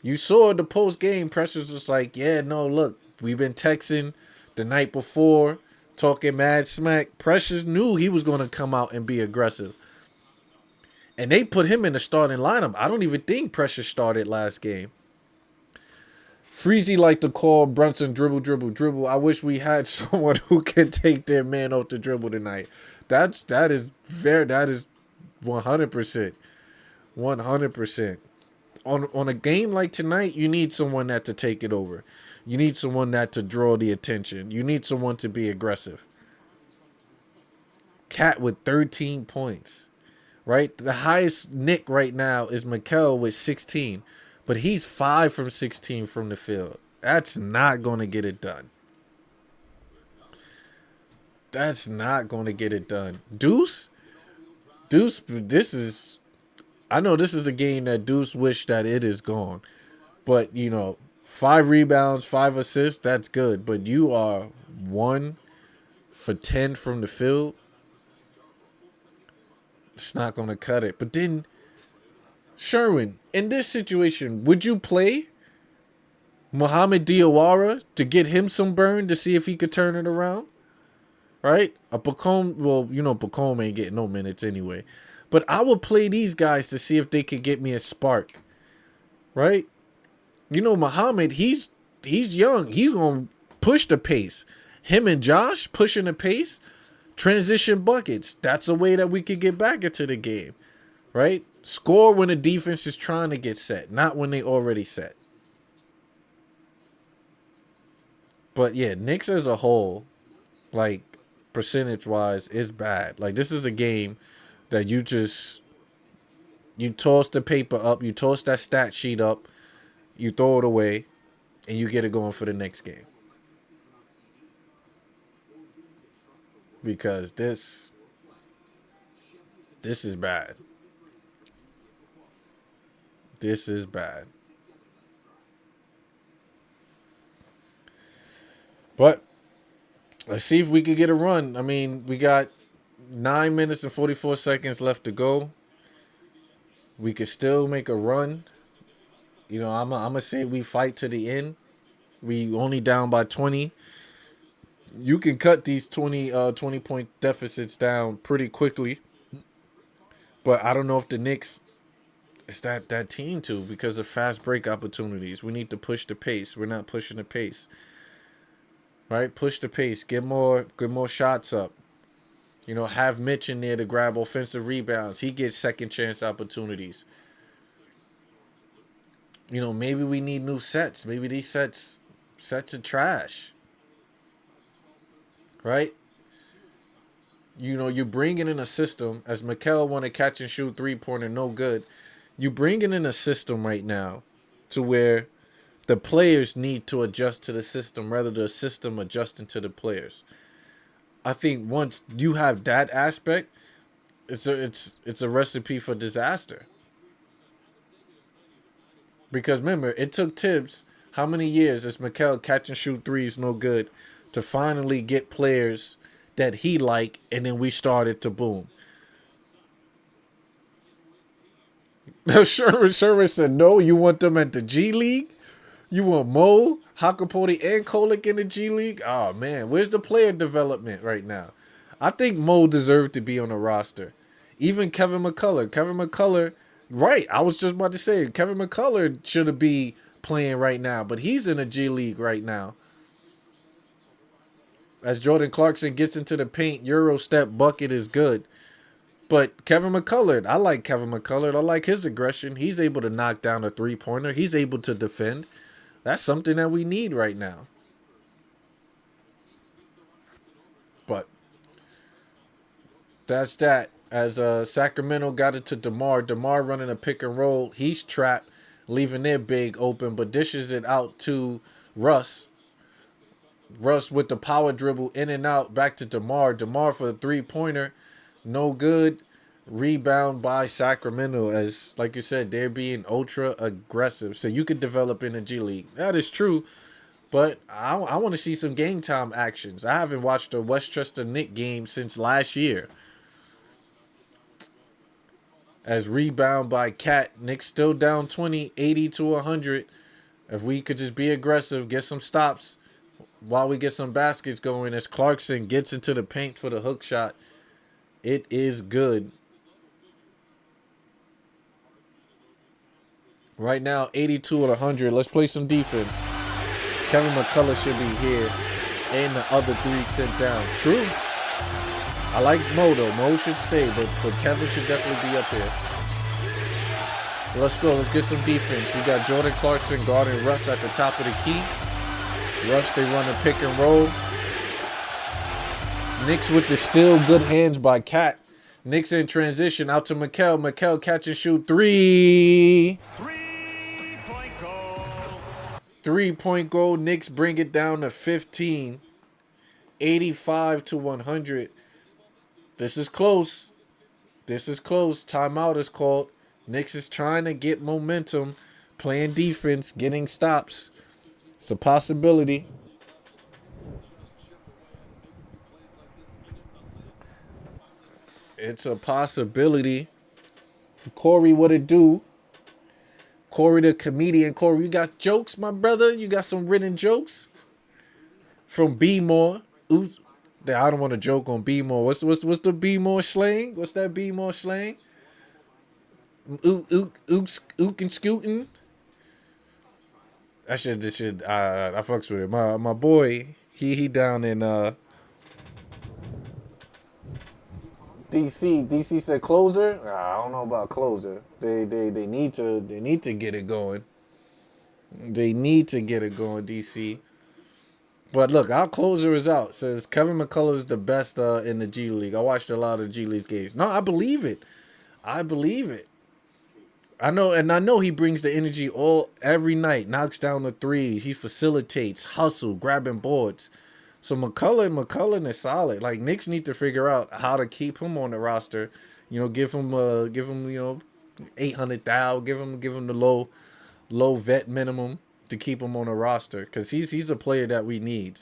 You saw the post game, Precious was like, yeah, no, look, we've been texting the night before, talking mad smack. Precious knew he was going to come out and be aggressive. And they put him in the starting lineup. I don't even think Precious started last game. Freezy like to call Brunson dribble, dribble, dribble. I wish we had someone who can take their man off the dribble tonight. That is 100%. 100%. On a game like tonight, you need someone that to take it over. You need someone that to draw the attention. You need someone to be aggressive. Cat with 13 points. Right? The highest Nick right now is Mikel with 16. But he's 5 from 16 from the field. That's not going to get it done. That's not going to get it done. Deuce, this is... I know this is a game that Deuce wished that it is gone. But, 5 rebounds, 5 assists, that's good. But you are 1 for 10 from the field. It's not going to cut it. But then, Sherwin, in this situation, would you play Mohamed Diawara to get him some burn to see if he could turn it around? Right? A Bacone, well, Bacone ain't getting no minutes anyway. But I would play these guys to see if they could get me a spark. Right? Mohamed, he's young. He's going to push the pace. Him and Josh pushing the pace. Transition buckets. That's a way that we could get back into the game. Right? Score when the defense is trying to get set, not when they already set. But yeah, Knicks as a whole, like percentage-wise, is bad. Like this is a game that you toss the paper up, you toss that stat sheet up, you throw it away, and you get it going for the next game. Because this is bad. This is bad. But let's see if we could get a run. I mean, we got 9 minutes and 44 seconds left to go. We could still make a run. I'm going to say we fight to the end. We only down by 20. You can cut these 20-point deficits down pretty quickly. But I don't know if the Knicks... It's that team too, because of fast break opportunities. We need to push the pace. We're not pushing the pace. Right? Push the pace. Get more shots up. Have Mitch in there to grab offensive rebounds. He gets second chance opportunities. Maybe we need new sets. Maybe these sets are trash. Right? You're bringing in a system, as Mikel want to catch and shoot three-pointer, no good. You bringing in a system right now to where the players need to adjust to the system rather than the system adjusting to the players. I think once you have that aspect, it's a recipe for disaster. Because remember, it took Tibbs how many years as Mikel catch and shoot threes no good to finally get players that he liked, and then we started to boom. Sherman said, no, you want them at the G League? You want Mo, Hakapoti, and Kolek in the G League? Oh, man, where's the player development right now? I think Mo deserved to be on the roster. Even Kevin McCullough, right, I was just about to say, Kevin McCullough should be playing right now, but he's in the G League right now. As Jordan Clarkson gets into the paint, Euro step bucket is good. But Kevin McCullough, I like Kevin McCullough. I like his aggression. He's able to knock down a three-pointer. He's able to defend. That's something that we need right now. But that's that. As Sacramento got it to DeMar. DeMar running a pick and roll. He's trapped, leaving their big open, but dishes it out to Russ. Russ with the power dribble in and out, back to DeMar. DeMar for the three-pointer. No good. Rebound by Sacramento, as like you said, they're being ultra aggressive. So you could develop in the G League. That is true. But I want to see some game time actions. I haven't watched a Westchester Knicks game since last year. As rebound by Cat. Knicks still down 20, 80 to 100. If we could just be aggressive, get some stops while we get some baskets going, as Clarkson gets into the paint for the hook shot. It is good. Right now, 82 to 100. Let's play some defense. Kevin McCullough should be here, and the other three sent down. True. I like Mo though. Mo should stay, but Kevin should definitely be up here. Let's go. Let's get some defense. We got Jordan Clarkson guarding Russ at the top of the key. Russ, they run a pick and roll. Knicks with the still good hands by Cat. Knicks in transition out to Mikal. Mikal catch and shoot three. 3-point goal. 3-point goal. Knicks bring it down to 15. 85-100. This is close. This is close. Timeout is called. Knicks is trying to get momentum, playing defense, getting stops. It's a possibility. It's a possibility. Corey, what it do? Corey the comedian. Corey, you got jokes, my brother? You got some written jokes? From B More. Oops. I don't want to joke on B More. What's the B More slang? What's that B More slang? Ook and scooting. I fucks with it. My boy, he down in DC. DC said closer. I don't know about closer. They need to get it going. They need to get it going, DC. But look, our closer is out. Says Kevin McCullough is the best in the G League. I watched a lot of G League games. No, I believe it. I believe it. I know he brings the energy every night. Knocks down the threes. He facilitates, hustle, grabbing boards. So McCullough is solid. Like, Knicks need to figure out how to keep him on the roster. You know, give him 800,000. Give him the low vet minimum to keep him on the roster, because he's a player that we need.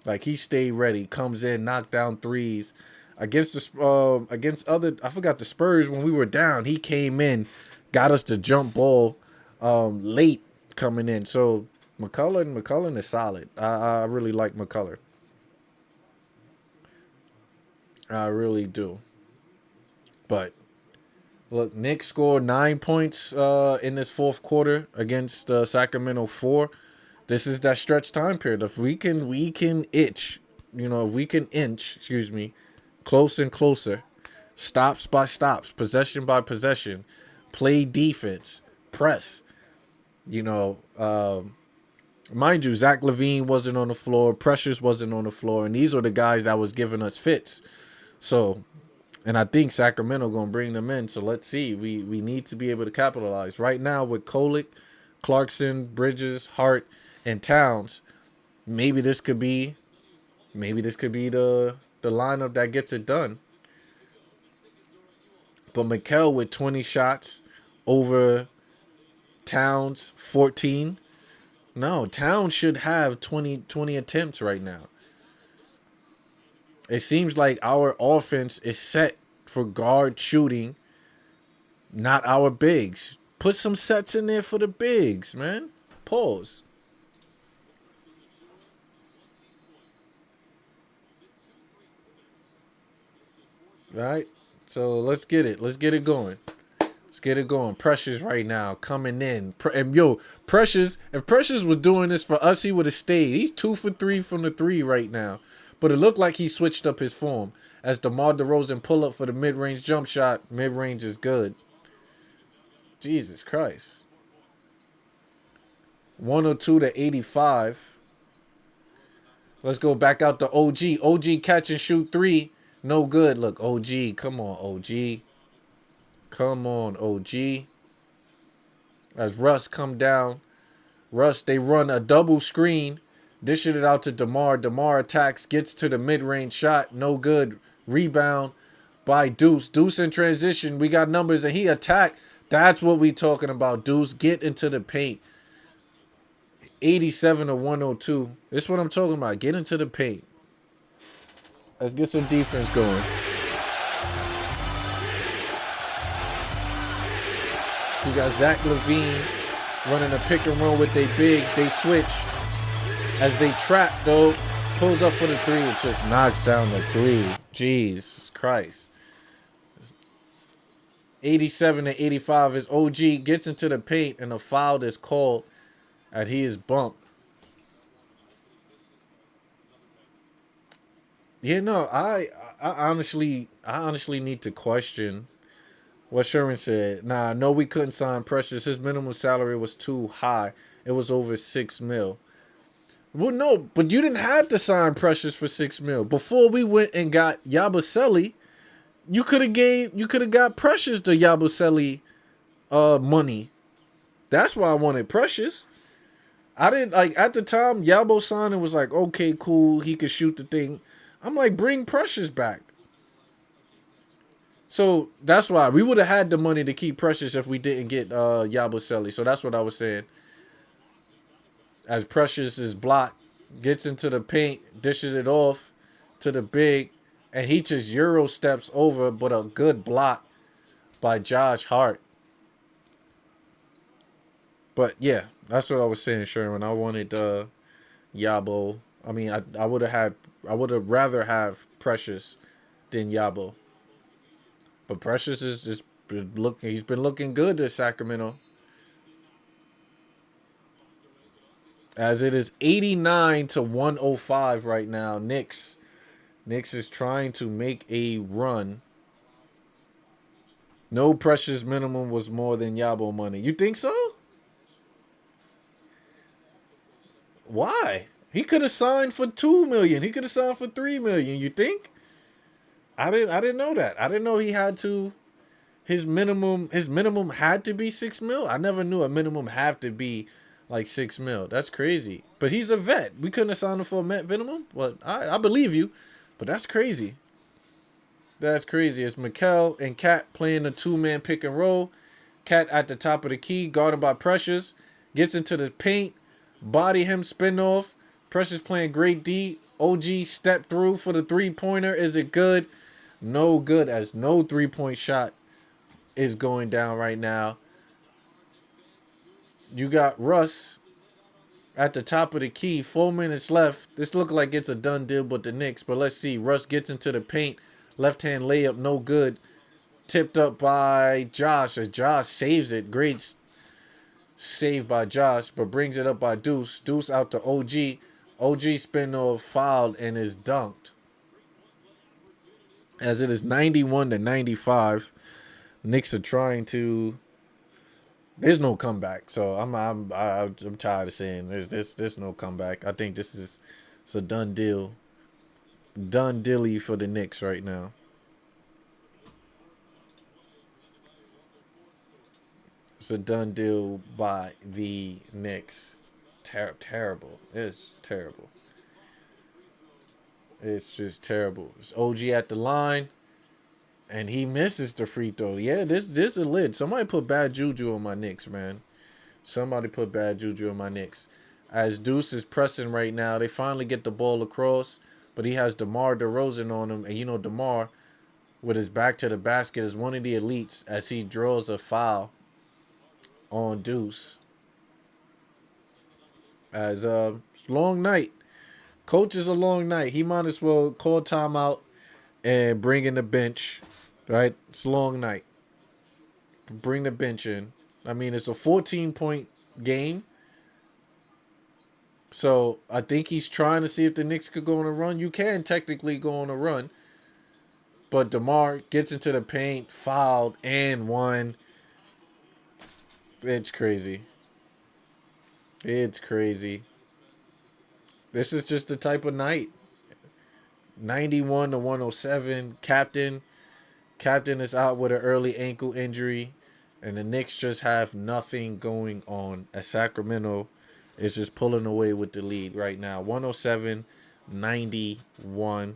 Like, he stayed ready, comes in, knock down threes against other. I forgot the Spurs when we were down. He came in, got us the jump ball late coming in. So McCullough is solid. I really like McCullough. I really do. But look, Knicks scored 9 points in this fourth quarter against Sacramento 4. This is that stretch time period. If we can inch, close and closer, stops by stops, possession by possession, play defense, press. Mind you, Zach LaVine wasn't on the floor, Precious wasn't on the floor, and these are the guys that was giving us fits. So, and I think Sacramento going to bring them in. So let's see. We need to be able to capitalize. Right now with Kolick, Clarkson, Bridges, Hart, and Towns, maybe this could be the lineup that gets it done. But Mikal with 20 shots over Towns 14. No, Towns should have 20 attempts right now. It seems like our offense is set for guard shooting, not our bigs. Put some sets in there for the bigs, man. Pause. All right, so let's get it. Let's get it going. Let's get it going. Precious right now coming in. And Precious, if Precious was doing this for us, he would have stayed. He's 2 for 3 from the 3 right now. But it looked like he switched up his form. As DeMar DeRozan pull up for the mid-range jump shot. Mid-range is good. Jesus Christ. 102-85. Let's go back out to OG. OG catch and shoot 3. No good. Look, OG. Come on, OG. Come on, OG. As Russ come down. Russ, they run a double screen. Dishing it out to DeMar. DeMar attacks, gets to the mid-range shot. No good. Rebound by Deuce. Deuce in transition. We got numbers, and he attacked. That's what we talking about, Deuce. Get into the paint. 87-102. This is what I'm talking about. Get into the paint. Let's get some defense going. You got Zach LaVine running a pick and roll with they big. They switch. As they trap, though, pulls up for the 3. It just knocks down the 3. Jesus Christ. 87-85 is OG. Gets into the paint, and a foul is called. And he is bumped. Yeah, no, I honestly need to question what Sherman said. Nah, no, we couldn't sign Precious. His minimum salary was too high. It was over 6 mil. Well, no, but you didn't have to sign Precious for 6 mil. Before we went and got Yabusele, you could have got Precious the Yabusele money. That's why I wanted Precious. I didn't like at the time Yabo signed and was like, okay, cool, he could shoot the thing. I'm like, bring Precious back. So that's why we would have had the money to keep Precious if we didn't get Yabusele. So that's what I was saying. As Precious is blocked, gets into the paint, dishes it off to the big, and he just Euro steps over, but a good block by Josh Hart. But yeah, that's what I was saying, Sherman. I wanted Yabo. I mean, I would have rather have Precious than Yabo. But Precious is just looking. He's been looking good at Sacramento. As it is 89 to 105 right now. Knicks is trying to make a run. No Precious minimum was more than Yabo money. You think so? Why? He could have signed for 2 million. He could have signed for 3 million. You think? I didn't know that. I didn't know he had to. His minimum had to be 6 mil. I never knew a minimum have to be like 6 mil. That's crazy. But he's a vet. We couldn't have signed him for a minimum. But I believe you. But that's crazy. That's crazy. It's Mikel and Cat playing a two-man pick and roll. Cat at the top of the key, guarded by Precious. Gets into the paint. Body him, spin off. Precious playing great D. OG step through for the three-pointer. Is it good? No good, as no three-point shot is going down right now. You got Russ at the top of the key. 4 minutes left. This looks like it's a done deal with the Knicks, but let's see. Russ gets into the paint. Left-hand layup, no good. Tipped up by Josh as Josh saves it. Great save by Josh, but brings it up by Deuce. Deuce out to OG. OG spin off, fouled, and is dunked. As it is 91 to 95. Knicks are trying to. There's no comeback, so I'm tired of saying there's no comeback. I think it's a done deal, done dilly for the Knicks right now. It's a done deal by the Knicks. Terrible. It's terrible. It's just terrible. It's OG at the line, and he misses the free throw. Yeah, this a lid. Somebody put bad juju on my Knicks, man. Somebody put bad juju on my Knicks. As Deuce is pressing right now, they finally get the ball across, but he has DeMar DeRozan on him, and DeMar, with his back to the basket, is one of the elites as he draws a foul on Deuce. As it's a long night. Coach is a long night. He might as well call timeout and bring in the bench. Right? It's a long night. Bring the bench in. I mean, it's a 14-point game. So I think he's trying to see if the Knicks could go on a run. You can technically go on a run. But DeMar gets into the paint, fouled, and won. It's crazy. It's crazy. This is just the type of night. 91 to 107. Captain is out with an early ankle injury. And the Knicks just have nothing going on. As Sacramento is just pulling away with the lead right now. 107-91.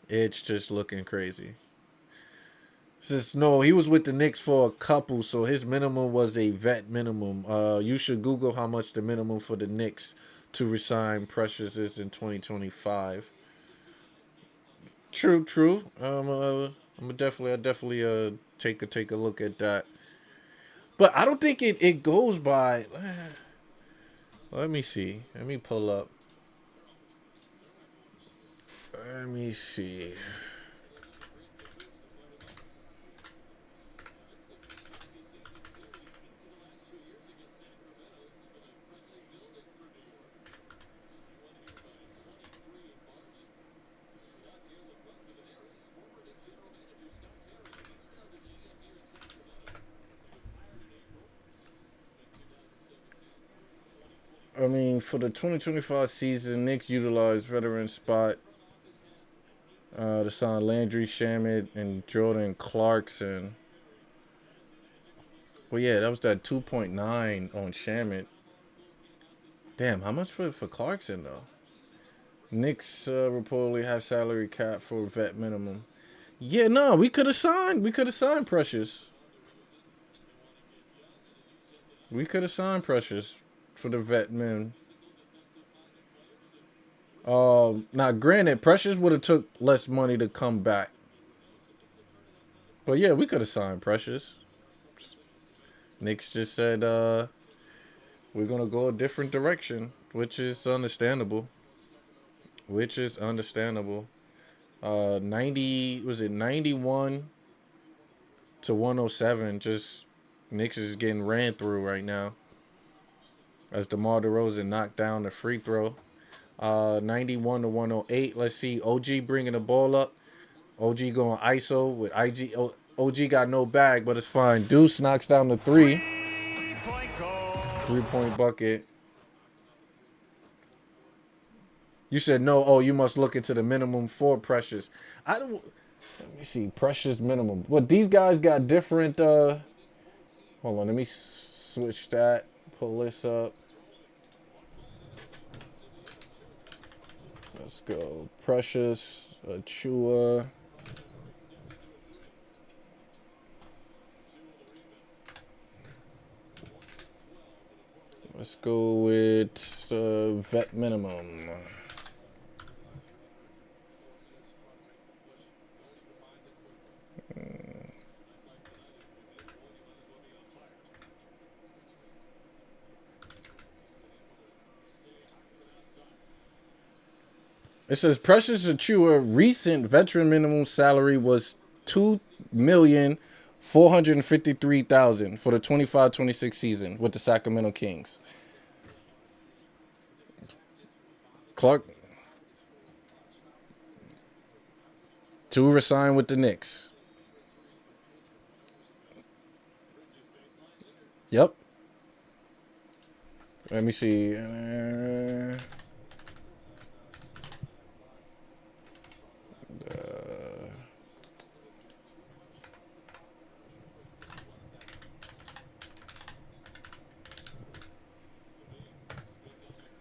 It's just looking crazy. No, he was with the Knicks for a couple, so his minimum was a vet minimum. You should Google how much the minimum for the Knicks to resign Precious is in 2025. True. I definitely take a look at that. But I don't think it goes by. Let me see. Let me pull up. Let me see. I mean, for the 2025 season, Knicks utilized veteran spot to sign Landry Shamet and Jordan Clarkson. Well, yeah, that was that 2.9 on Shamet. Damn, how much for Clarkson though? Knicks reportedly have salary cap for vet minimum. Yeah, no, we could have signed. We could have signed Precious. We could have signed Precious for the vet min. Now granted, Precious would have took less money to come back. But yeah, we could have signed Precious. Knicks just said we're gonna go a different direction, which is understandable. Which is understandable. 90 was it 91 to 107? Just Knicks is getting ran through right now. As DeMar DeRozan knocked down the free throw. 91 to 108. Let's see. OG bringing the ball up. OG going ISO with IG. OG got no bag, but it's fine. Deuce knocks down the three. 3-point goal. 3-point bucket. You said no. Oh, you must look into the minimum for Precious. I don't. Let me see. Precious minimum. Well, these guys got different. Hold on. Let me switch that. Pull this up. Let's go. Precious. Achua. Let's go with vet minimum. It says Precious Achua recent veteran minimum salary was $2,453,000 for the 25-26 season with the Sacramento Kings. Clark to resign with the Knicks. Yep. Let me see.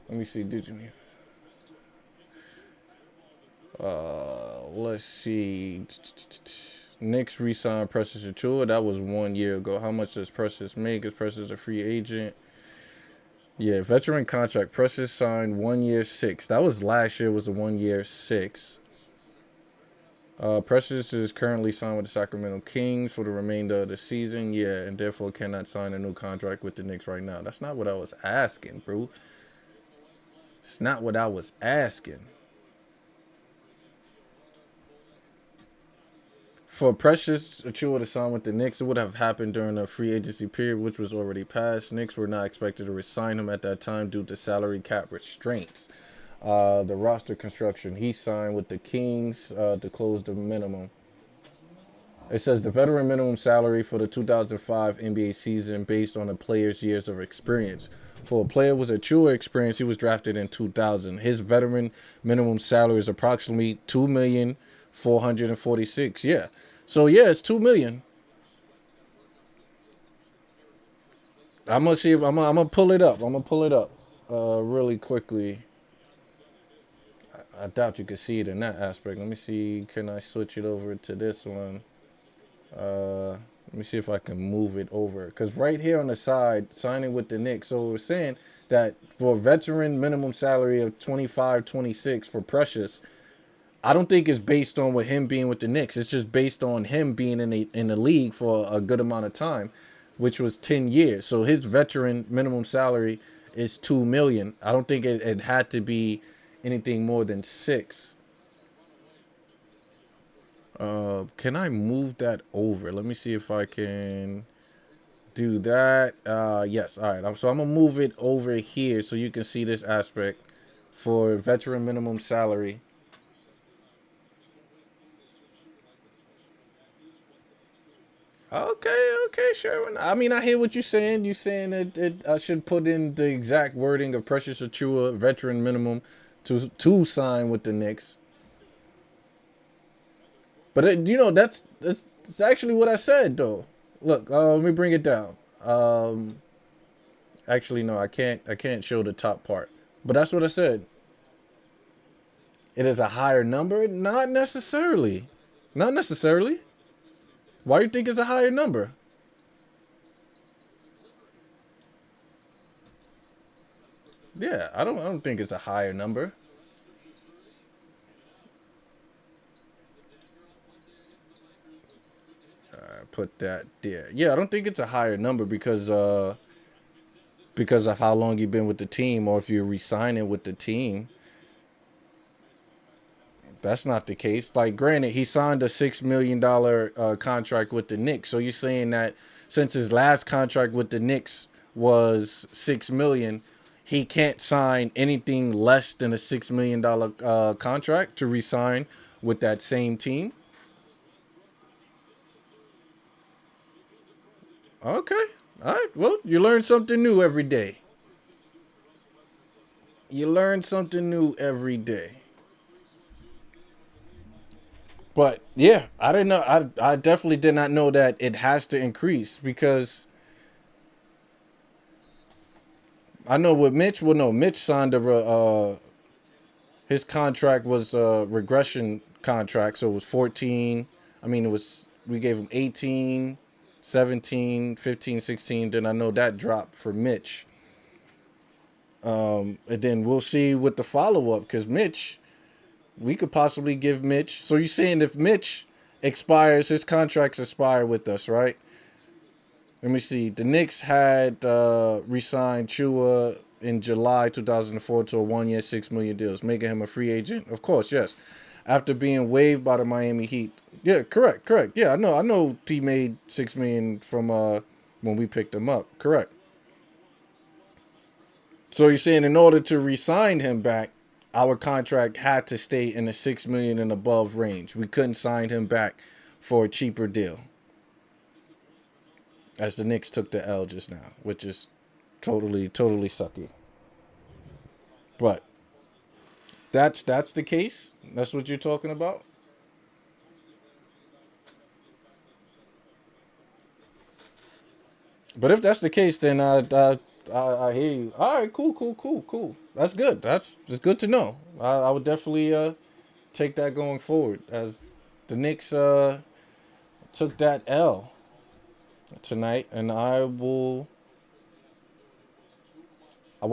Let me see. Did you? Let's see. Knicks re-signed Precious Achua. That was 1 year ago. How much does Precious make? Is Precious a free agent? Yeah, veteran contract. Precious signed 1 year, 6. That was last year. Was a 1 year, 6. Precious is currently signed with the Sacramento Kings for the remainder of the season. Yeah, and therefore cannot sign a new contract with the Knicks right now. That's not what I was asking, bro. It's not what I was asking. For Precious Achua to sign with the Knicks, it would have happened during the free agency period, which was already passed. Knicks were not expected to re-sign him at that time due to salary cap restraints. The roster construction, he signed with the Kings to close the minimum. It says the veteran minimum salary for the 2005 NBA season based on a player's years of experience. For a player with Achua experience, he was drafted in 2000. His veteran minimum salary is approximately $2,446,000. Yeah. So yeah, it's $2 million. I'm gonna see if I'm gonna pull it up. I'm gonna pull it up really quickly. I doubt you can see it in that aspect. Let me see. Can I switch it over to this one? Let me see if I can move it over. Because right here on the side, signing with the Knicks. So we're saying that for a veteran minimum salary of 25-26 for Precious, I don't think it's based on with him being with the Knicks. It's just based on him being in the league for a good amount of time, which was 10 years. So his veteran minimum salary is $2 million. I don't think it had to be anything more than 6. Can I move that over? Let me see if I can do that. Yes. All right. So I'm gonna move it over here so you can see this aspect for veteran minimum salary. Okay, sure. I mean, I hear what you're saying. You're saying that I should put in the exact wording of Precious Achua, veteran minimum, to sign with the Knicks. But that's actually what I said though. Look, let me bring it down. Actually, no, I can't show the top part. But that's what I said. It is a higher number? Not necessarily. Not necessarily. Why do you think it's a higher number? Yeah, I don't think it's a higher number. I put that there. Yeah, I don't think it's a higher number because of how long you've been with the team, or if you're re-signing with the team. That's not the case. Like, granted, he signed a $6 million contract with the Knicks. So you're saying that since his last contract with the Knicks was $6 million, he can't sign anything less than a $6 million contract to re-sign with that same team? Okay. All right. Well, you learn something new every day. You learn something new every day. But yeah, I didn't know. I definitely did not know that it has to increase, because I know with Mitch. Well, no, Mitch signed his contract was a regression contract, so it was 14. I mean, it was we gave him 18, 17, 15, 16. Then I know that dropped for Mitch. And then we'll see with the follow up, because Mitch, we could possibly give Mitch. So you're saying if Mitch expires, his contracts expire with us, right? Let me see. The Knicks had re-signed Chua in July 2004 to a 1-year, $6 million deals, making him a free agent. Of course, yes. After being waived by the Miami Heat. Yeah, correct. Yeah, I know. He made $6 million from when we picked him up. Correct. So you're saying in order to re-sign him back, our contract had to stay in the $6 million and above range. We couldn't sign him back for a cheaper deal. As the Knicks took the L just now, which is totally sucky. But that's the case. That's what you're talking about. But if that's the case, then I hear you. All right, cool. That's good. That's just good to know. I would definitely take that going forward, as the Knicks took that L tonight, and I will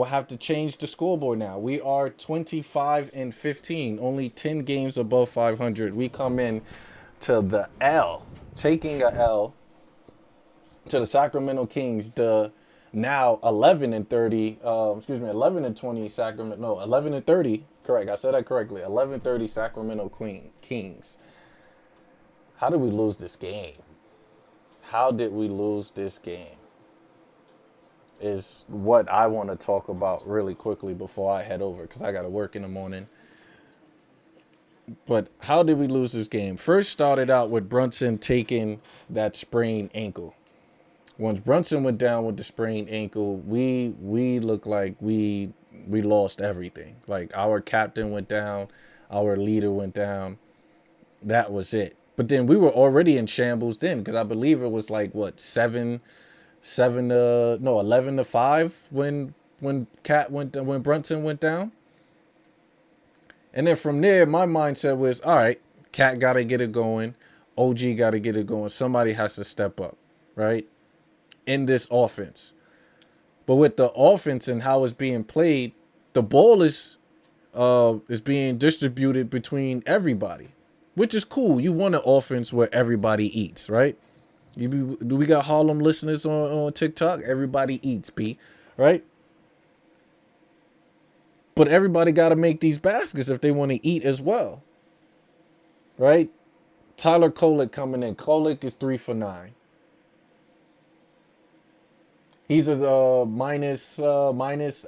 have to change the scoreboard now. We are 25-15, only 10 games above 500. We come in to the L, taking a L to the Sacramento Kings, the now 11-30, 11-20 Sacramento, no, 11-30, correct, I said that correctly, 11-30 Sacramento Kings. How did we lose this game? How did we lose this game? Is what I want to talk about really quickly before I head over, because I got to work in the morning. But how did we lose this game? First started out with Brunson taking that sprained ankle. Once Brunson went down with the sprained ankle, we looked like we lost everything. Like, our captain went down, our leader went down. That was it. But then we were already in shambles then, because I believe it was like what 11-5 when Brunson went down. And then from there, my mindset was, all right, Cat got to get it going. OG got to get it going. Somebody has to step up, right? In this offense. But with the offense and how it's being played, the ball is being distributed between everybody, which is cool. You want an offense where everybody eats, right? Do we got Harlem listeners on TikTok? Everybody eats, B, right? But everybody got to make these baskets if they want to eat as well, right? Tyler Kolek coming in. Kolek is 3 for 9. He's a minus.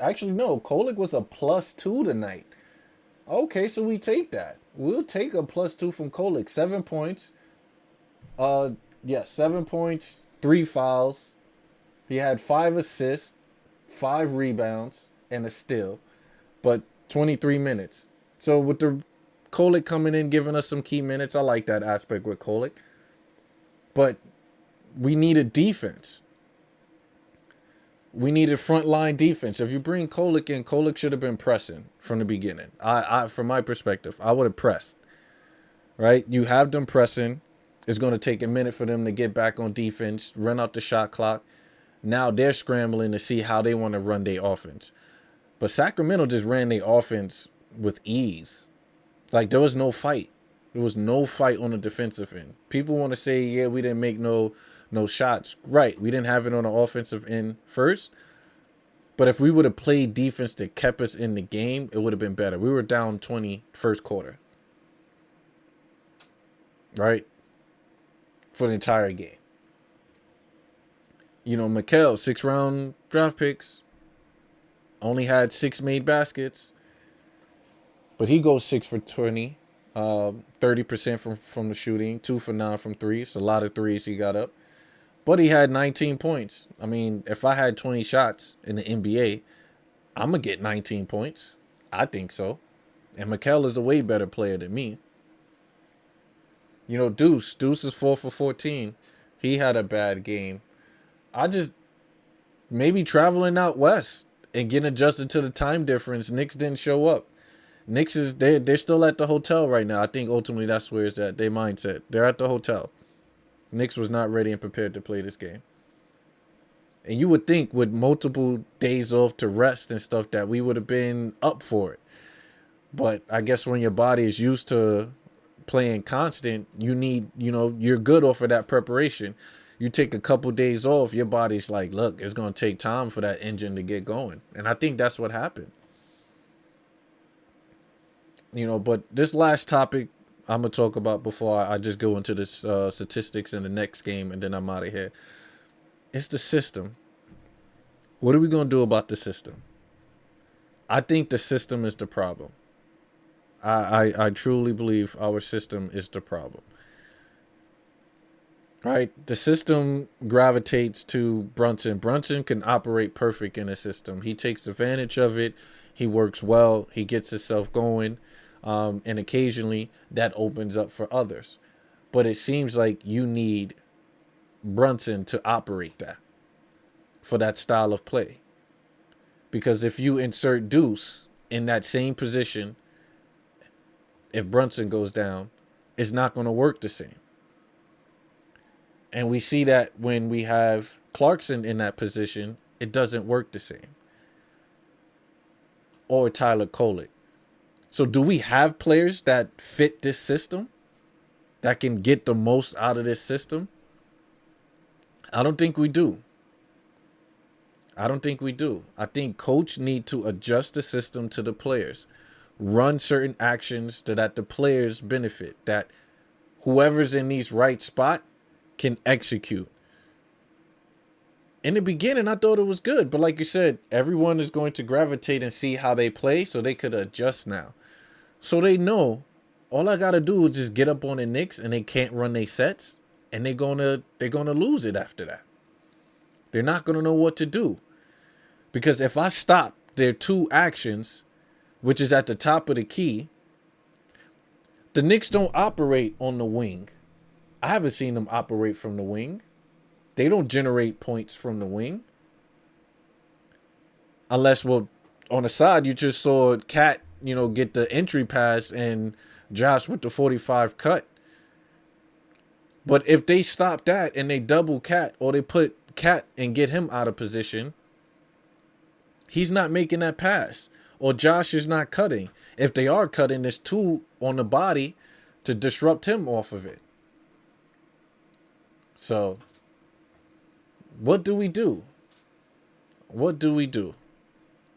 Actually, no. Kolek was a +2 tonight. Okay, so we take that. We'll take a +2 from Kolek. 7 points. Yeah, 7 points, 3 fouls. He had 5 assists, 5 rebounds, and a steal, but 23 minutes. So with the Kolick coming in, giving us some key minutes, I like that aspect with Kolick. But we needed defense. We needed frontline defense. If you bring Kolick in, Kolick should have been pressing from the beginning. From my perspective, I would have pressed. Right? You have them pressing. It's going to take a minute for them to get back on defense, run out the shot clock. Now they're scrambling to see how they want to run their offense. But Sacramento just ran their offense with ease. Like, there was no fight. There was no fight on the defensive end. People want to say, yeah, we didn't make no shots. Right, we didn't have it on the offensive end first. But if we would have played defense that kept us in the game, it would have been better. We were down 20 first quarter. Right? For the entire game. You know, Mikal, 6-round draft picks, only had 6 made baskets. But he goes 6 for 20, 30% from the shooting, 2 for 9 from 3. It's a lot of threes he got up. But he had 19 points. I mean, if I had 20 shots in the NBA, I'm going to get 19 points. I think so. And Mikal is a way better player than me. You know, Deuce is 4 for 14. He had a bad game. Maybe traveling out west and getting adjusted to the time difference. Knicks didn't show up. Knicks they're still at the hotel right now. I think ultimately that's where it's at. Their mindset. They're at the hotel. Knicks was not ready and prepared to play this game. And you would think with multiple days off to rest and stuff that we would have been up for it. But I guess when your body is used to playing constant, you're good off of that preparation. You take a couple days off, your body's like, look, it's going to take time for that engine to get going. And I think that's what happened. You know, but this last topic I'm going to talk about before I just go into this statistics in the next game and then I'm out of here. It's the system. What are we going to do about the system? I think the system is the problem. I truly believe our system is the problem. Right? The system gravitates to Brunson. Brunson can operate perfect in a system. He takes advantage of it. He works well. He gets himself going. And occasionally that opens up for others. But it seems like you need Brunson to operate that for that style of play. Because if you insert Deuce in that same position, if Brunson goes down, it's not going to work the same. And we see that when we have Clarkson in that position, it doesn't work the same. Or Tyler Kolick. So do we have players that fit this system? That can get the most out of this system? I don't think we do. I think coach need to adjust the system to the players. Run certain actions so that the players benefit. That whoever's in these right spot can execute. In the beginning, I thought it was good. But like you said, everyone is going to gravitate and see how they play so they could adjust now. So they know all I got to do is just get up on the Knicks and they can't run their sets. And they're gonna lose it after that. They're not going to know what to do. Because if I stop their 2 actions, which is at the top of the key, the Knicks don't operate on the wing. I haven't seen them operate from the wing. They don't generate points from the wing. Unless, well, on the side, you just saw Cat, get the entry pass and Josh with the 45 cut. But if they stop that and they double Cat or they put Cat and get him out of position, he's not making that pass. Or Josh is not cutting. If they are cutting, there's 2 on the body to disrupt him off of it. So, what do we do?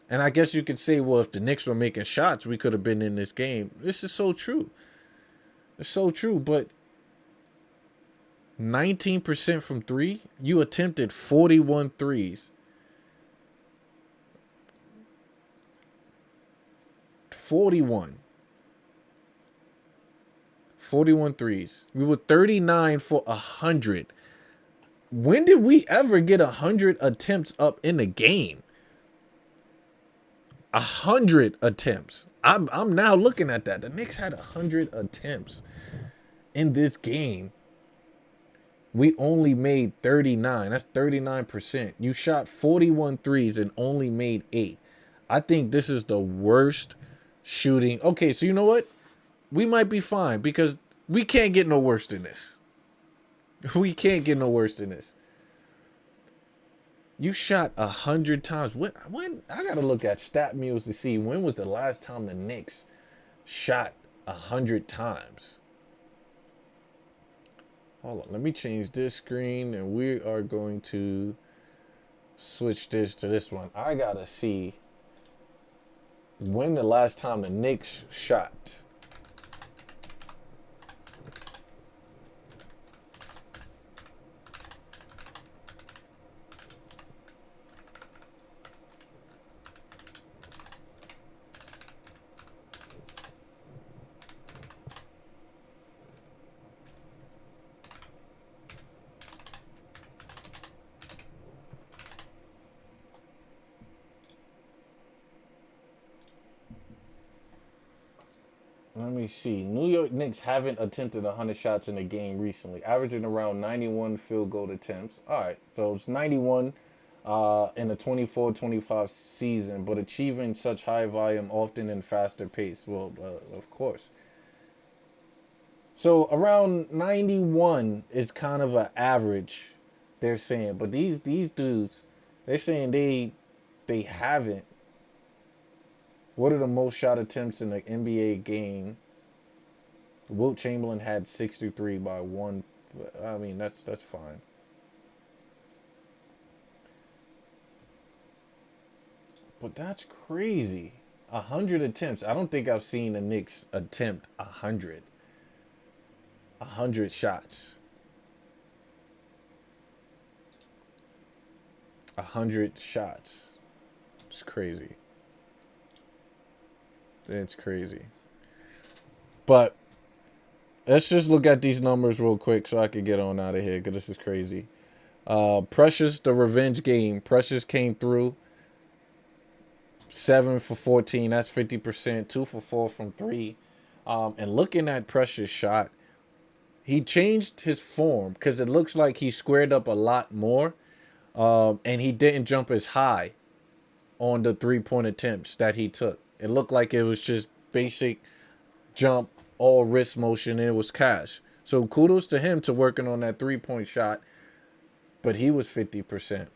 And I guess you could say, well, if the Knicks were making shots, we could have been in this game. This is so true. It's so true, but 19% from 3, you attempted 41 threes. 41 threes. We were 39 for 100. When did we ever get 100 attempts up in the game? 100 attempts. I'm now looking at that. The Knicks had 100 attempts in this game. We only made 39. That's 39%. You shot 41 threes and only made 8. I think this is the worst shooting. Okay, so you know what? We might be fine because we can't get no worse than this. We can't get no worse than this. You shot 100 times. When I gotta look at StatMuse to see when was the last time the Knicks shot 100 times. Hold on, let me change this screen and we are going to switch this to this one. I gotta see when the last time the Knicks shot. Let me see. New York Knicks haven't attempted 100 shots in a game recently, averaging around 91 field goal attempts. All right, so it's 91 in the 24-25 season, but achieving such high volume often in faster pace. Well, of course. So around 91 is kind of an average, they're saying. But these dudes, they're saying they haven't. What are the most shot attempts in the NBA game? Wilt Chamberlain had 63 by one. I mean, that's fine. But that's crazy. 100 attempts. I don't think I've seen the Knicks attempt 100. 100 shots. 100 shots. It's crazy. It's crazy. But let's just look at these numbers real quick so I can get on out of here because this is crazy. Precious, the revenge game. Precious came through. 7 for 14. That's 50%. 2 for 4 from 3. And looking at Precious' shot, he changed his form because it looks like he squared up a lot more. And he didn't jump as high on the 3-point attempts that he took. It looked like it was just basic jump, all wrist motion, and it was cash. So kudos to him to working on that 3-point shot. But he was 50%.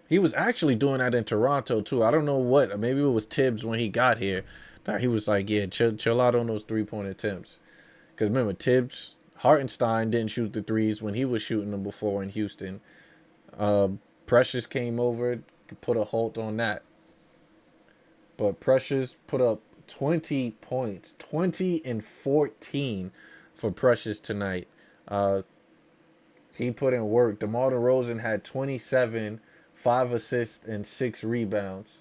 He was actually doing that in Toronto too. I don't know what. Maybe it was Tibbs when he got here. He was like, yeah, chill out on those 3-point attempts. Because remember, Tibbs, Hartenstein didn't shoot the threes when he was shooting them before in Houston. Precious came over, put a halt on that. But Precious put up 20 points. 20 and 14 for Precious tonight. He put in work. DeMar DeRozan had 27, 5 assists, and 6 rebounds.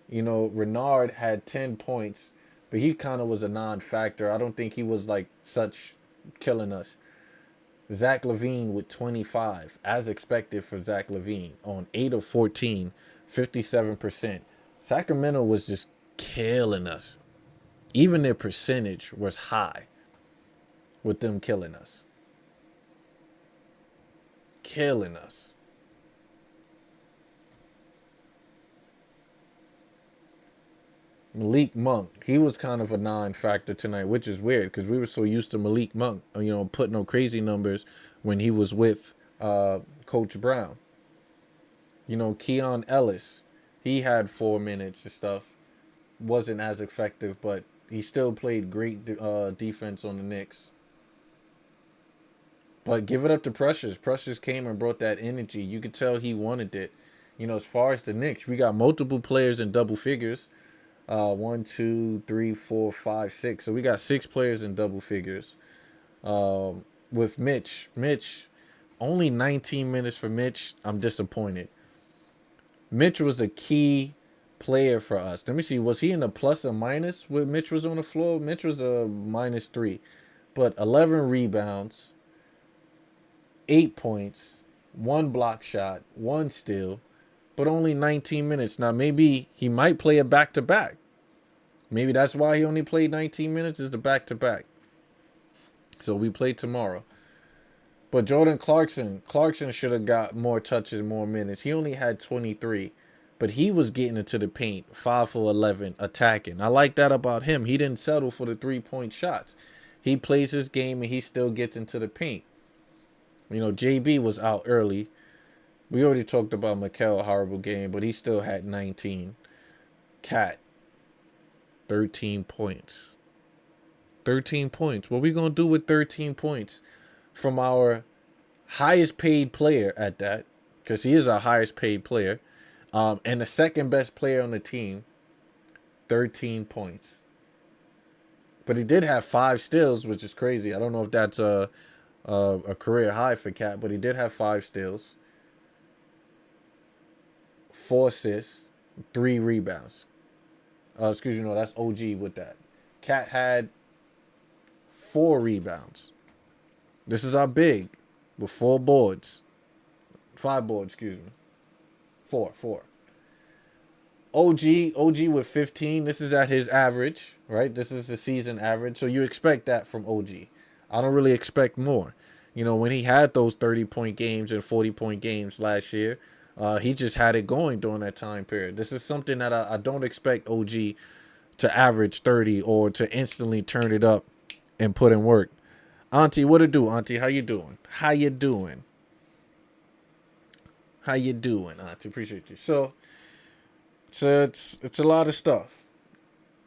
You know, Renard had 10 points, but he kind of was a non-factor. I don't think he was like such killing us. Zach LaVine with 25, as expected for Zach LaVine, on 8 of 14, 57%. Sacramento was just killing us. Even their percentage was high with them killing us. Killing us. Malik Monk, he was kind of a non-factor tonight, which is weird because we were so used to Malik Monk, you know, putting no crazy numbers when he was with Coach Brown. You know, Keon Ellis, he had 4 minutes and stuff. Wasn't as effective, but he still played great defense on the Knicks. But give it up to Precious. Precious came and brought that energy. You could tell he wanted it. You know, as far as the Knicks, we got multiple players in double figures. 1, 2, 3, 4, 5, 6. So we got 6 players in double figures. With Mitch, only 19 minutes for Mitch. I'm disappointed. Mitch was a key player for us. Let me see. Was he in a plus or minus when Mitch was on the floor? Mitch was a -3, but 11 rebounds, 8 points, 1 block shot, 1 steal, but only 19 minutes. Now, maybe he might play a back-to-back. Maybe that's why he only played 19 minutes is the back-to-back. So we play tomorrow. But Jordan Clarkson should have got more touches, more minutes. He only had 23. But he was getting into the paint, 5 for 11, attacking. I like that about him. He didn't settle for the 3-point shots. He plays his game and he still gets into the paint. You know, JB was out early. We already talked about Mikal, horrible game, but he still had 19. Cat, 13 points. 13 points. What we going to do with 13 points from our highest paid player at that? Because he is our highest paid player. And the second best player on the team, 13 points. But he did have 5 steals, which is crazy. I don't know if that's a career high for Cat, but he did have 5 steals, 4 assists, 3 rebounds. Excuse me, no, that's OG with that. Cat had 4 rebounds. This is our big with 4 boards. 5 boards, excuse me. 4. OG with 15. This is at his average, right? This is the season average. So you expect that from OG. I don't really expect more. You know, when he had those 30-point games and 40-point games last year, he just had it going during that time period. This is something that I don't expect OG to average 30 or to instantly turn it up and put in work. Auntie, what it do, Auntie? How you doing? How you doing? How you doing, Auntie? Appreciate you. So, it's a lot of stuff.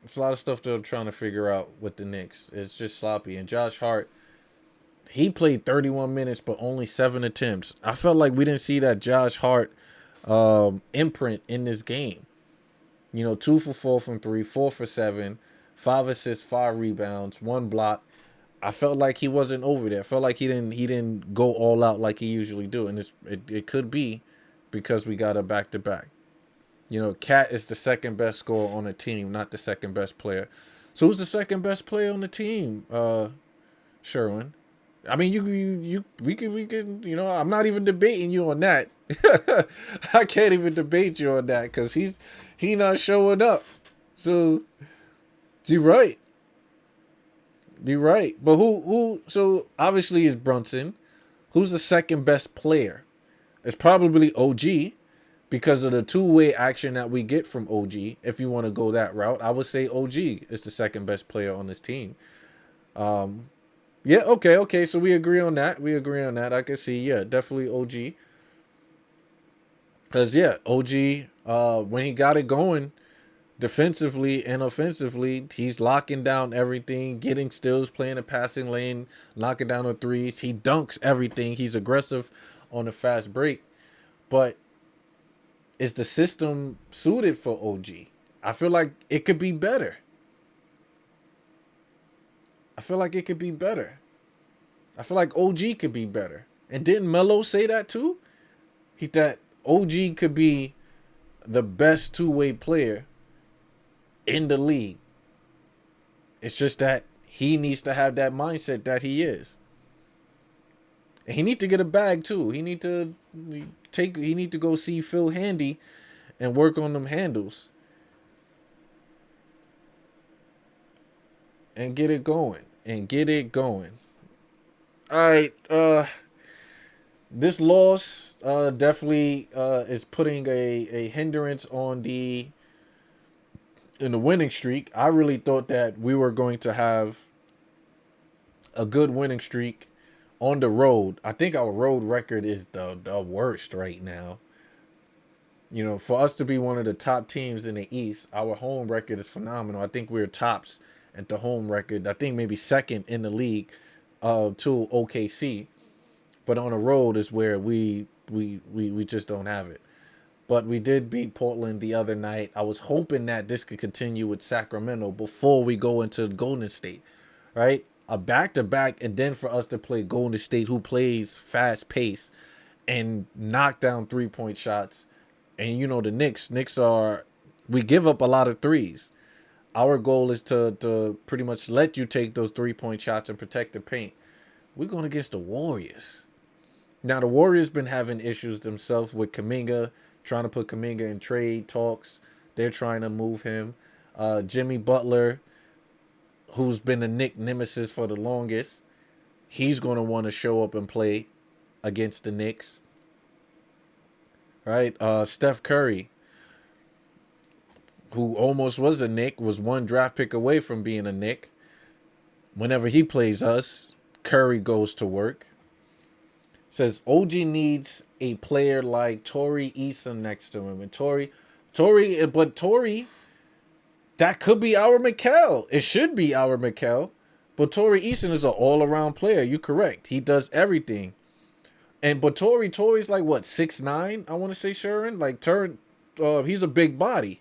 It's a lot of stuff that I'm trying to figure out with the Knicks. It's just sloppy. And Josh Hart, he played 31 minutes, but only 7 attempts. I felt like we didn't see that Josh Hart imprint in this game. You know, 2 for 4 from 3, 4 for 7, 5 assists, 5 rebounds, 1 block. I felt like he wasn't over there. I felt like he didn't go all out like he usually do. And it could be because we got a back-to-back. You know, Cat is the second best scorer on the team, not the second best player. So who's the second best player on the team? Sherwin. I mean, we can, you know, I'm not even debating you on that. I can't even debate you on that because he not showing up. So you're right. You're right. But who? So obviously it's Brunson. Who's the second best player? It's probably OG. Because of the two-way action that we get from OG, if you want to go that route, I would say OG is the second best player on this team. Yeah, okay. So we agree on that. I can see, yeah, definitely OG. Because, yeah, OG, when he got it going, defensively and offensively, he's locking down everything, getting steals, playing the passing lane, knocking down the threes. He dunks everything. He's aggressive on the fast break. But is the system suited for OG? I feel like it could be better. I feel like OG could be better. And didn't Melo say that too? He thought OG could be the best two-way player in the league. It's just that he needs to have that mindset that he is. And he need to get a bag too. He need to go see Phil Handy and work on them handles. And get it going. All right. This loss definitely is putting a hindrance on in the winning streak. I really thought that we were going to have a good winning streak on the road. I think our road record is the worst right now. You know, for us to be one of the top teams in the East, our home record is phenomenal. I think we're tops at the home record. I think maybe second in the league to OKC. But on the road is where we just don't have it. But we did beat Portland the other night. I was hoping that this could continue with Sacramento before we go into Golden State, right? A back-to-back, and then for us to play Golden State, who plays fast-paced and knock down three-point shots. And, you know, the Knicks we give up a lot of threes. Our goal is to pretty much let you take those three-point shots and protect the paint. We're going against the Warriors. Now the Warriors been having issues themselves with Kuminga, trying to put Kuminga in trade talks. They're trying to move him. Jimmy Butler, who's been a Knick nemesis for the longest, he's going to want to show up and play against the Knicks. Right? Steph Curry, who almost was a Knick, was one draft pick away from being a Knick. Whenever he plays us, Curry goes to work. Says OG needs a player like Torrey Eason next to him. And Torrey, that could be our Mikal. It should be our Mikal. But Torrey Eason is an all-around player. You're correct. He does everything. But Torrey's like what, 6'9", I want to say, Sharon? Like he's a big body.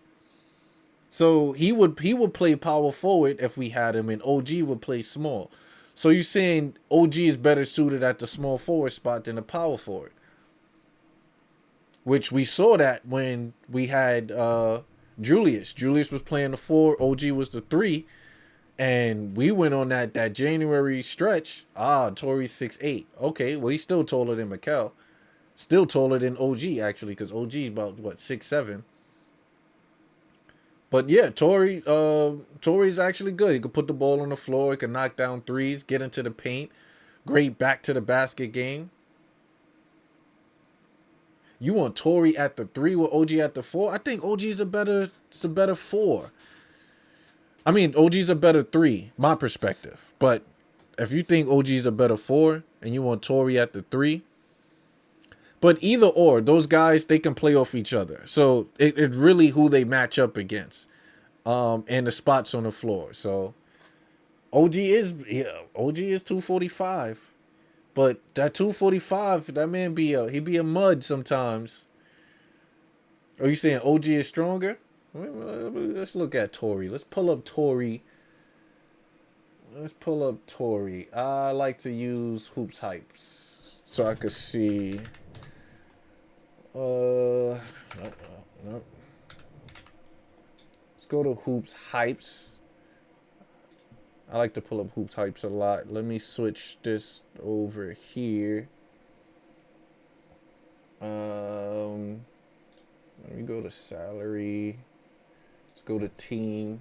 So he would play power forward if we had him, and OG would play small. So you're saying OG is better suited at the small forward spot than the power forward, which we saw that when we had Julius. Julius was playing the 4, OG was the 3, and we went on that January stretch. Torrey's 6'8". Okay, well he's still taller than Mikal, still taller than OG actually, because OG is about what, 6'7". But yeah, Torrey's actually good. He could put the ball on the floor. He can knock down threes, get into the paint. Great back to the basket game. You want Torrey at the 3 with OG at the 4? I think OG's a better 4. I mean, OG's a better 3, my perspective. But if you think OG's a better 4 and you want Torrey at the 3, but either or, those guys, they can play off each other. So it's really who they match up against, and the spots on the floor. So OG is 245, but that 245, that man he be a mud sometimes. Are you saying OG is stronger? Let's look at Torrey. Let's pull up Torrey. I like to use Hoops Hypes so I could see. Nope. Let's go to Hoops Hypes. I like to pull up Hoops Hypes a lot. Let me switch this over here. Let me go to salary. Let's go to team.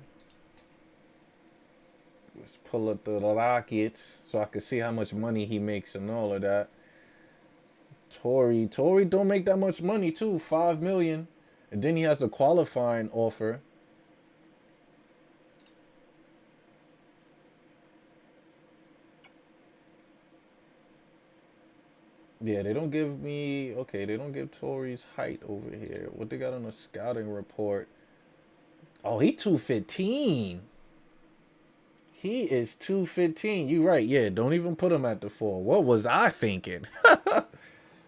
Let's pull up the Rockets so I can see how much money he makes and all of that. Torrey don't make that much money too, $5 million, and then he has a qualifying offer. Yeah, they don't give me. Okay, they don't give Torrey's height over here. What they got on the scouting report? Oh, he 215. He is 215. You right. Yeah, don't even put him at the 4. What was I thinking?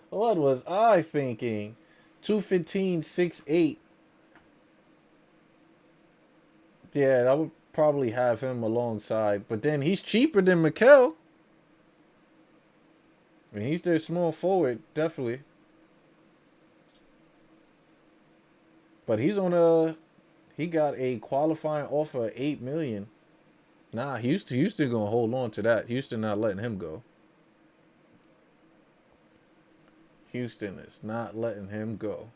What was I thinking? 215, 6'8". Yeah, I would probably have him alongside. But then he's cheaper than Mikal. I mean, he's their small forward, definitely. But he got a qualifying offer of $8 million. Nah, Houston gonna hold on to that. Houston not letting him go. Houston is not letting him go.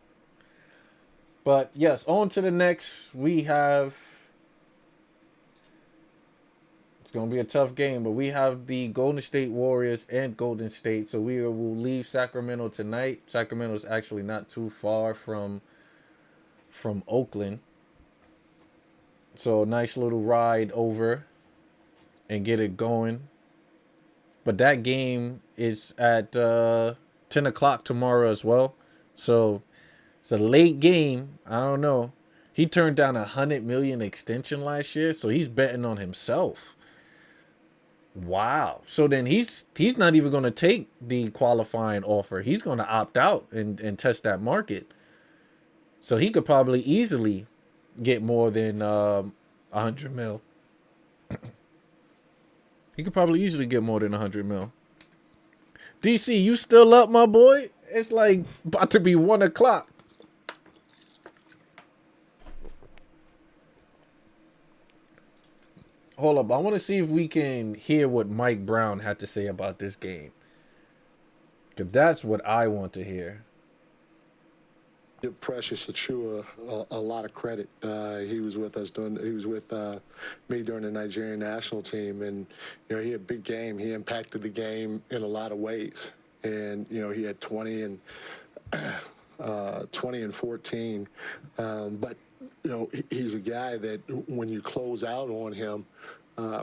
But yes, on to the next. We have. It's going to be a tough game, but we have the Golden State Warriors and Golden State. So we will leave Sacramento tonight. Sacramento is actually not too far from Oakland. So a nice little ride over and get it going. But that game is at 10 o'clock tomorrow as well. So it's a late game. I don't know. He turned down $100 million extension last year, so he's betting on himself. Wow. So then he's not even going to take the qualifying offer. He's going to opt out and test that market. So he could probably easily get more than 100 mil. He could probably easily get more than 100 mil. DC, you still up, my boy? It's like about to be 1 o'clock. Hold up. I want to see if we can hear what Mike Brown had to say about this game. 'Cause that's what I want to hear. Give Precious Achua a lot of credit. He was with us he was with me during the Nigerian national team, and he had a big game. He impacted the game in a lot of ways, and he had 20 and 14. But he's a guy that when you close out on him,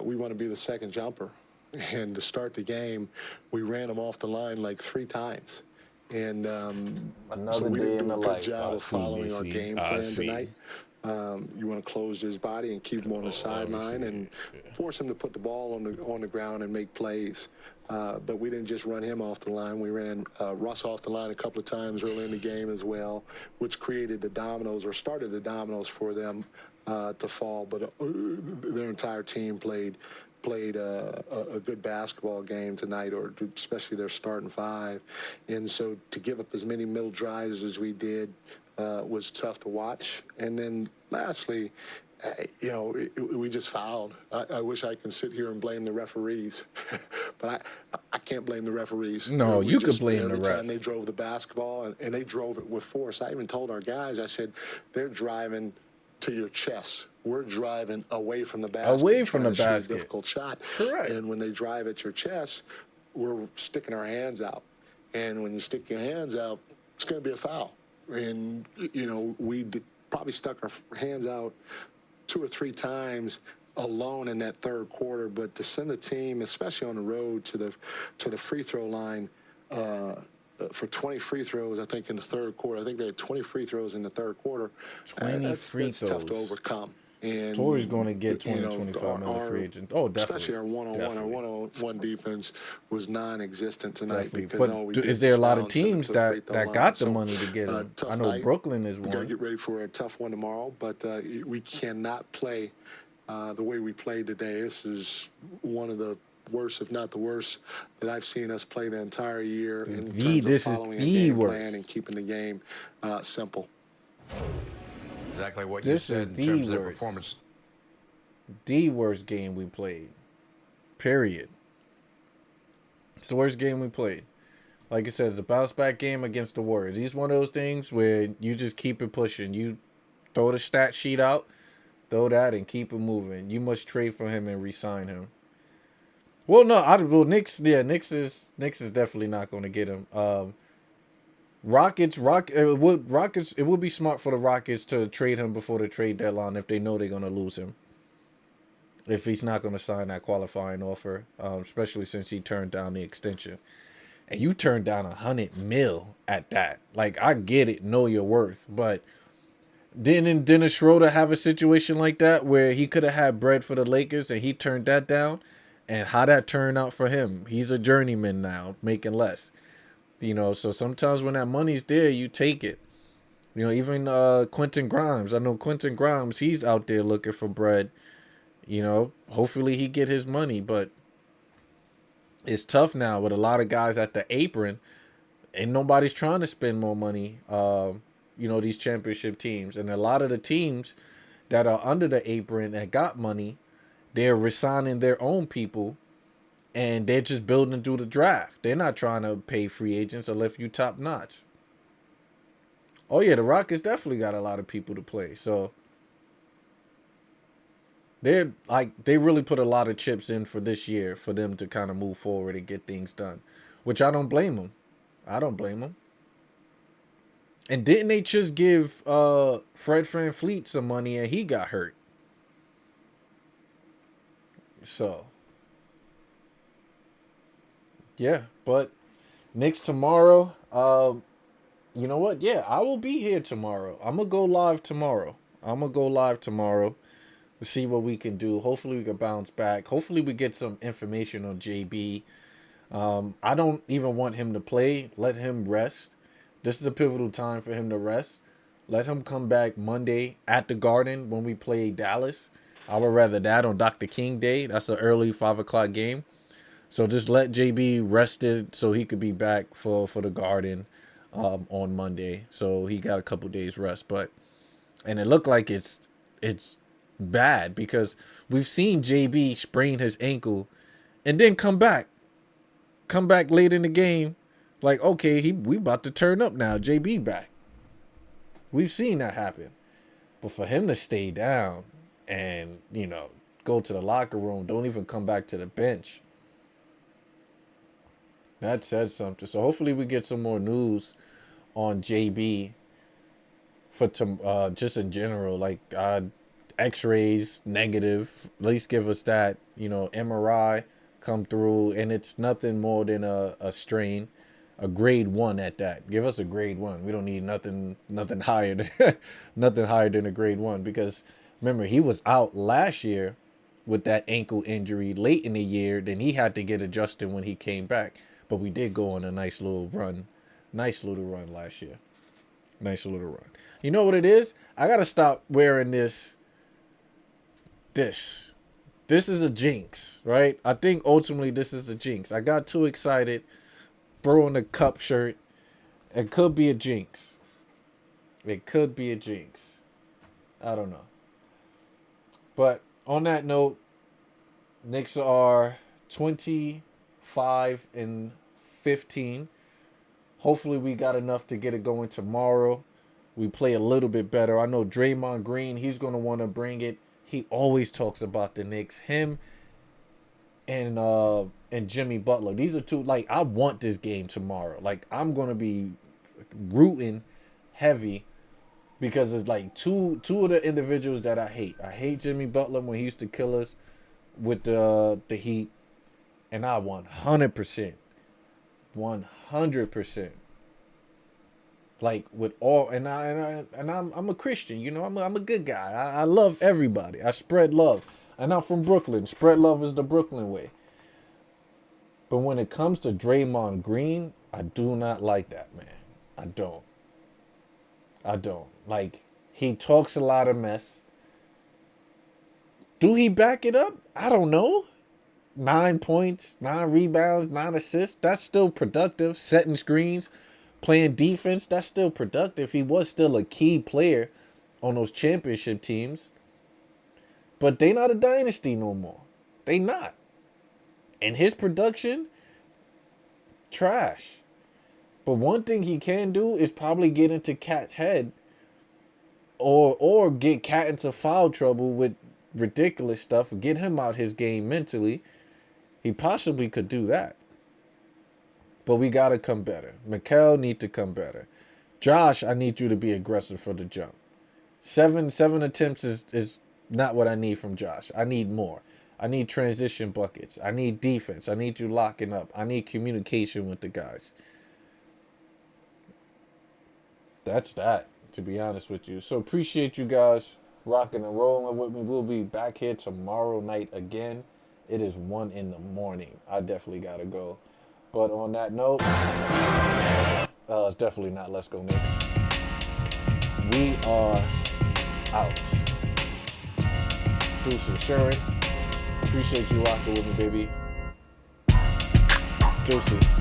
we want to be the second jumper. And to start the game, we ran him off the line like 3 times. And so we didn't do a good job of following our game plan tonight. You want to close his body and keep him on the sideline and force him to put the ball on the ground and make plays. But we didn't just run him off the line. We ran Russ off the line a couple of times early in the game as well, which created the dominoes or started the dominoes for them to fall. But their entire team played a good basketball game tonight, or especially their starting 5. And so to give up as many middle drives as we did was tough to watch. And then lastly, we just fouled. I wish I could sit here and blame the referees, but I can't blame the referees. No, you could blame the refs. Every time they drove the basketball, and they drove it with force. I even told our guys, I said, they're driving to your chest. We're driving away from the basket. Away from the basket. A difficult shot. Correct. And when they drive at your chest, we're sticking our hands out. And when you stick your hands out, it's going to be a foul. And, we probably stuck our hands out 2 or 3 times alone in that third quarter. But to send the team, especially on the road, to the free throw line for 20 free throws, I think, in the third quarter. I think they had 20 free throws in the third quarter. 20 free throws. That's tough to overcome. And Torrey's going to get 25 million free agent. Oh, definitely. Especially our one-on-one defense was non-existent tonight. Definitely. Because but is there a lot of teams that got the money to get him? I know Brooklyn is one. We got to get ready for a tough one tomorrow, but we cannot play the way we played today. This is one of the worst, if not the worst, that I've seen us play the entire year in terms of following a game plan and keeping the game simple. Exactly what you said in terms of their performance. The worst game we played. Period. It's the worst game we played. Like I said, it's a bounce back game against the Warriors. It's one of those things where you just keep it pushing. You throw the stat sheet out, throw that, and keep it moving. You must trade for him and re-sign him. Well, no, Knicks is definitely not going to get him. It would be smart for the Rockets to trade him before the trade deadline if they know they're going to lose him. If he's not going to sign that qualifying offer, especially since he turned down the extension. And you turned down $100 million at that. Like, I get it, know your worth, but didn't Dennis Schroeder have a situation like that where he could have had bread for the Lakers and he turned that down? And how that turned out for him? He's a journeyman now, making less. So sometimes when that money's there, you take it. Even Quentin Grimes. I know Quentin Grimes, he's out there looking for bread. Hopefully he get his money, but it's tough now with a lot of guys at the apron. And nobody's trying to spend more money, these championship teams. And a lot of the teams that are under the apron that got money, they're resigning their own people. And they're just building through the draft. They're not trying to pay free agents or lift you top notch. Oh, yeah, the Rockets definitely got a lot of people to play. So they really put a lot of chips in for this year for them to kind of move forward and get things done. Which I don't blame them. And didn't they just give Fred VanVleet some money and he got hurt? So yeah, but Knicks tomorrow. You know what? Yeah, I will be here tomorrow. I'm going to go live tomorrow. To see what we can do. Hopefully we can bounce back. Hopefully we get some information on JB. I don't even want him to play. Let him rest. This is a pivotal time for him to rest. Let him come back Monday at the Garden when we play Dallas. I would rather that on Dr. King Day. That's an early 5 o'clock game. So just let JB rested so he could be back for the Garden on Monday. So he got a couple days rest. And it looked like it's bad because we've seen JB sprain his ankle and then come back late in the game Like, okay, we about to turn up now. JB back. We've seen that happen. But for him to stay down and, go to the locker room, don't even come back to the bench, that says something. So hopefully we get some more news on JB for just in general, like X-rays negative. At least give us that, MRI come through, and it's nothing more than a strain, a grade 1 at that. Give us a grade 1. We don't need nothing higher than nothing higher than a grade 1, because remember, he was out last year with that ankle injury late in the year. Then he had to get adjusted when he came back. But we did go on a nice little run last year. Nice little run. You know what it is? I gotta stop wearing this. This is a jinx, right? I think ultimately this is a jinx. I got too excited throwing the cup shirt. It could be a jinx. It could be a jinx. I don't know. But on that note, Knicks are 25-15. Hopefully we got enough to get it going tomorrow. We play a little bit better. I know Draymond Green, he's going to want to bring it. He always talks about the Knicks. Him and Jimmy Butler. These are two, like, I want this game tomorrow. Like, I'm going to be rooting heavy because it's like two of the individuals that I hate. I hate Jimmy Butler when he used to kill us with the Heat. And I 100%. Like with all, and I'm a Christian, I'm a good guy. I love everybody. I spread love, and I'm from Brooklyn. Spread love is the Brooklyn way. But when it comes to Draymond Green, I do not like that, man. I don't. Like, he talks a lot of mess. Do he back it up? I don't know. 9 points, 9 rebounds, 9 assists. That's still productive. Setting screens, playing defense. That's still productive. He was still a key player on those championship teams. But they not a dynasty no more. They not. And his production, trash. But one thing he can do is probably get into Cat's head or get Cat into foul trouble with ridiculous stuff. Get him out his game mentally. He possibly could do that. But we got to come better. Mikal need to come better. Josh, I need you to be aggressive for the jump. Seven attempts is not what I need from Josh. I need more. I need transition buckets. I need defense. I need you locking up. I need communication with the guys. That's that, to be honest with you. So appreciate you guys rocking and rolling with me. We'll be back here tomorrow night again. It is 1 a.m. I definitely got to go. But on that note, it's definitely not Let's Go Knicks. We are out. Deuces, Sharon. Appreciate you rocking with me, baby. Deuces.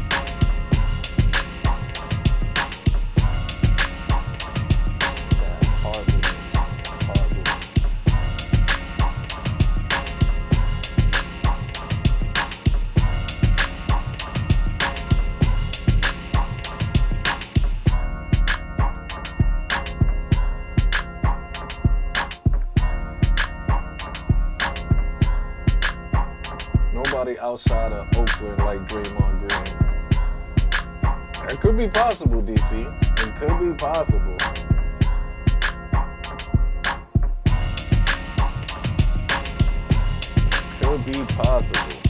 Nobody outside of Oakland like Draymond Green. It could be possible, DC. It could be possible. Could be possible.